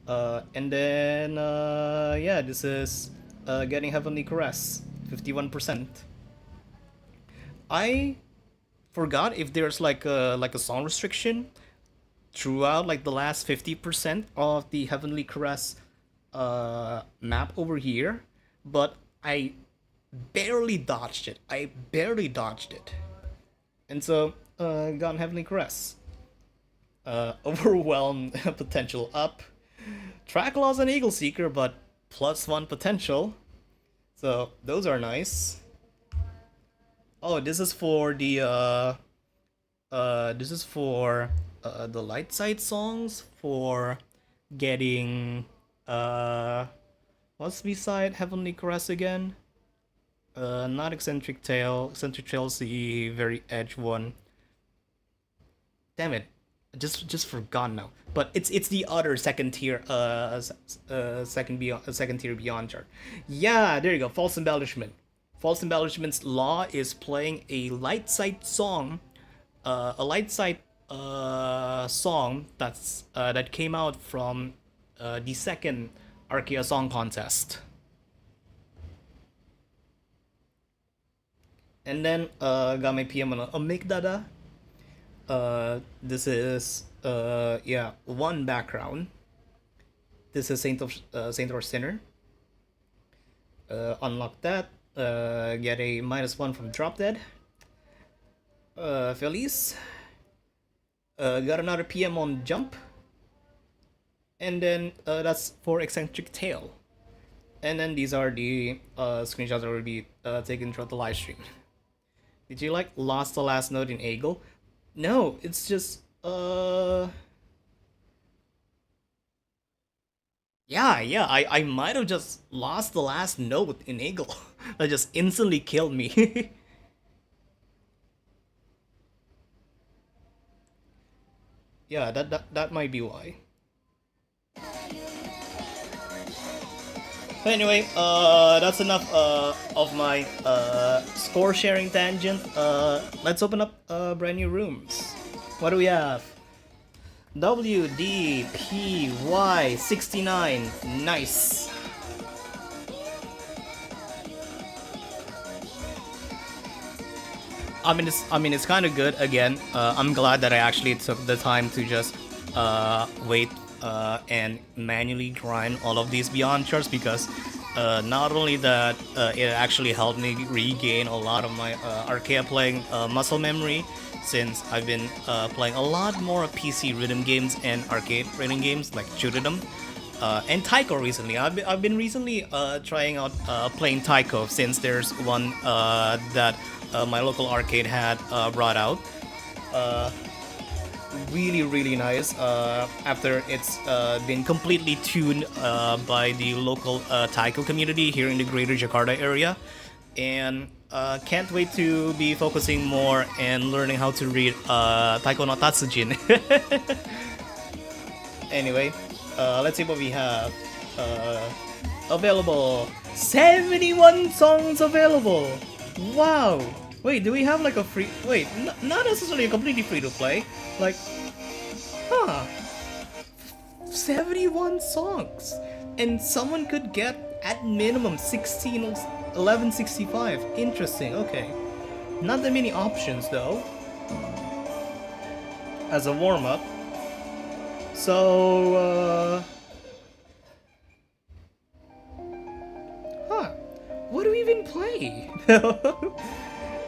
And then yeah, this is getting Heavenly Caress, 51%. I forgot if there's like a song restriction throughout like the last 50% of the Heavenly Caress map over here, but I barely dodged it. I barely dodged it. And so, got Heavenly Caress. Overwhelm potential up. Track loss and Eagle Seeker, but +1 potential. So, those are nice. Oh, this is for the, the light side songs for getting, what's beside Heavenly Caress again? Not Eccentric Tail. Eccentric Tail's the very edge one. Damn it. Just forgot now. But it's the other second tier second tier beyond chart. Yeah, there you go. False Embellishment. False Embellishment's Law is playing a light side song. A light side song that came out from the second Arcaea song contest. And then got my PM on Amygdala. This is yeah, one background. This is Saint or Sinner. Unlock that. Get a -1 from Drop Dead. Feliz. Got another PM on Jump. And then that's for Eccentric Tail. And then these are the screenshots that will be taken throughout the live stream. Did you like lost the last note in Eagle? No, it's just yeah, I might have just lost the last note in Eagle. That just instantly killed me. Yeah, that might be why. But anyway, that's enough of my score sharing tangent. Let's open up brand new rooms. What do we have? WDPY69. Nice. I mean, it's kind of good. Again, I'm glad that I actually took the time to just wait and manually grind all of these beyond charts, because not only that, it actually helped me regain a lot of my Arcaea playing muscle memory, since I've been playing a lot more PC rhythm games and arcade rhythm games like Shoot'em and Taiko recently. I've been recently trying out playing Taiko, since there's one that my local arcade had brought out. Really nice after it's been completely tuned by the local Taiko community here in the greater Jakarta area, and can't wait to be focusing more and learning how to read Taiko no Tatsujin. Anyway, let's see what we have available. 71 songs available. Wow. Wait, do we have like a free... Wait, not necessarily a completely free to play. Like, huh. 71 songs. And someone could get at minimum 1165. Interesting, okay. Not that many options though. As a warm-up. So, huh. What do we even play?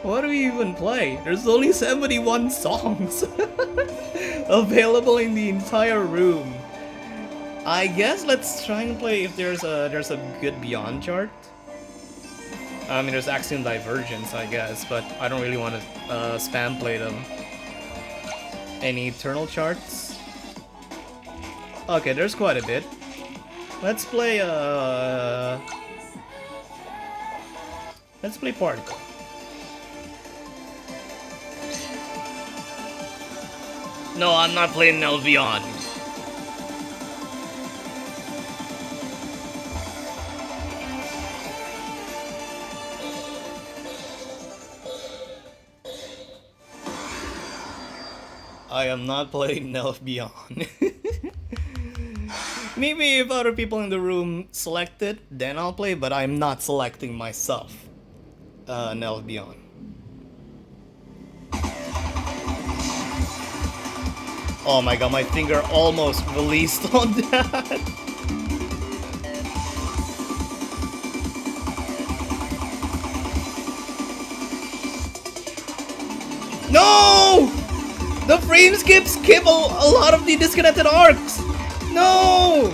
What do we even play? There's only 71 songs available in the entire room. I guess let's try and play if there's a good Beyond chart. I mean, there's Axiom Divergence, I guess, but I don't really want to spam play them. Any Eternal charts? Okay, there's quite a bit. Let's play Particle. No, I'm not playing Nel Beyond. I am not playing Nel Beyond. Maybe if other people in the room select it, then I'll play, but I'm not selecting myself. Nel Beyond. Oh my god, my finger almost released on that. No! The frame skips skip a lot of the disconnected arcs! No!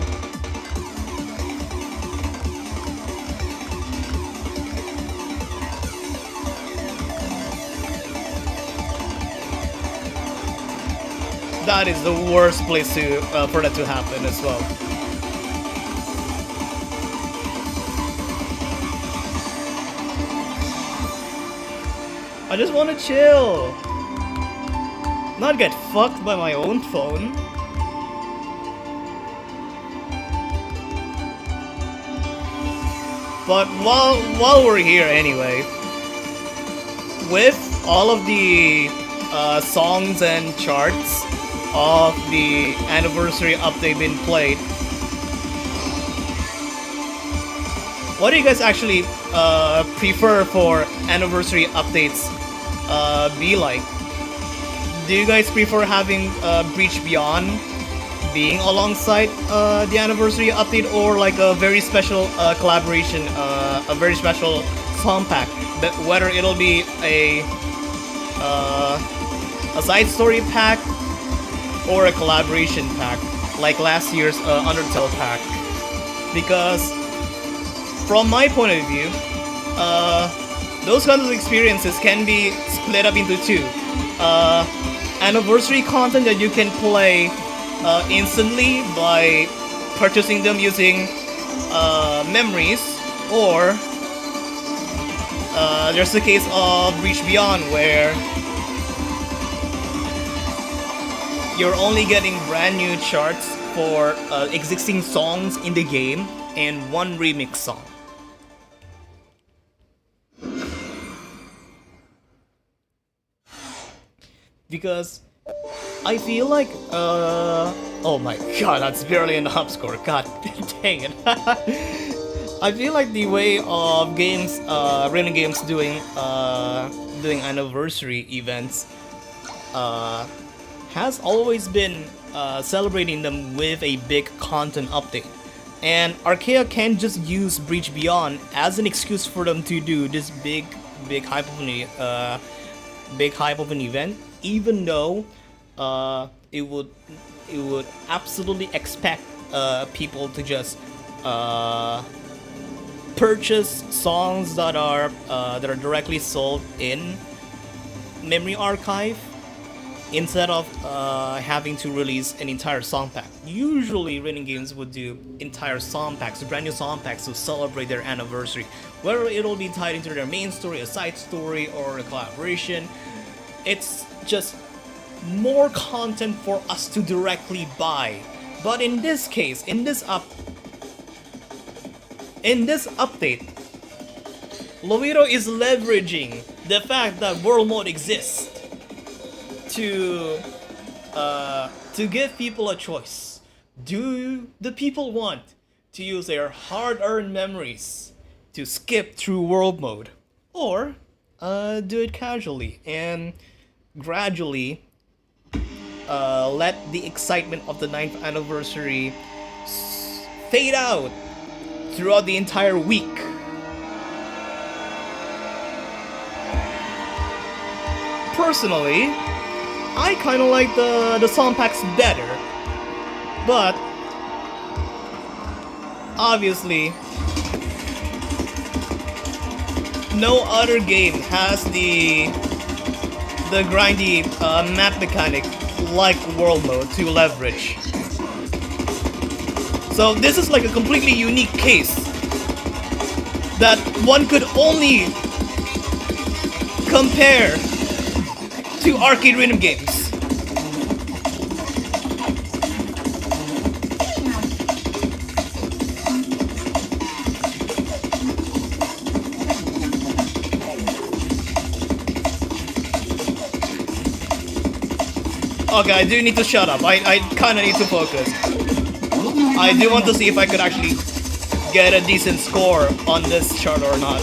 That is the worst place to for that to happen as well. I just want to chill. Not get fucked by my own phone. But while we're here anyway, with all of the songs and charts of the anniversary update being played, what do you guys actually prefer for anniversary updates be like? Do you guys prefer having Breach Beyond being alongside the anniversary update, or like a very special collaboration, a very special song pack? But whether it'll be a side story pack or a collaboration pack, like last year's Undertale pack. Because from my point of view, those kinds of experiences can be split up into two. Anniversary content that you can play instantly by purchasing them using memories, or there's the case of Breach Beyond, where you're only getting brand new charts for existing songs in the game and one remix song. Because I feel like, oh my god, that's barely an up score, god dang it. I feel like the way of games, random games doing anniversary events, has always been celebrating them with a big content update. And Arcaea can't just use Breach Beyond as an excuse for them to do this big hype of an event, even though it would absolutely expect people to just purchase songs that are directly sold in Memory Archive, instead of having to release an entire song pack. Usually rhythm games would do entire song packs, brand new song packs to celebrate their anniversary, whether it'll be tied into their main story, a side story, or a collaboration. It's just more content for us to directly buy. But in this case, in this update, Loviro is leveraging the fact that World Mode exists to give people a choice. Do the people want to use their hard-earned memories to skip through World Mode, or do it casually and gradually let the excitement of the 9th anniversary fade out throughout the entire week? Personally, I kind of like the song packs better, but obviously no other game has the grindy map mechanic like World Mode to leverage. So this is like a completely unique case that one could only compare to arcade rhythm games. Okay, I do need to shut up. I kinda need to focus. I do want to see if I could actually get a decent score on this chart or not.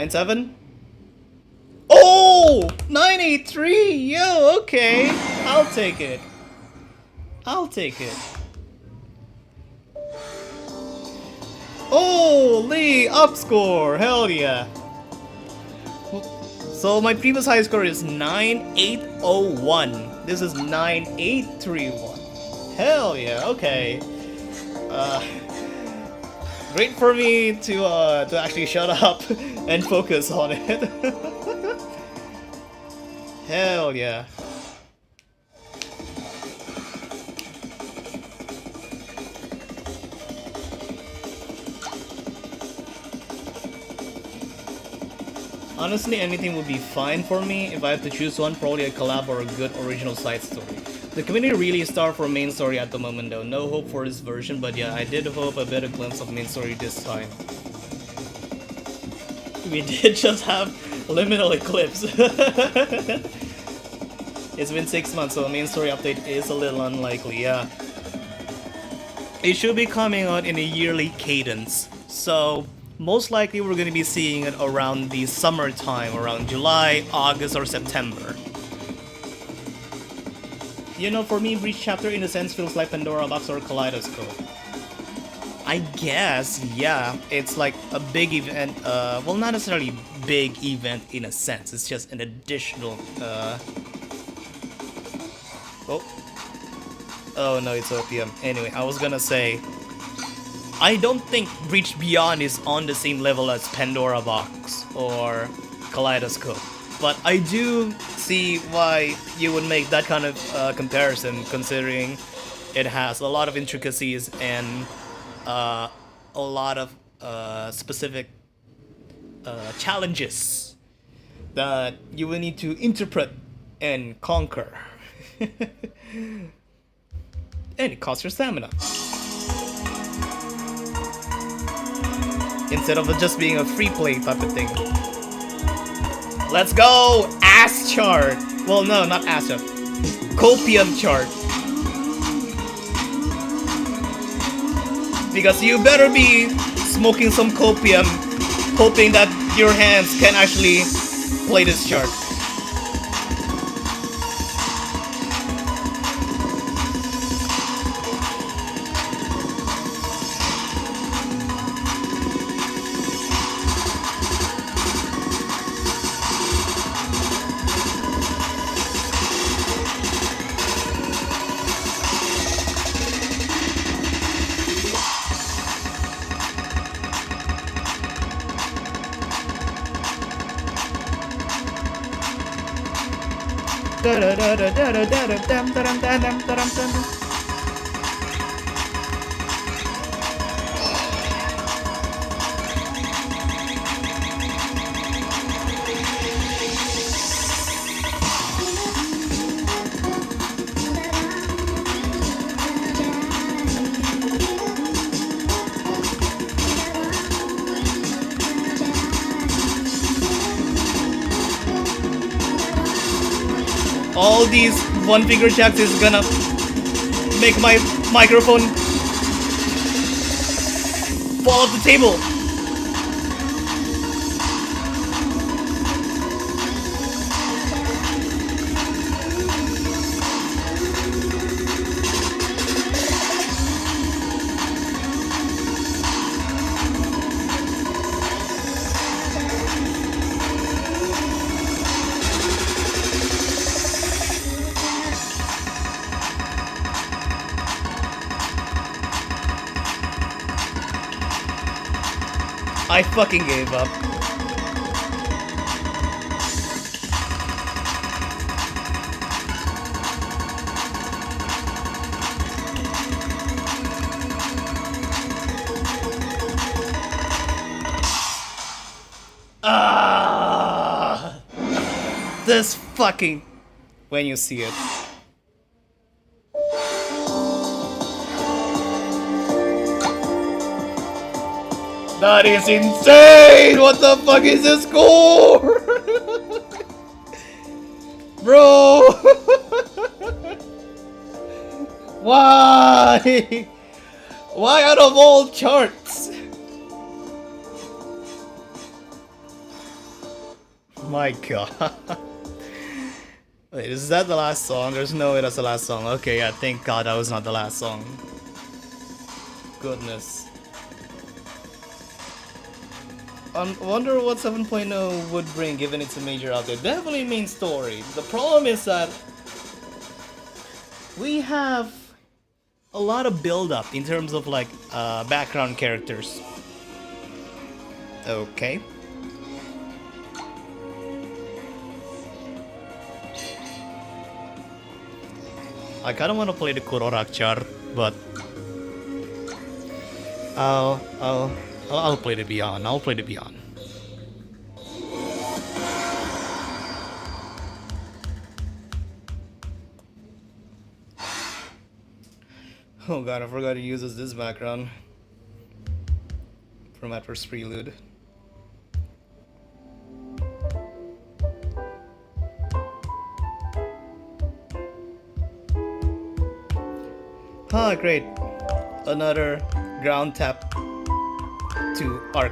97? Oh! 93! Yo, okay. I'll take it. I'll take it. Oh, Lee, up score! Hell yeah. So my previous high score is 9801. This is 9831. Hell yeah, okay. Great for me to actually shut up and focus on it. Hell yeah. Honestly, anything would be fine for me. If I have to choose one, probably a collab or a good original side story. The community really is starved for main story at the moment though. No hope for this version, but yeah, I did hope a better glimpse of main story this time. We did just have liminal eclipse. It's been 6 months, so a main story update is a little unlikely, yeah. It should be coming out in a yearly cadence, so most likely we're going to be seeing it around the summertime, around July, August, or September. You know, for me, Breach Chapter in a sense feels like Pandora Box or Kaleidoscope. I guess, yeah, it's like a big event, well, not necessarily big event in a sense, it's just an additional, oh no, it's opium. Anyway, I was gonna say, I don't think Breach Beyond is on the same level as Pandora Box or Kaleidoscope, but I do see why you would make that kind of comparison, considering it has a lot of intricacies and a lot of specific challenges that you will need to interpret and conquer. And it costs your stamina. Instead of it just being a free play type of thing. Let's go! Ass chart! Well, no, not ass chart. Copium chart. Because you better be smoking some copium, hoping that your hands can actually play this chart. All these one finger checks is gonna make my microphone fall off the table. I fucking gave up. This fucking... when you see it. That is insane! What the fuck is this score? Bro! Why? Why out of all charts? My god. Wait, is that the last song? There's no way that's the last song. Okay, yeah, thank god that was not the last song. Goodness. I wonder what 7.0 would bring given it's a major update. Definitely main story. The problem is that we have a lot of build-up in terms of like background characters. Okay. I kinda wanna play the Kurorakchar, but I'll play the Beyond. I'll play the Beyond. Oh god, I forgot to use this background from at first prelude. Ah, great. Another ground tap to Arc.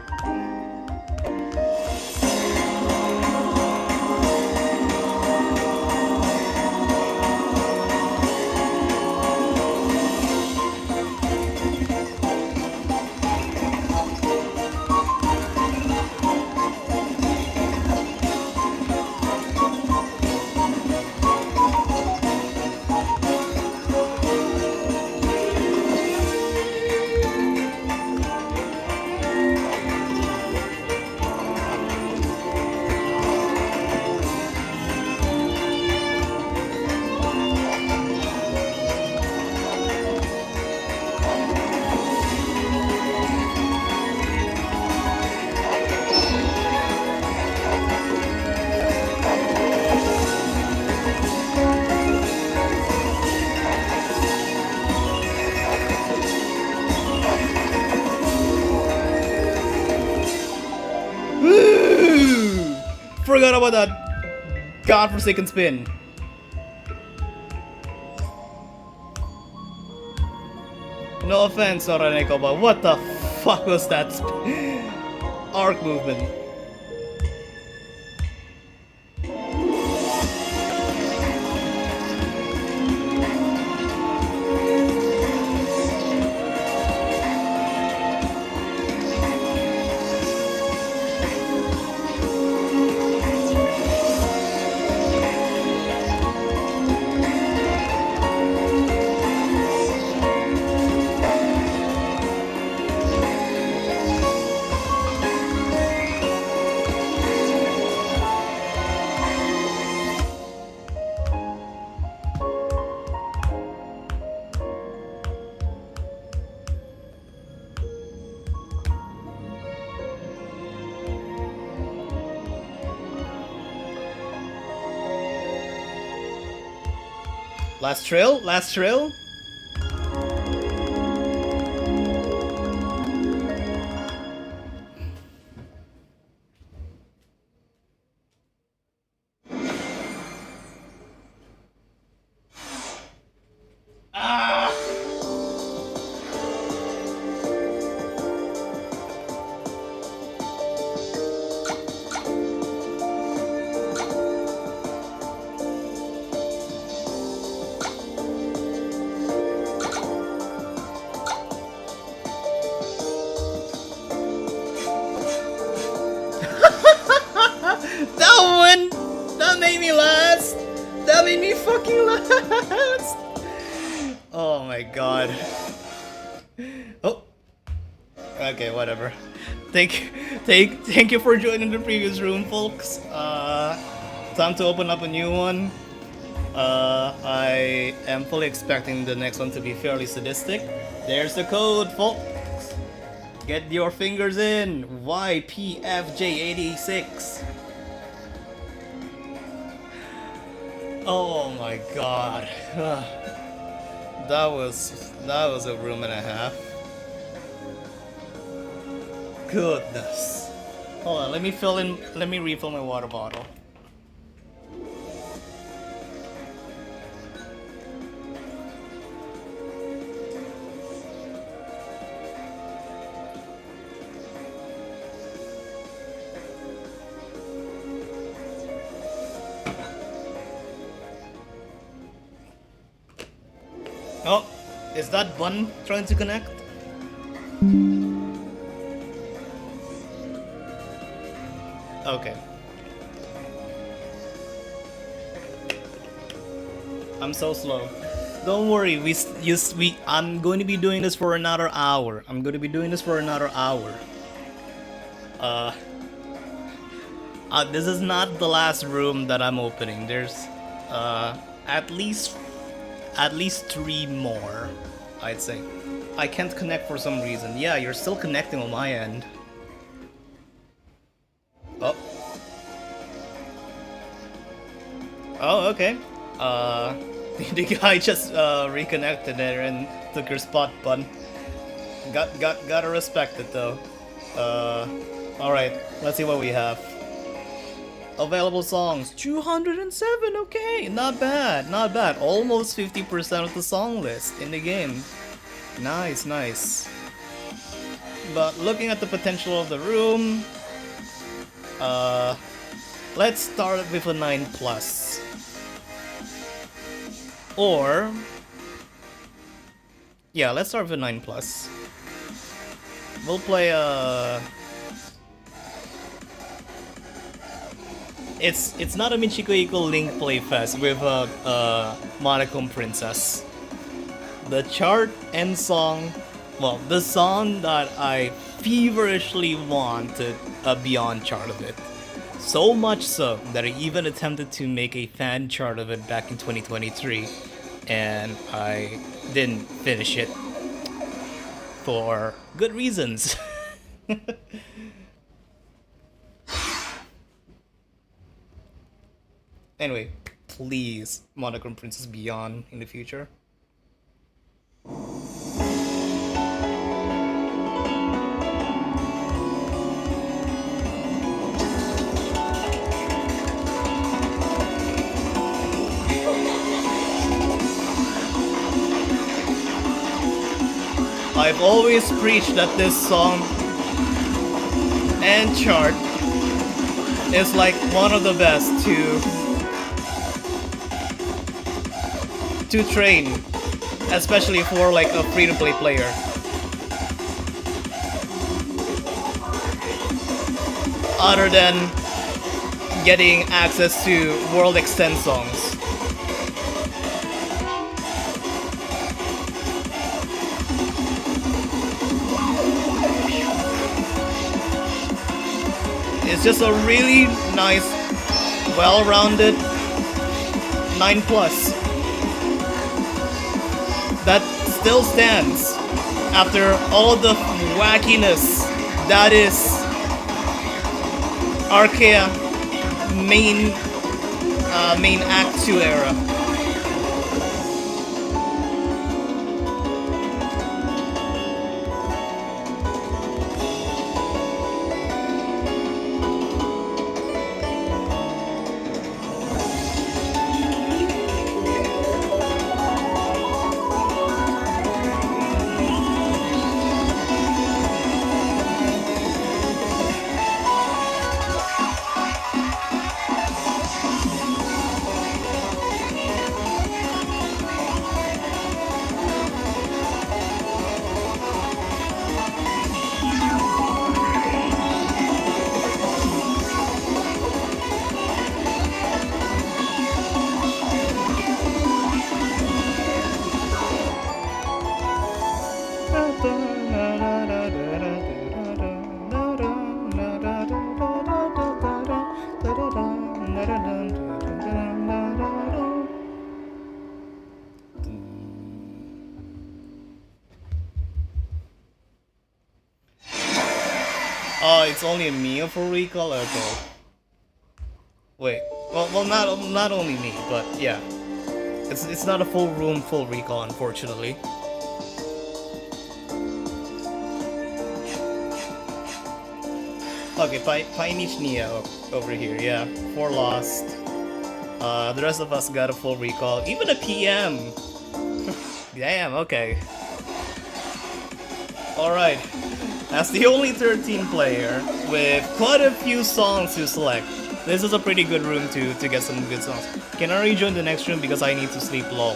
Forgot about that godforsaken spin. No offense, Oraneko, but what the fuck was that arc movement? Last trail? Last trail? That made me last! That made me fucking last! Oh my god. Oh. Okay, whatever. Thank you for joining the previous room, folks. Time to open up a new one. I am fully expecting the next one to be fairly sadistic. There's the code, folks. Get your fingers in. YPFJ86. Oh my god. That was a room and a half. Goodness. Hold on, let me refill my water bottle. Oh, is that Bun trying to connect? Okay. I'm so slow. Don't worry, I'm going to be doing this for another hour. I'm going to be doing this for another hour. Uh, this is not the last room that I'm opening. There's at least 3 more, I'd say. I can't connect for some reason. Yeah, you're still connecting on my end. Oh. Oh, okay. The guy just reconnected there and took your spot, Bun. Gotta respect it though. Alright, let's see what we have. Available songs, 207, okay, not bad, not bad. Almost 50% of the song list in the game. Nice, nice. But looking at the potential of the room, let's start with a 9 plus. Or, yeah, let's start with a 9 plus. We'll play It's not a Michiko Equal Link playfest with a Monochrome Princess. The chart and song, well, the song that I feverishly wanted a Beyond chart of it. So much so that I even attempted to make a fan chart of it back in 2023, and I didn't finish it for good reasons. Anyway, please, Monochrome Princess Beyond in the future. I've always preached that this song and chart is like one of the best to train, especially for like a free-to-play player. Other than getting access to World Extend songs. It's just a really nice, well-rounded 9 plus that still stands after all the wackiness that is Arcaea main Act 2 era. Oh, it's only a Mio for recall? Okay. Wait. Well, not only me, but yeah. It's not a full room, full recall, unfortunately. Okay, Painich Nia over here, yeah. 4 lost. The rest of us got a full recall. Even a PM! Damn, okay. Alright. As the only 13 player, with quite a few songs to select, this is a pretty good room to get some good songs. Can I rejoin the next room because I need to sleep lol?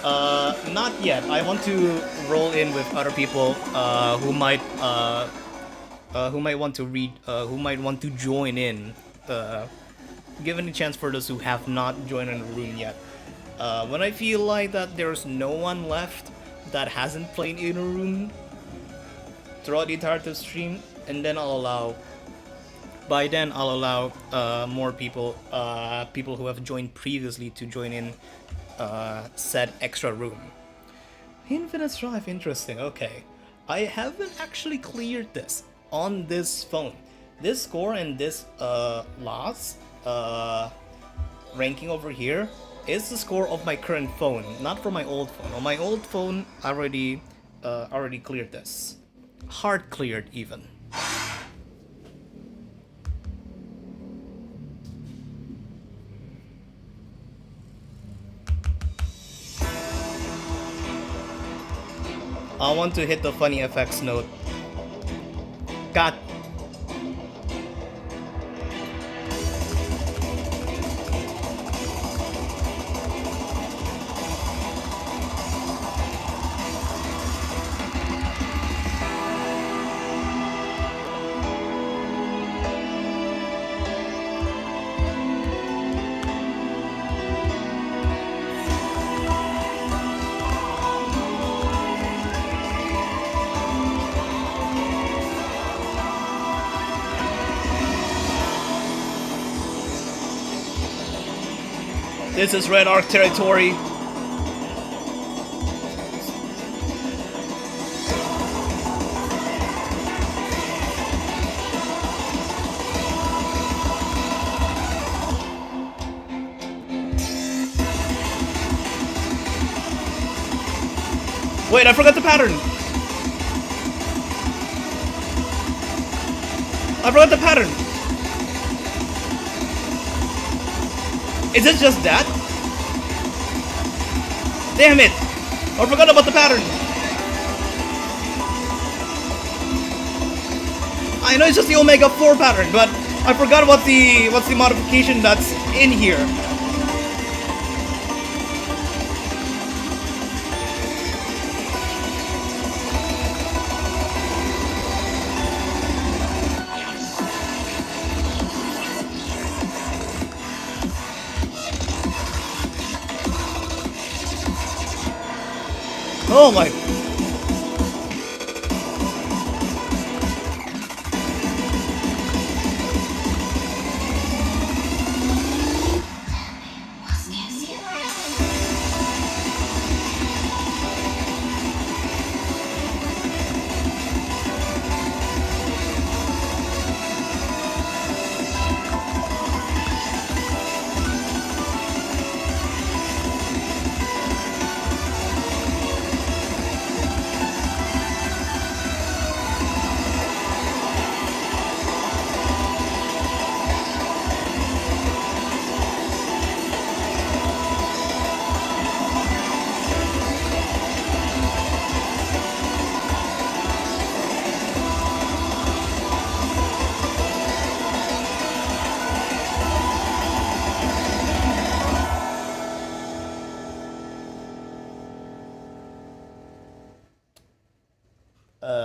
Not yet. I want to roll in with other people who might want to who might want to join in. Given a chance for those who have not joined in the room yet. When I feel like that there's no one left that hasn't played in a room throughout the entirety of the stream, and then I'll allow. By then, I'll allow more people, people who have joined previously, to join in said extra room. Infinite Drive, interesting. Okay, I haven't actually cleared this on this phone. This score and this last ranking over here is the score of my current phone, not from my old phone. On my old phone, I already cleared this, hard cleared even. I want to hit the funny effects note. God. This is Red Arc territory. Wait, I forgot the pattern. I forgot the pattern. Is it just that? Damn it! I forgot about the pattern. I know it's just the Omega 4 pattern, but I forgot what's the modification that's in here. Oh my.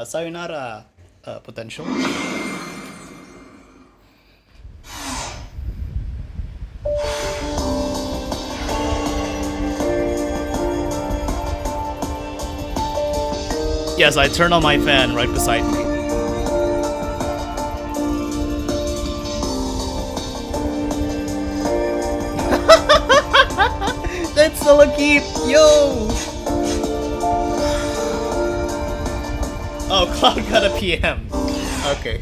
Sayonara potential. Yes, I turned on my fan right beside me. That's so cute, yo! Oh, Cloud got a PM. Okay.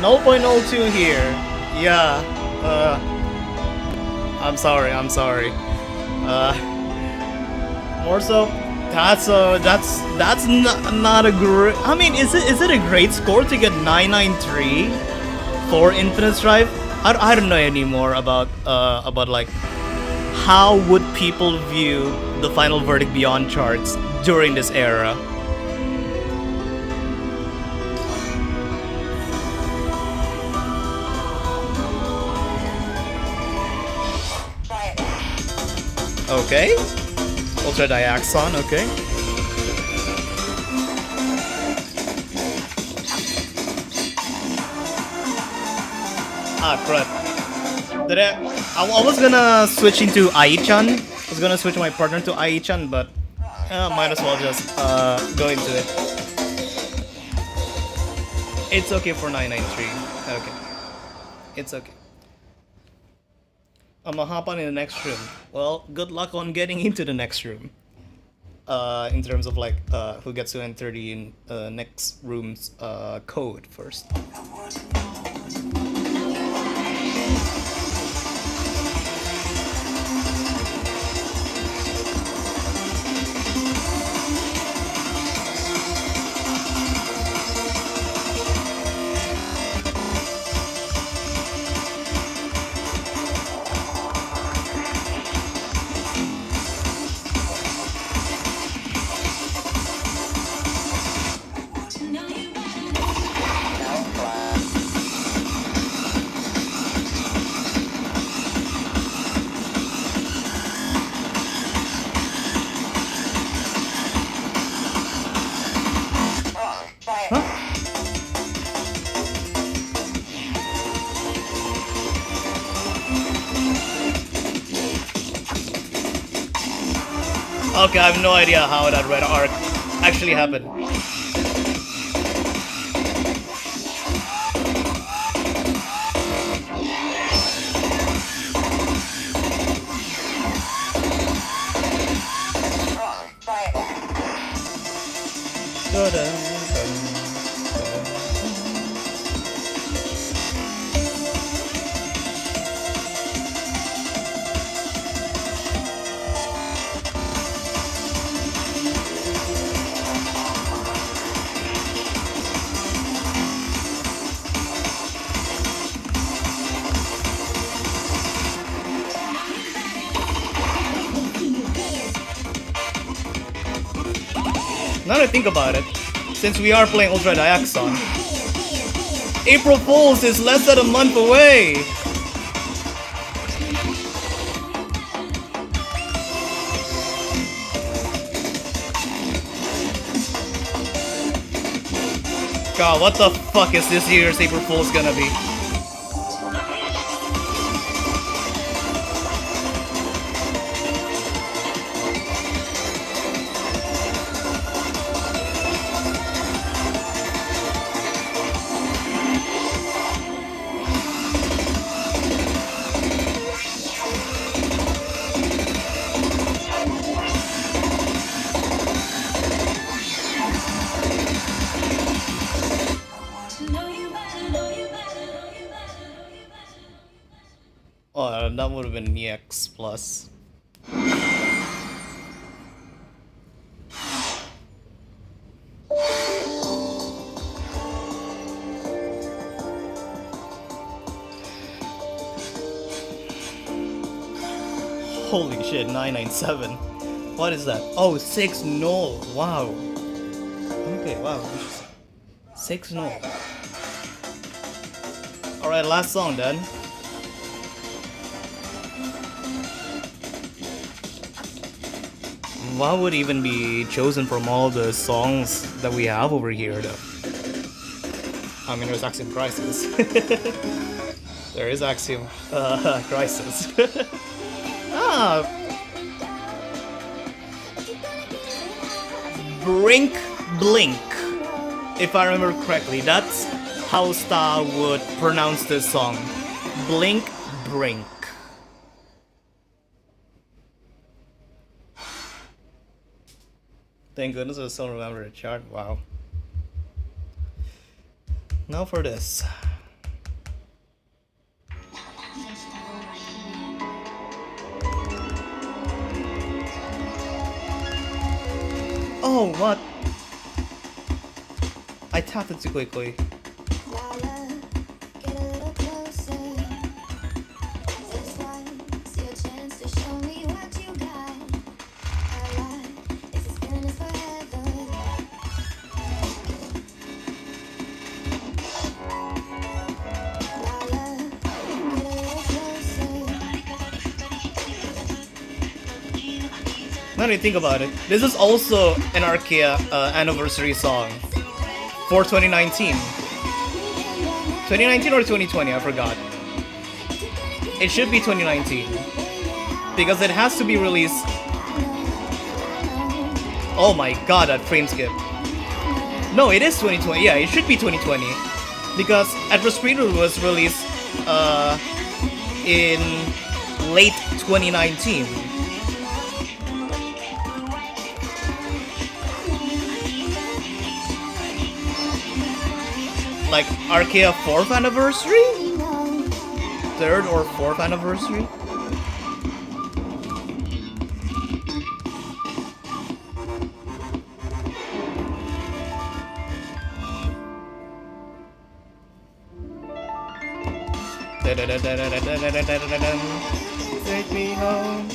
0.02 here. Yeah. I'm sorry. More so, that's not a great. I mean, is it a great score to get 993 for Infinite Drive? I don't know anymore about like how would people view the Final Verdict Beyond charts during this era. Okay. Ultra Diaxon, okay. Ah, crap. I was gonna switch into Ai-chan. I was gonna switch my partner to Ai-chan, but might as well just go into it. It's okay for 993. Okay. It's okay. I'm gonna hop on in the next room. Well, good luck on getting into the next room. In terms of like who gets to enter the next room's code first. Okay, I have no idea how that red arc actually happened. Now that I think about it, since we are playing Ultra Diaxon, April Fools is less than a month away! God, what the fuck is this year's April Fools gonna be? Oh, that would have been EX plus. Holy shit, 997. What is that? Oh, 6-0. Wow. Okay, wow. 6-0. Alright, last song then. What would even be chosen from all the songs that we have over here, though? I mean, there's Axiom Crisis. There is Axiom Crisis. Ah, Brink Blink, if I remember correctly. That's how Star would pronounce this song. Blink Brink. Thank goodness I still remember the chart. Wow. Now for this. Oh, what? I tapped it too quickly. Now do you think about it, this is also an Arcaea anniversary song for 2019. 2019 or 2020, I forgot. It should be 2019. Because it has to be released. Oh my god, that frame skip. No, it is 2020. Yeah, it should be 2020. Because Atlas Prelude was released in late 2019. Like Arcaea 4th anniversary? 3rd or 4th anniversary? Take me home.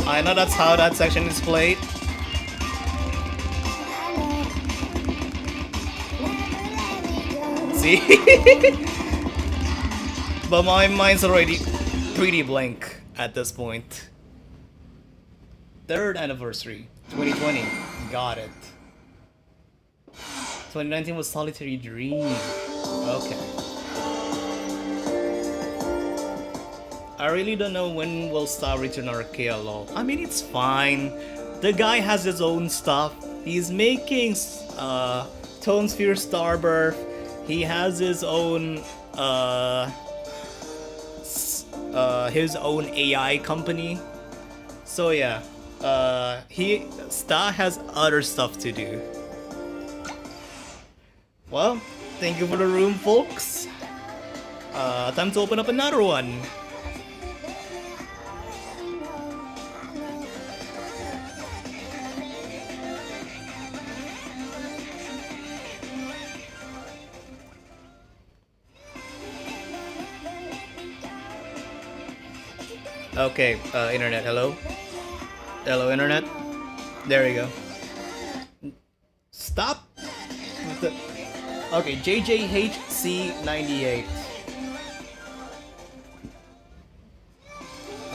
I know that's how that section is played. See? But my mind's already pretty blank at this point. 3rd anniversary, 2020. Got it. 2019 was Solitary Dream. Okay. I really don't know when will Star return Arcaea lol. I mean, it's fine. The guy has his own stuff. He's making Tonesphere Starbirth. He has his own AI company. So yeah, Star has other stuff to do. Well, thank you for the room, folks. Time to open up another one. Okay, internet, hello? Hello, internet? There we go. Stop! Okay, JJHC98.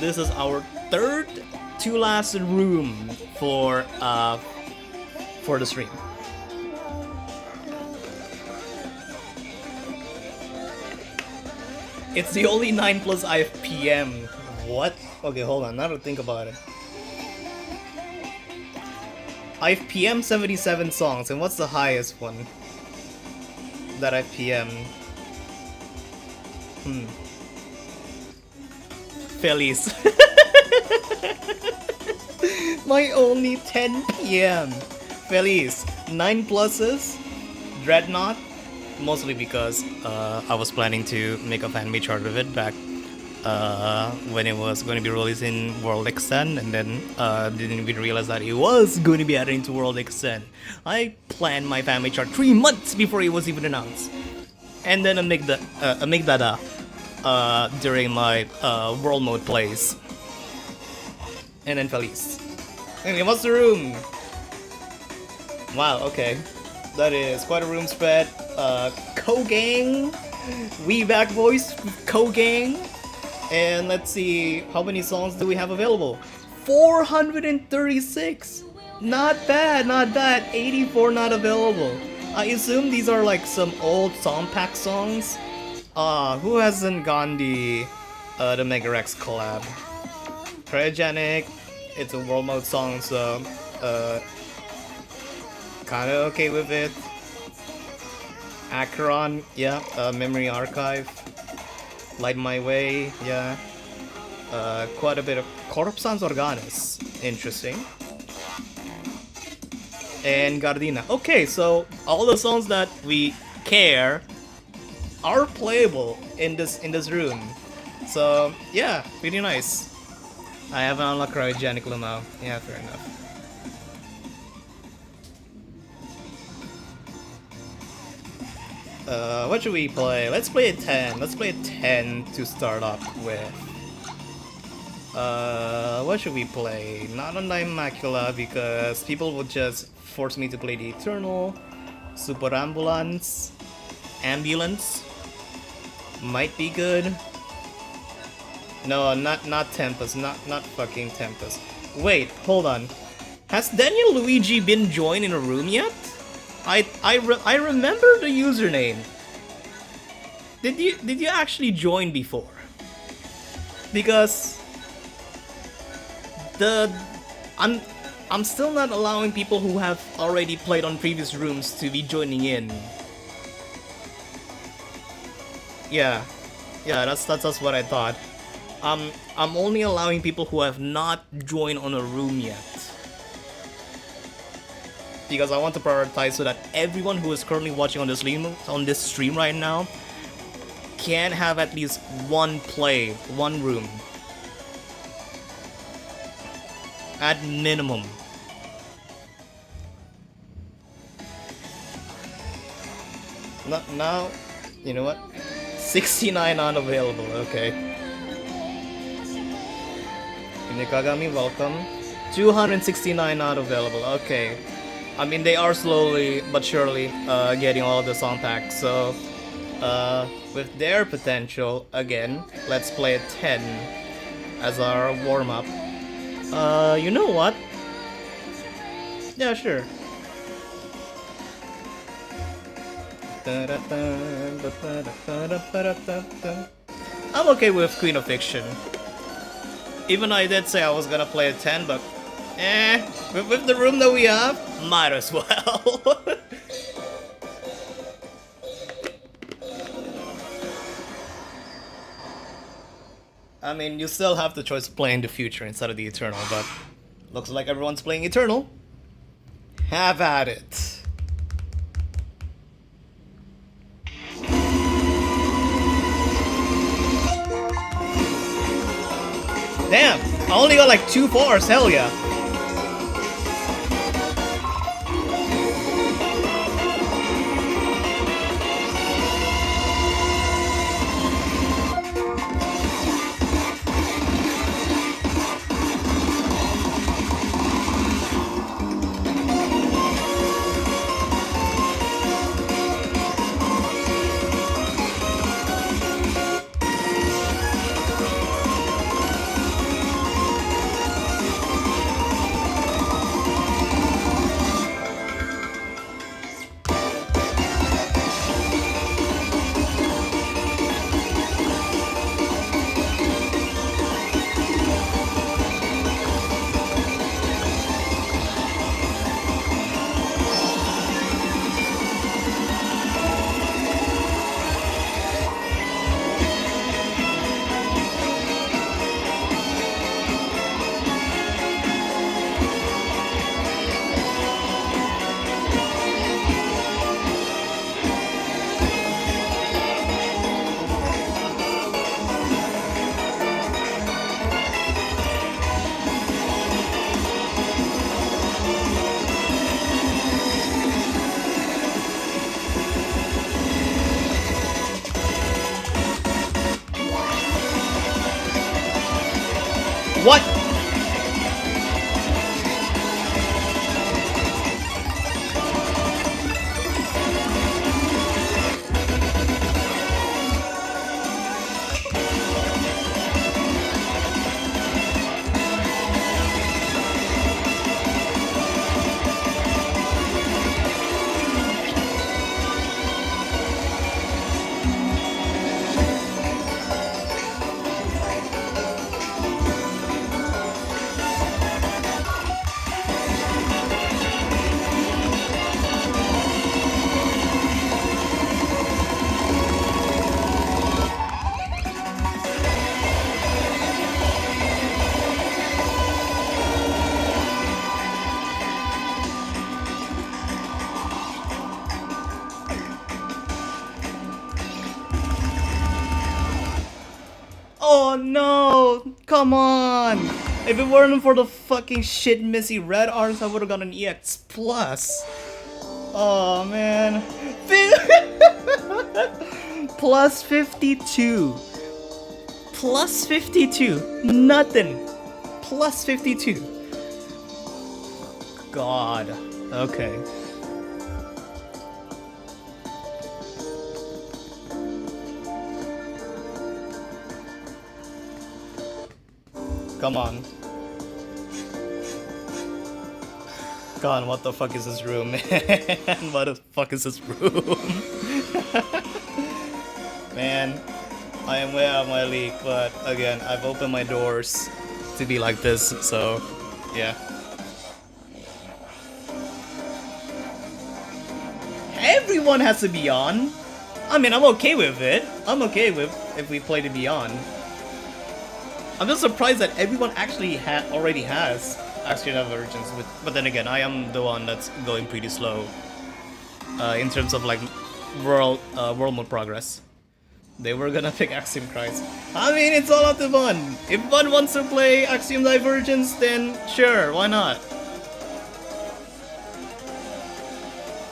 This is our third to last room for the stream. It's the only 9 plus IFPM. What? Okay, hold on. Now to think about it. I've PM 77 songs, and what's the highest one that I've PM? Feliz. My only 10 PM. Feliz. 9 pluses. Dreadnought. Mostly because I was planning to make a fan made chart of it back when it was going to be released in World Extend, and then didn't even realize that it was going to be added into World Extend. I planned my fan made chart 3 months before it was even announced, and then I make that during my World Mode plays, and then Feliz. Anyway, what's the room? Wow, okay. That is quite a room spread. Kogang, we back voice, Kogang, and let's see how many songs do we have available. 436. Not bad, not bad. 84 not available. I assume these are like some old song pack songs. Who hasn't gone the Megarex collab? Cryogenic. It's a world mode song, so kinda okay with it. Acheron, yeah, memory archive. Light My Way, yeah. Quite a bit of Corpsans Organis, interesting. And Gardina. Okay, so all the songs that we care are playable in this room. So yeah, pretty nice. I haven't unlocked Cryogenic Lumao. Yeah, fair enough. What should we play? Let's play a 10. Let's play a 10 to start off with. What should we play? Not on the Immacula because people would just force me to play the Eternal. Super Ambulance. Ambulance. Might be good. No, not Tempest. Not fucking Tempest. Wait, hold on. Has Daniel Luigi been joined in a room yet? I remember the username. Did you actually join before? Because I'm still not allowing people who have already played on previous rooms to be joining in. Yeah, that's what I thought. I'm only allowing people who have not joined on a room yet. Because I want to prioritize so that everyone who is currently watching on this stream right now can have at least one room. At minimum. Now, you know what? 69 unavailable, okay. Nikagami, welcome. 269 not available, okay. I mean, they are slowly but surely getting all of the song packs, so with their potential, again, let's play a 10 as our warm-up. You know what? Yeah, sure. I'm okay with Queen of Fiction. Even though I did say I was gonna play a 10, but with the room that we have, might as well. I mean, you still have the choice of playing the future instead of the Eternal, but looks like everyone's playing Eternal. Have at it. Damn, I only got like 2 bars, hell yeah. What? Oh no! Come on! If it weren't for the fucking shit missy red arms, I would've got an EX plus. Oh man. Plus 52. Plus 52. Nothing. Plus 52. God. Okay. Come on. God, what the fuck is this room, man? What the fuck is this room? Man, I am way out of my league, but again, I've opened my doors to be like this, so yeah. Everyone has to be on. I mean, I'm okay with it. I'm okay with if we play to be on. I'm just surprised that everyone actually already has Axiom Divergence, but then again, I am the one that's going pretty slow in terms of like world mode progress. They were gonna pick Axiom Christ. I mean, it's all up to Bun. If Bun wants to play Axiom Divergence, then sure, why not?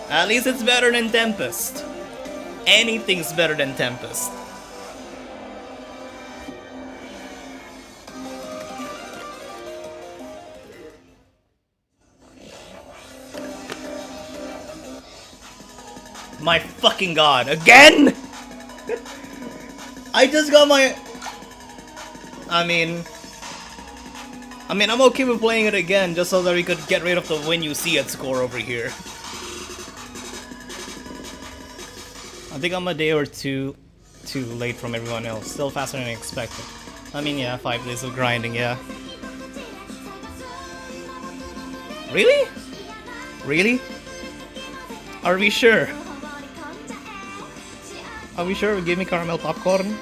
At least it's better than Tempest. Anything's better than Tempest. My fucking god, again?! I just got my... I mean, I'm okay with playing it again just so that we could get rid of the when you see it score over here. I think I'm a day or two too late from everyone else. Still faster than expected. I mean, yeah, 5 days of grinding, yeah. Really? Really? Are we sure? Are we sure? Give me caramel popcorn?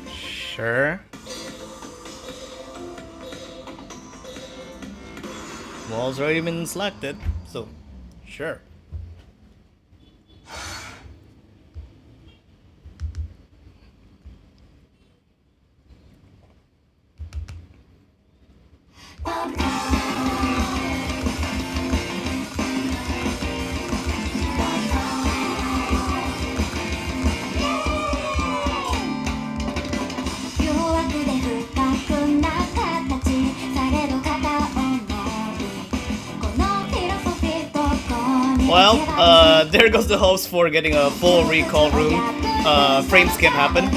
Sure. Wall's already been selected, so sure. Well, there goes the hopes for getting a full recall room. Frame skip happened.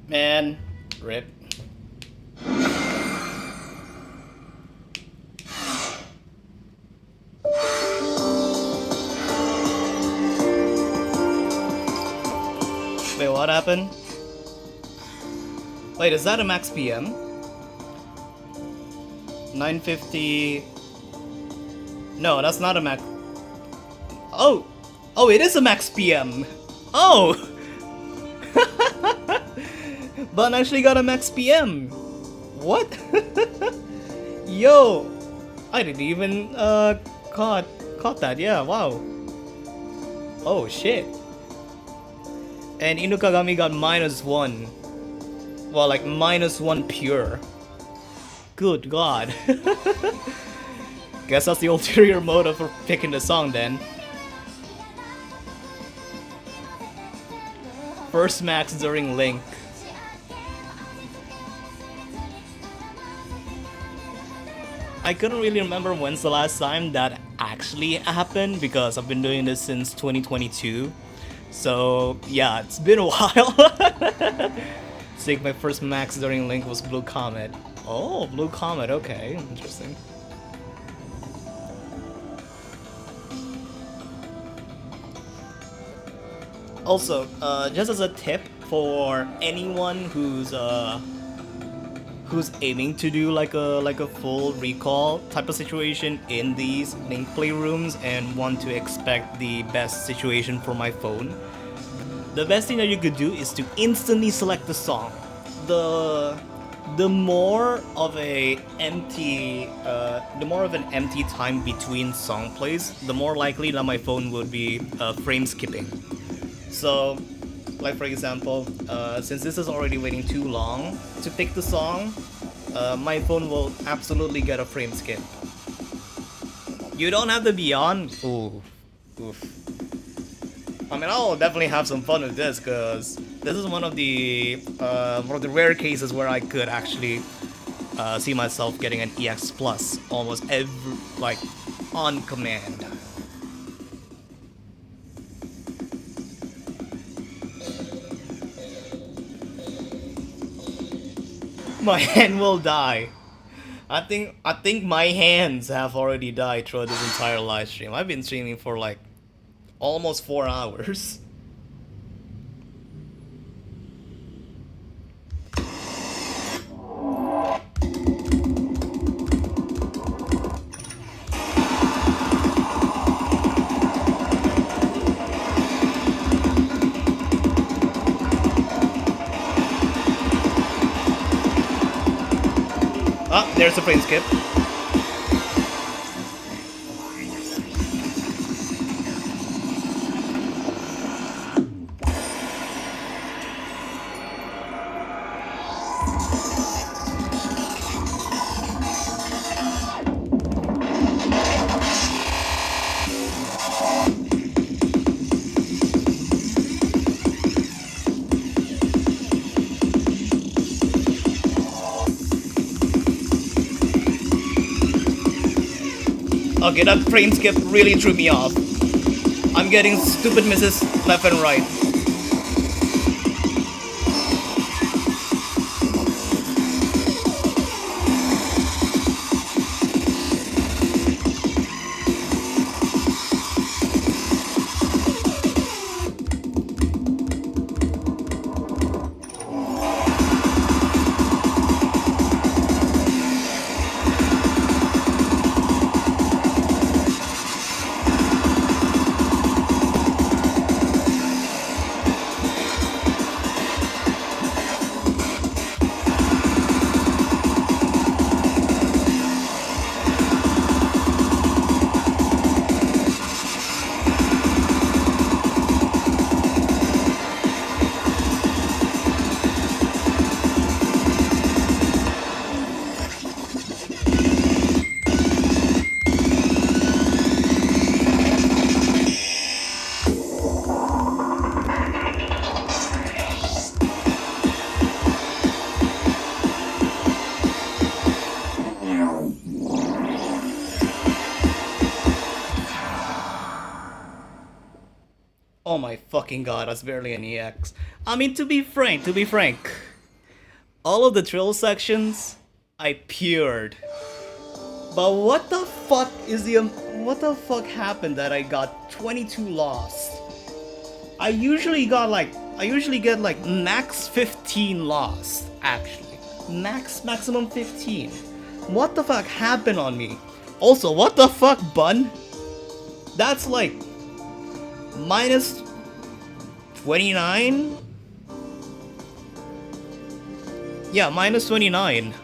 Man, rip. Wait, what happened? Wait, is that a max PM? 950. No, that's not a max. Oh! Oh, it is a max PM! Oh! Button actually got a max PM! What? Yo! I didn't even caught that, yeah, wow. Oh shit. And Inukagami got -1. Well, like -1 pure. Good god. Guess that's the ulterior motive for picking the song then. First max during Link. I couldn't really remember when's the last time that actually happened because I've been doing this since 2022. So yeah, it's been a while. I think my first max during Link was Blue Comet. Oh, Blue Comet, okay, interesting. Also, just as a tip for anyone who's aiming to do like a full recall type of situation in these Link playrooms and want to expect the best situation for my phone, the best thing that you could do is to instantly select the song. The more of an empty time between song plays, the more likely that my phone would be frame skipping. So, like for example, since this is already waiting too long to pick the song, my phone will absolutely get a frame skip. You don't have to be on. Ooh, oof. I mean, I'll definitely have some fun with this because this is one of the rare cases where I could actually see myself getting an EX Plus almost every on command. My hand will die. I think my hands have already died throughout this entire live stream. I've been streaming for like almost 4 hours. Ah, there's a frame skip. Okay, that frame skip really threw me off. I'm getting stupid misses left and right. Oh my fucking god, that's barely an EX. I mean, to be frank, all of the drill sections, I pured. But what the fuck is what the fuck happened that I got 22 lost? I usually get like max 15 lost, actually. Maximum 15. What the fuck happened on me? Also, what the fuck, bun? That's like minus 29? Yeah, minus 29.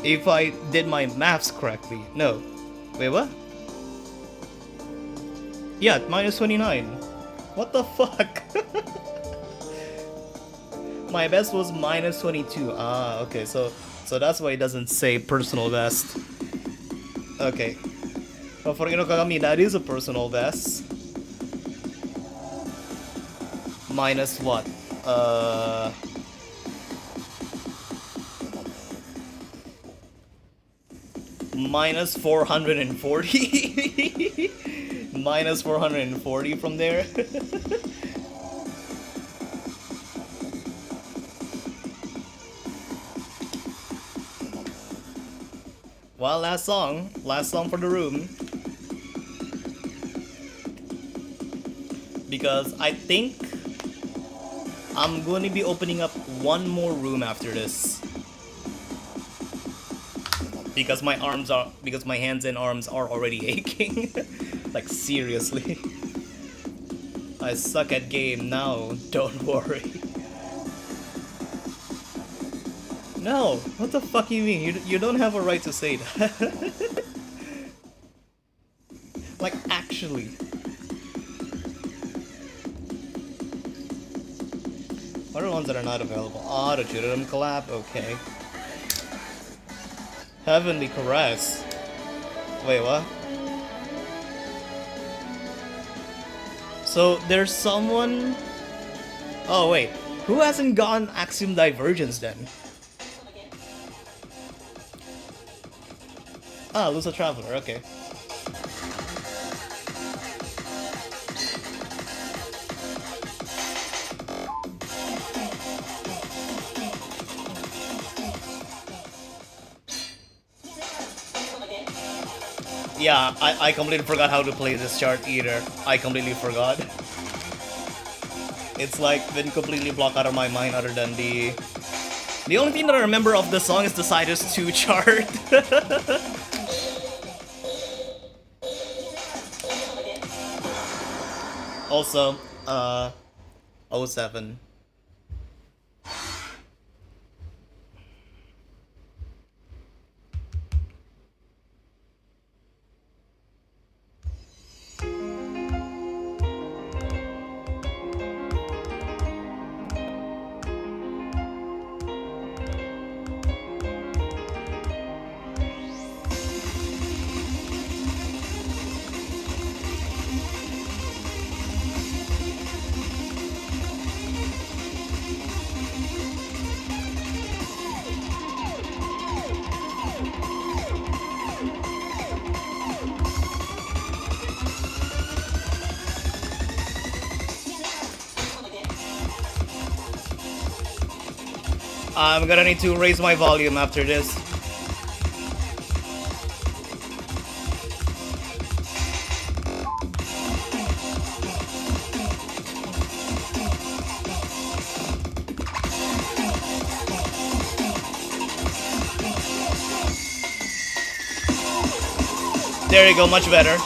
If I did my maths correctly. No. Wait, what? Yeah, minus 29. What the fuck? My best was minus 22. Ah, okay, so that's why it doesn't say personal best. Okay. But for Kagami, that is a personal best. Minus what? Minus 440. Minus 440 from there. Well, last song for the room. Because I think I'm going to be opening up one more room after this. Because my hands and arms are already aching. Like, seriously. I suck at game now, don't worry. No, what the fuck you mean? You don't have a right to say that. Like, actually. What are the ones that are not available? Auto Tutorum Collab, okay. Heavenly Caress. Wait, what? So, there's someone... Oh, wait. Who hasn't gotten Axiom Divergence then? Ah, Lusa Traveler, okay. Yeah, I completely forgot how to play this chart either. I completely forgot. It's like been completely blocked out of my mind other than the only thing that I remember of the song is the Sidus 2 chart. Also, 07. I'm gonna need to raise my volume after this. There you go, much better.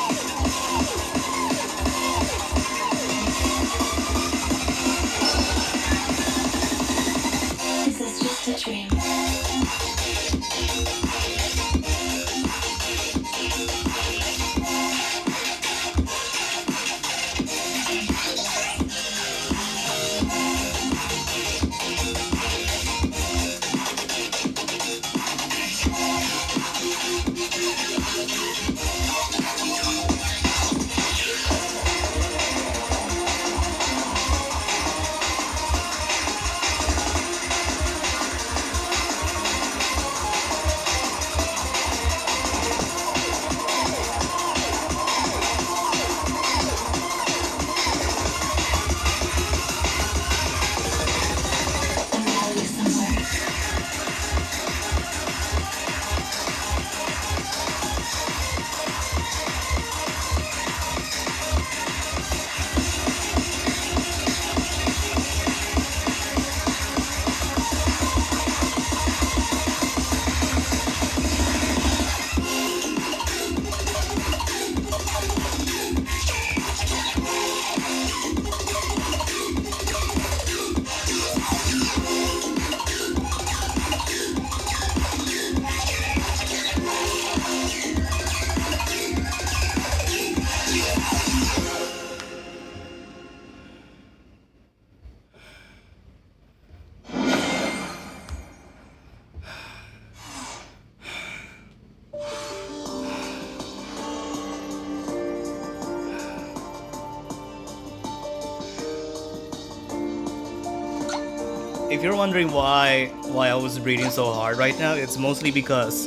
if you're wondering why I was breathing so hard right now, it's mostly because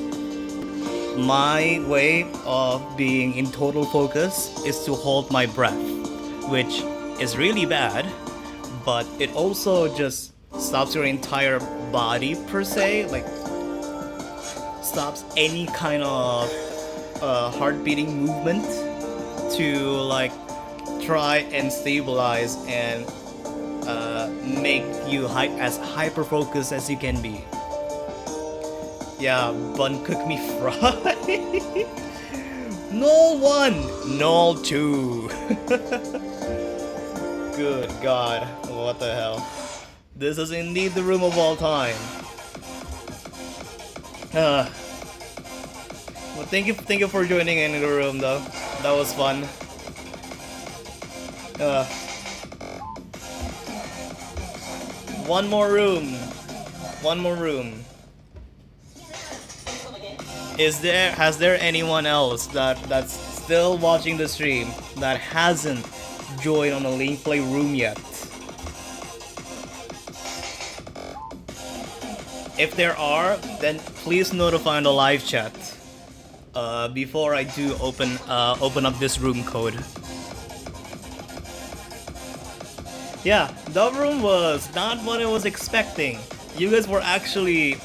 my way of being in total focus is to hold my breath, which is really bad, but it also just stops your entire body per se, like stops any kind of heart beating movement to like try and stabilize and make you as hyper focused as you can be. Yeah, bun cook me fry. No one, no two. Good God, what the hell? This is indeed the room of all time. Well, thank you for joining in the room though. That was fun. One more room. One more room. Has there anyone else that's still watching the stream that hasn't joined on the link play room yet? If there are, then please notify in the live chat before I do open up this room code. Yeah, the room was not what I was expecting. You guys were actually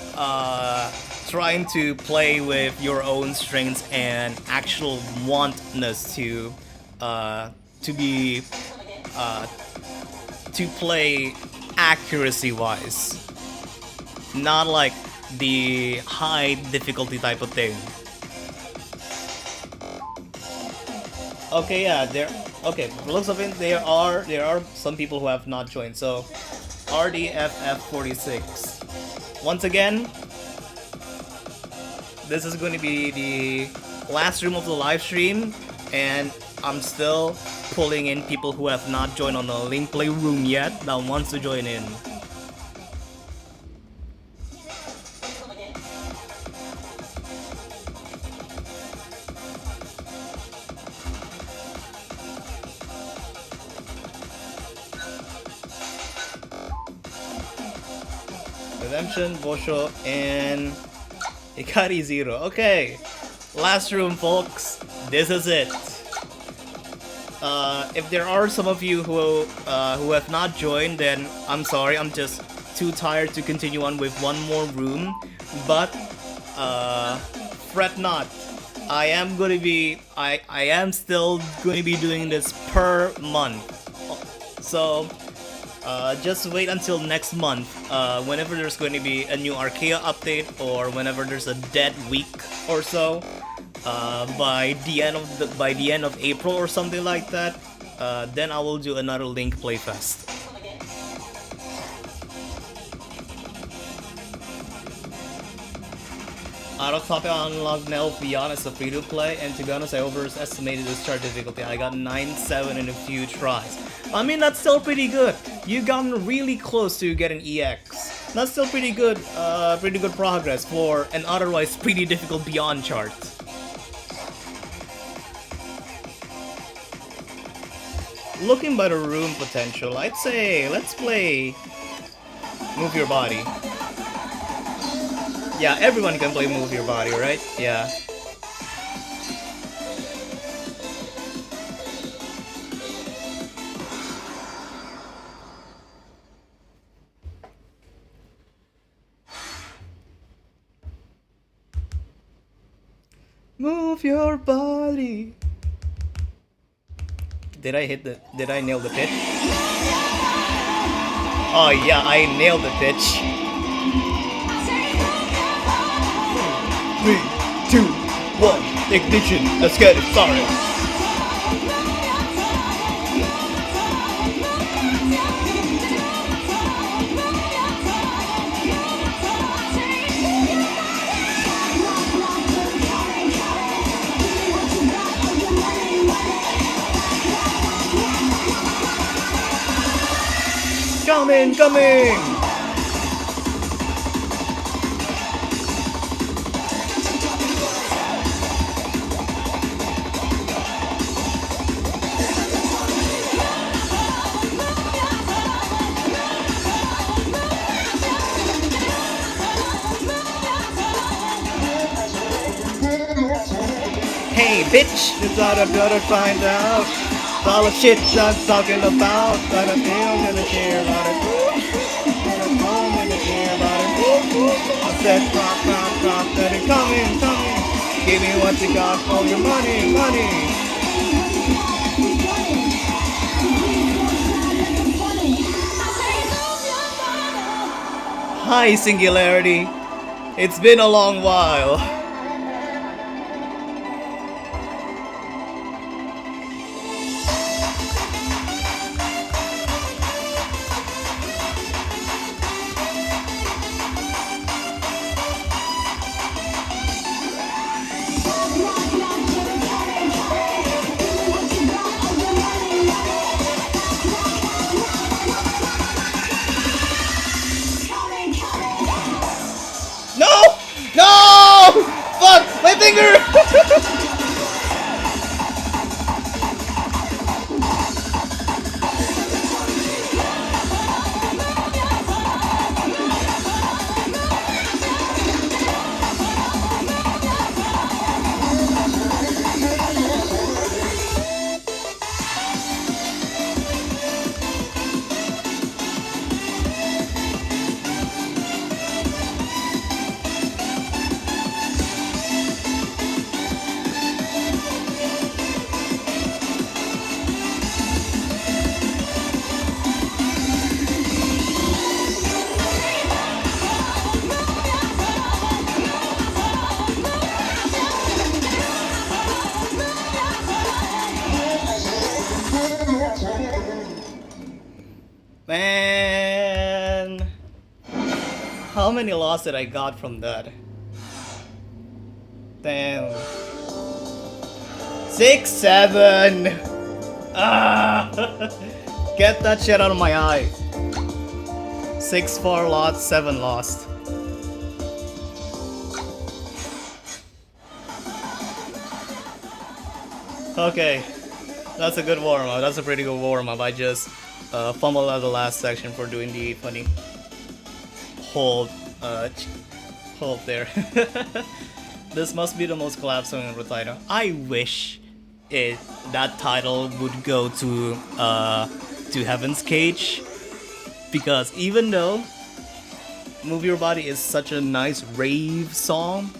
trying to play with your own strengths and actual wantness to play accuracy wise, not like the high difficulty type of thing. Okay, yeah, okay, looks of it, there are some people who have not joined. So RDFF46. Once again, this is going to be the last room of the live stream, and I'm still pulling in people who have not joined on the link play room yet that wants to join in. Redemption, Bosho, and Ikari Zero. Okay, last room, folks. This is it. If there are some of you who have not joined, then I'm sorry. I'm just too tired to continue on with one more room. But fret not. I am still going to be doing this per month. So just wait until next month, whenever there's going to be a new Arcaea update, or whenever there's a dead week or so, by the end of April or something like that, then I will do another Link Playfest. Out of topic on Unlocked Nell Beyond is a free to play, and to be honest, I overestimated the start difficulty. I got 9-7 in a few tries. I mean, that's still pretty good. You've gotten really close to getting EX. That's still pretty good progress for an otherwise pretty difficult Beyond chart. Looking by the room potential, I'd say let's play Move Your Body. Yeah, everyone can play Move Your Body, right? Yeah. Move your body. Did I nail the pitch? Oh yeah, I nailed the pitch. 3, 2, 1, ignition, let's get it started. Coming! bitch. You gotta find out all the shit I'm talking about. Gotta feel, gonna care about it. Gonna come, gonna care about it. I said, drop, drop, drop, let it come in, come in. Give me what you got for your money, money. Hi, Singularity. It's been a long while. No! No! Fuck! My finger! Man, how many loss did I got from that? Damn. 6, 7. Ah, get that shit out of my eye. 6 for lost, 7 lost. Okay, that's a good warm up. That's a pretty good warm up. I just fumbled at the last section for doing the funny hold there. This must be the most collapsed song in Retaino. I wish that title would go to Heaven's Cage, because even though Move Your Body is such a nice rave song,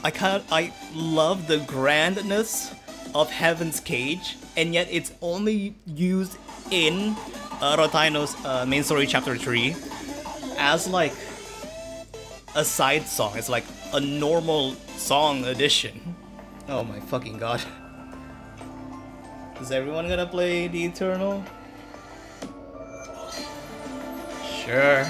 I love the grandness of Heaven's Cage, and yet it's only used in Rotaino's main story chapter 3 as like a side song. It's like a normal song addition. Oh my fucking god. Is everyone gonna play the Eternal? Sure.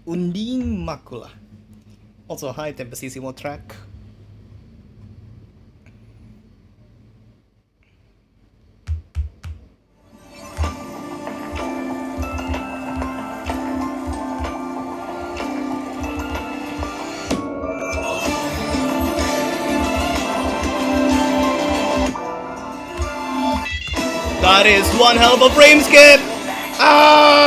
Unding Makula. Also, hi, Tempesissimo track. That is one hell of a frame skip! Ah!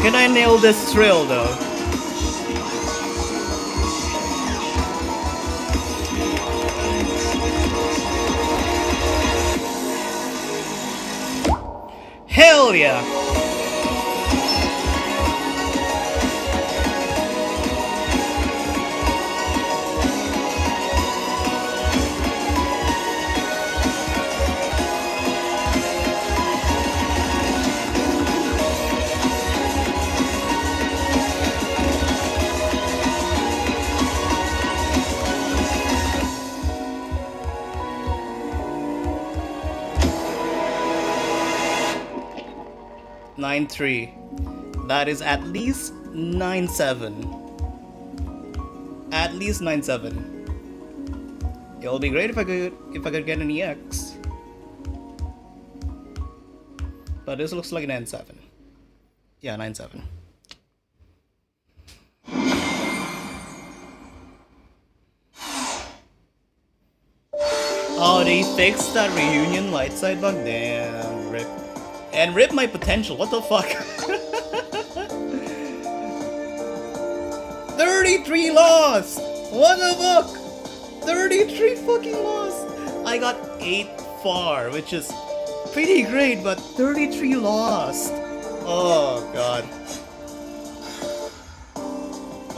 Can I nail this thrill though? Hell yeah! Nine three. That is at least 9-7. At least 9-7. It'll be great if I could get an EX. But this looks like an N7. Yeah, 9-7. Oh, they fixed that reunion light side bug? Damn, rip. And rip my potential, what the fuck? 33 lost! What the fuck? 33 fucking lost! I got 8 far, which is pretty great, but 33 lost. Oh god.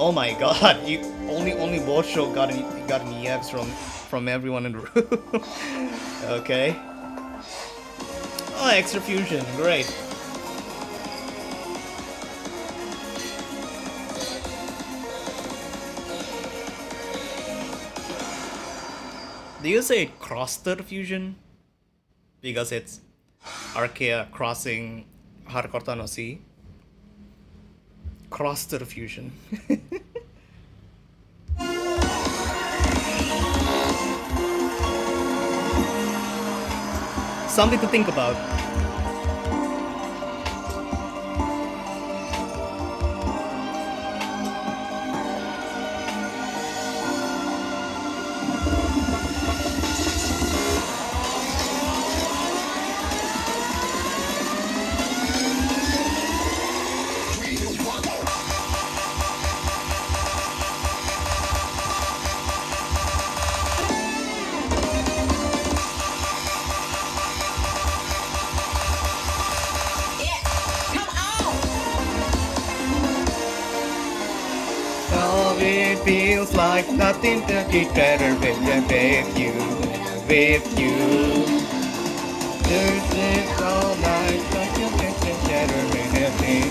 Oh my god, you only Bosho got an EX from everyone in the room. Okay. Oh, extra fusion, great. Do you say crossed fusion? Because it's Arcaea crossing Harkorta no Sea. Crossed fusion. Something to think about. It feels like nothing to get better with you, with you. There's this all night, like you get better with you.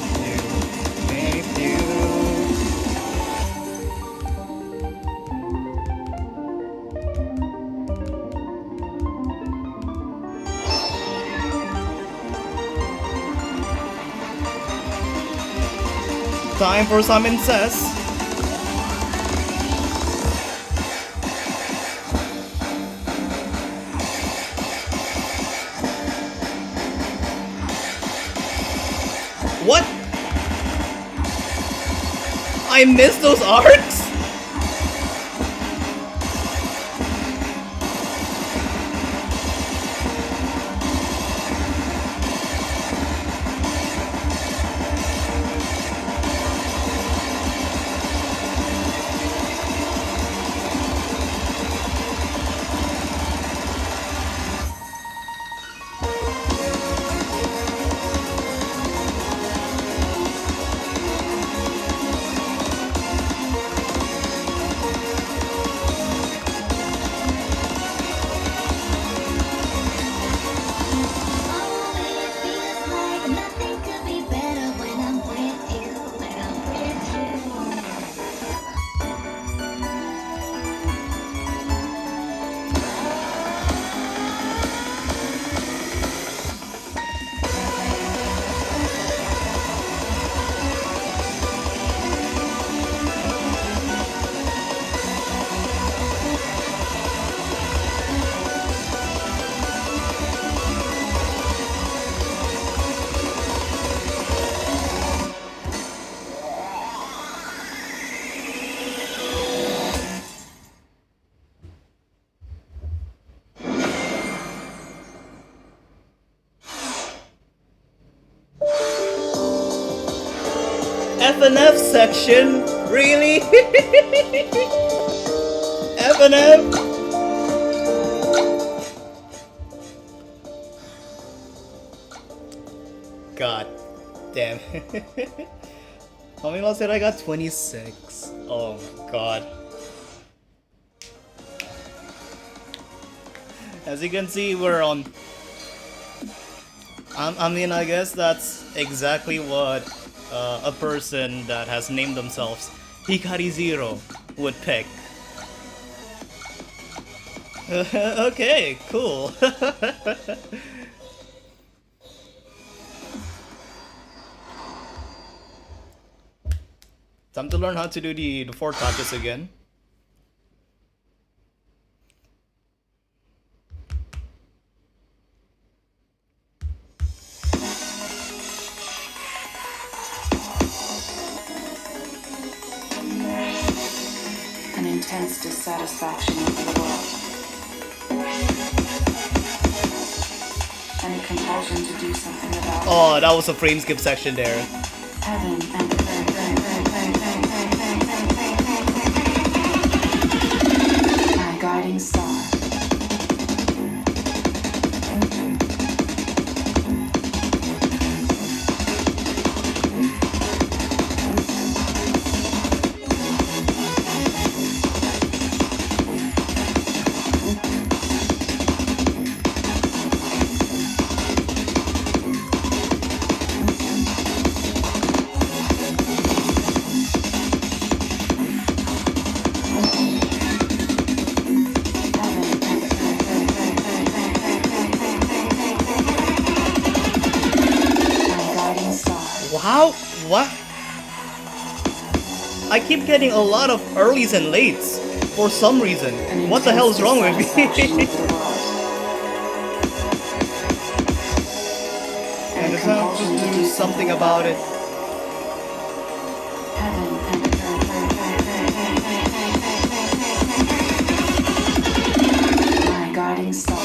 Time for some incest. What? I missed those arcs? FNF section? Really? FNF? God damn. How many lots did I got? 26. Oh my god. As you can see, we're on. I mean, I guess that's exactly what a person that has named themselves Hikari Zero would pick. Okay, cool. Time to learn how to do the 4 touches again. An intense dissatisfaction with the world. And a compulsion to do something about it. Oh, that was a frame skip section there. Heaven and my guiding star. How? What? I keep getting a lot of earlys and lates for some reason. What the hell is wrong with me? And it's time to do something about it. My guiding star.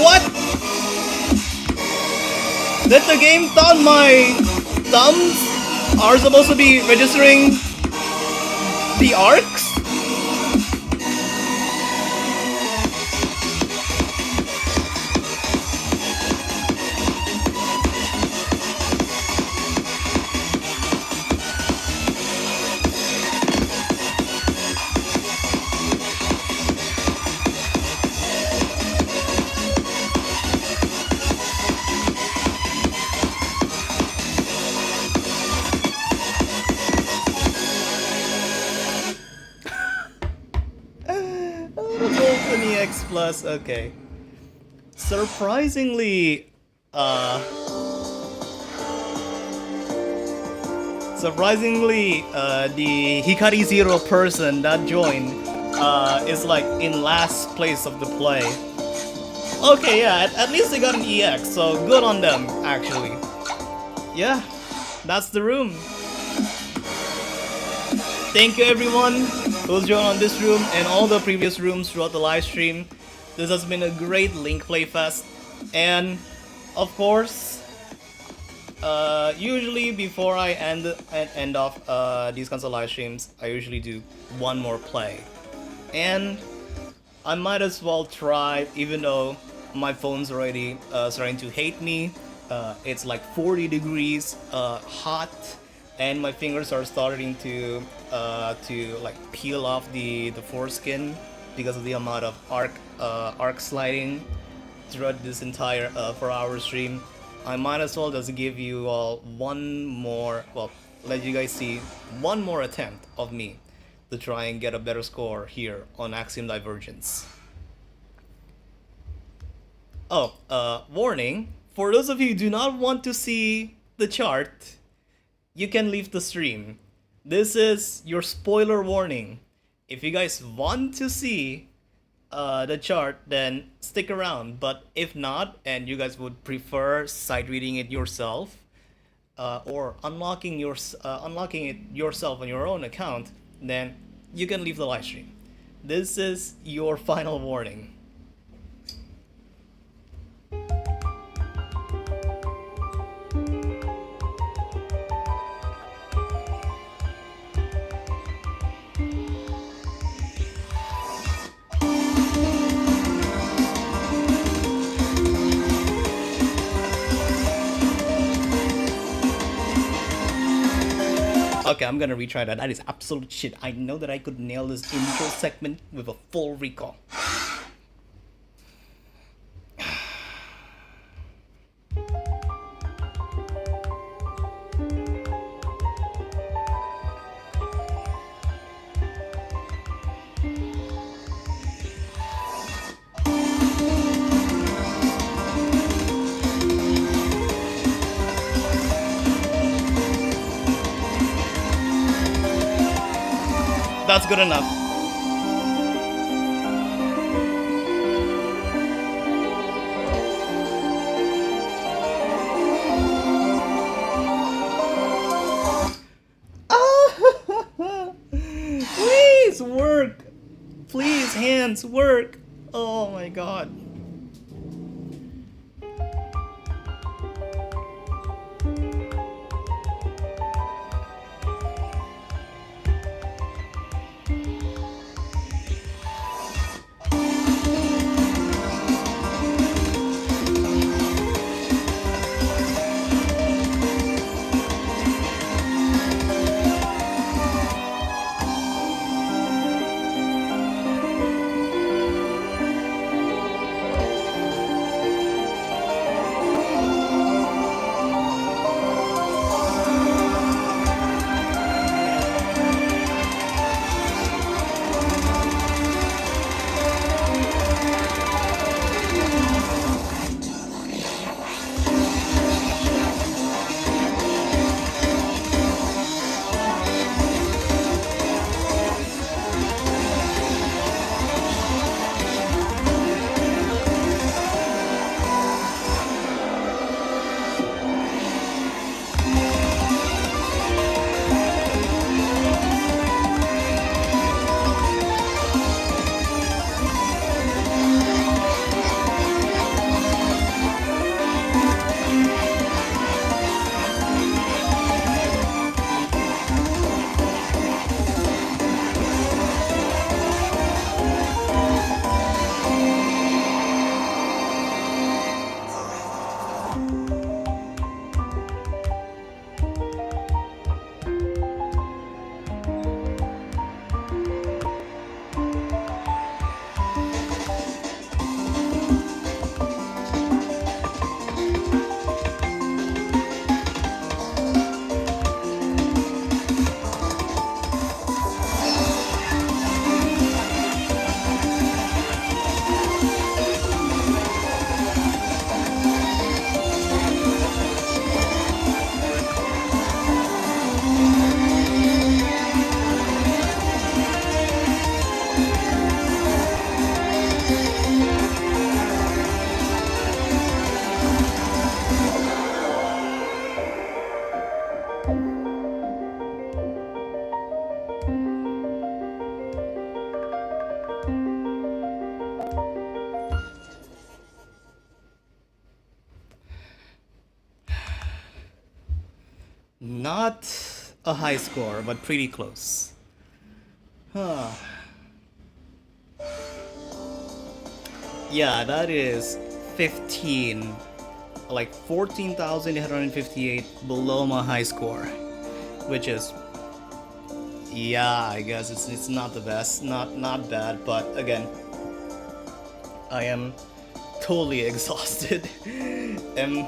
What? Did the game thought my thumbs are supposed to be registering the arcs? Plus, okay. Surprisingly, the Hikari Zero person that joined is like in last place of the play. Okay, yeah, at least they got an EX, so good on them, actually. Yeah, that's the room. Thank you everyone who's joined on this room and all the previous rooms throughout the live stream. This has been a great Link Playfest, and of course, usually before I end off these kinds of live streams, I usually do one more play, and I might as well try, even though my phone's already starting to hate me. It's like 40 degrees hot, and my fingers are starting to like peel off the foreskin because of the amount of arc sliding throughout this entire 4-hour stream. I might as well just give you all one more, well, let you guys see one more attempt of me to try and get a better score here on Axiom Divergence. Oh, warning, for those of you who do not want to see the chart, you can leave the stream. This is your spoiler warning. If you guys want to see the chart, then stick around. But if not, and you guys would prefer sight reading it yourself, or unlocking it yourself on your own account, then you can leave the live stream. This is your final warning. Okay, I'm gonna retry that. That is absolute shit. I know that I could nail this intro segment with a full recall. That's good enough. Please work. Please, hands, work. Oh my god. Not a high score, but pretty close. Huh. Yeah, that is 15, like 14,858 below my high score, which is, yeah, I guess it's not the best, not bad, but again, I am totally exhausted, and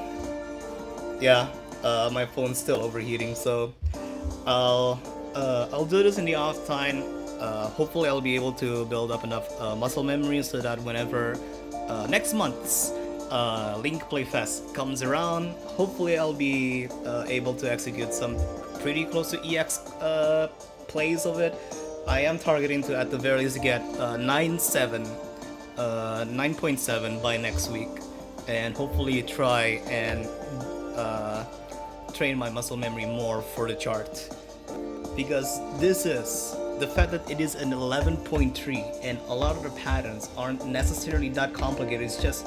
yeah, my phone's still overheating, so I'll do this in the off time. Hopefully I'll be able to build up enough muscle memory so that whenever next month's Link Playfest comes around, hopefully I'll be able to execute some pretty close to EX plays of it. I am targeting to at the very least get 9.7 by next week, and hopefully try and train my muscle memory more for the chart, because this is the fact that it is an 11.3 and a lot of the patterns aren't necessarily that complicated. It's just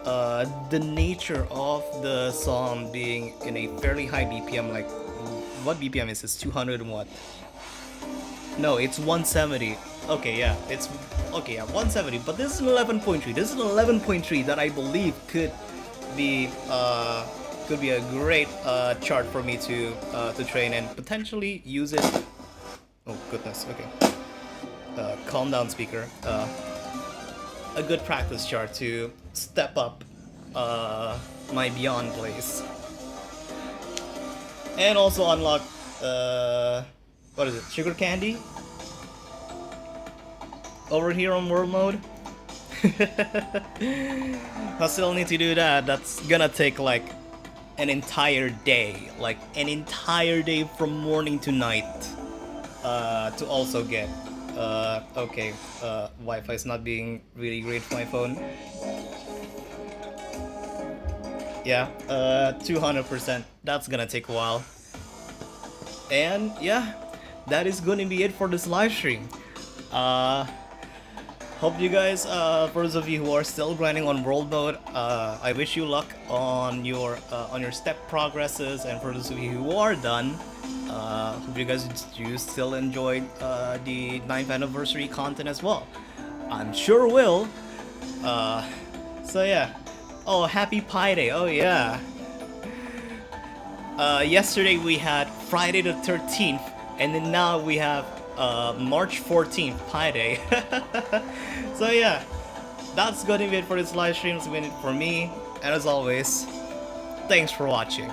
the nature of the song being in a fairly high BPM. Like, what BPM is this? 200 and what? No, it's 170. Okay, yeah, it's okay. Yeah, 170. But this is an 11.3. This is an 11.3 that I believe could be a great chart for me to train and potentially use it. Oh goodness. Okay. Calm down, speaker. A good practice chart to step up my beyond plays, and also unlock what is it? Sugar candy over here on world mode. I still need to do that. That's gonna take like an entire day, from morning to night, to also get. Okay, Wi-Fi is not being really great for my phone. Yeah, 200%. That's gonna take a while. And yeah, that is gonna be it for this live stream. Hope you guys, for those of you who are still grinding on world mode, I wish you luck on your step progresses, and for those of you who are done, hope you guys do still enjoy the 9th anniversary content as well. I'm sure will. So yeah. Oh, happy Pi Day. Oh yeah. Yesterday we had Friday the 13th, and then now we have March 14th, Pi Day. So yeah, that's gonna be it for this live stream. It's been it for me, and as always, thanks for watching.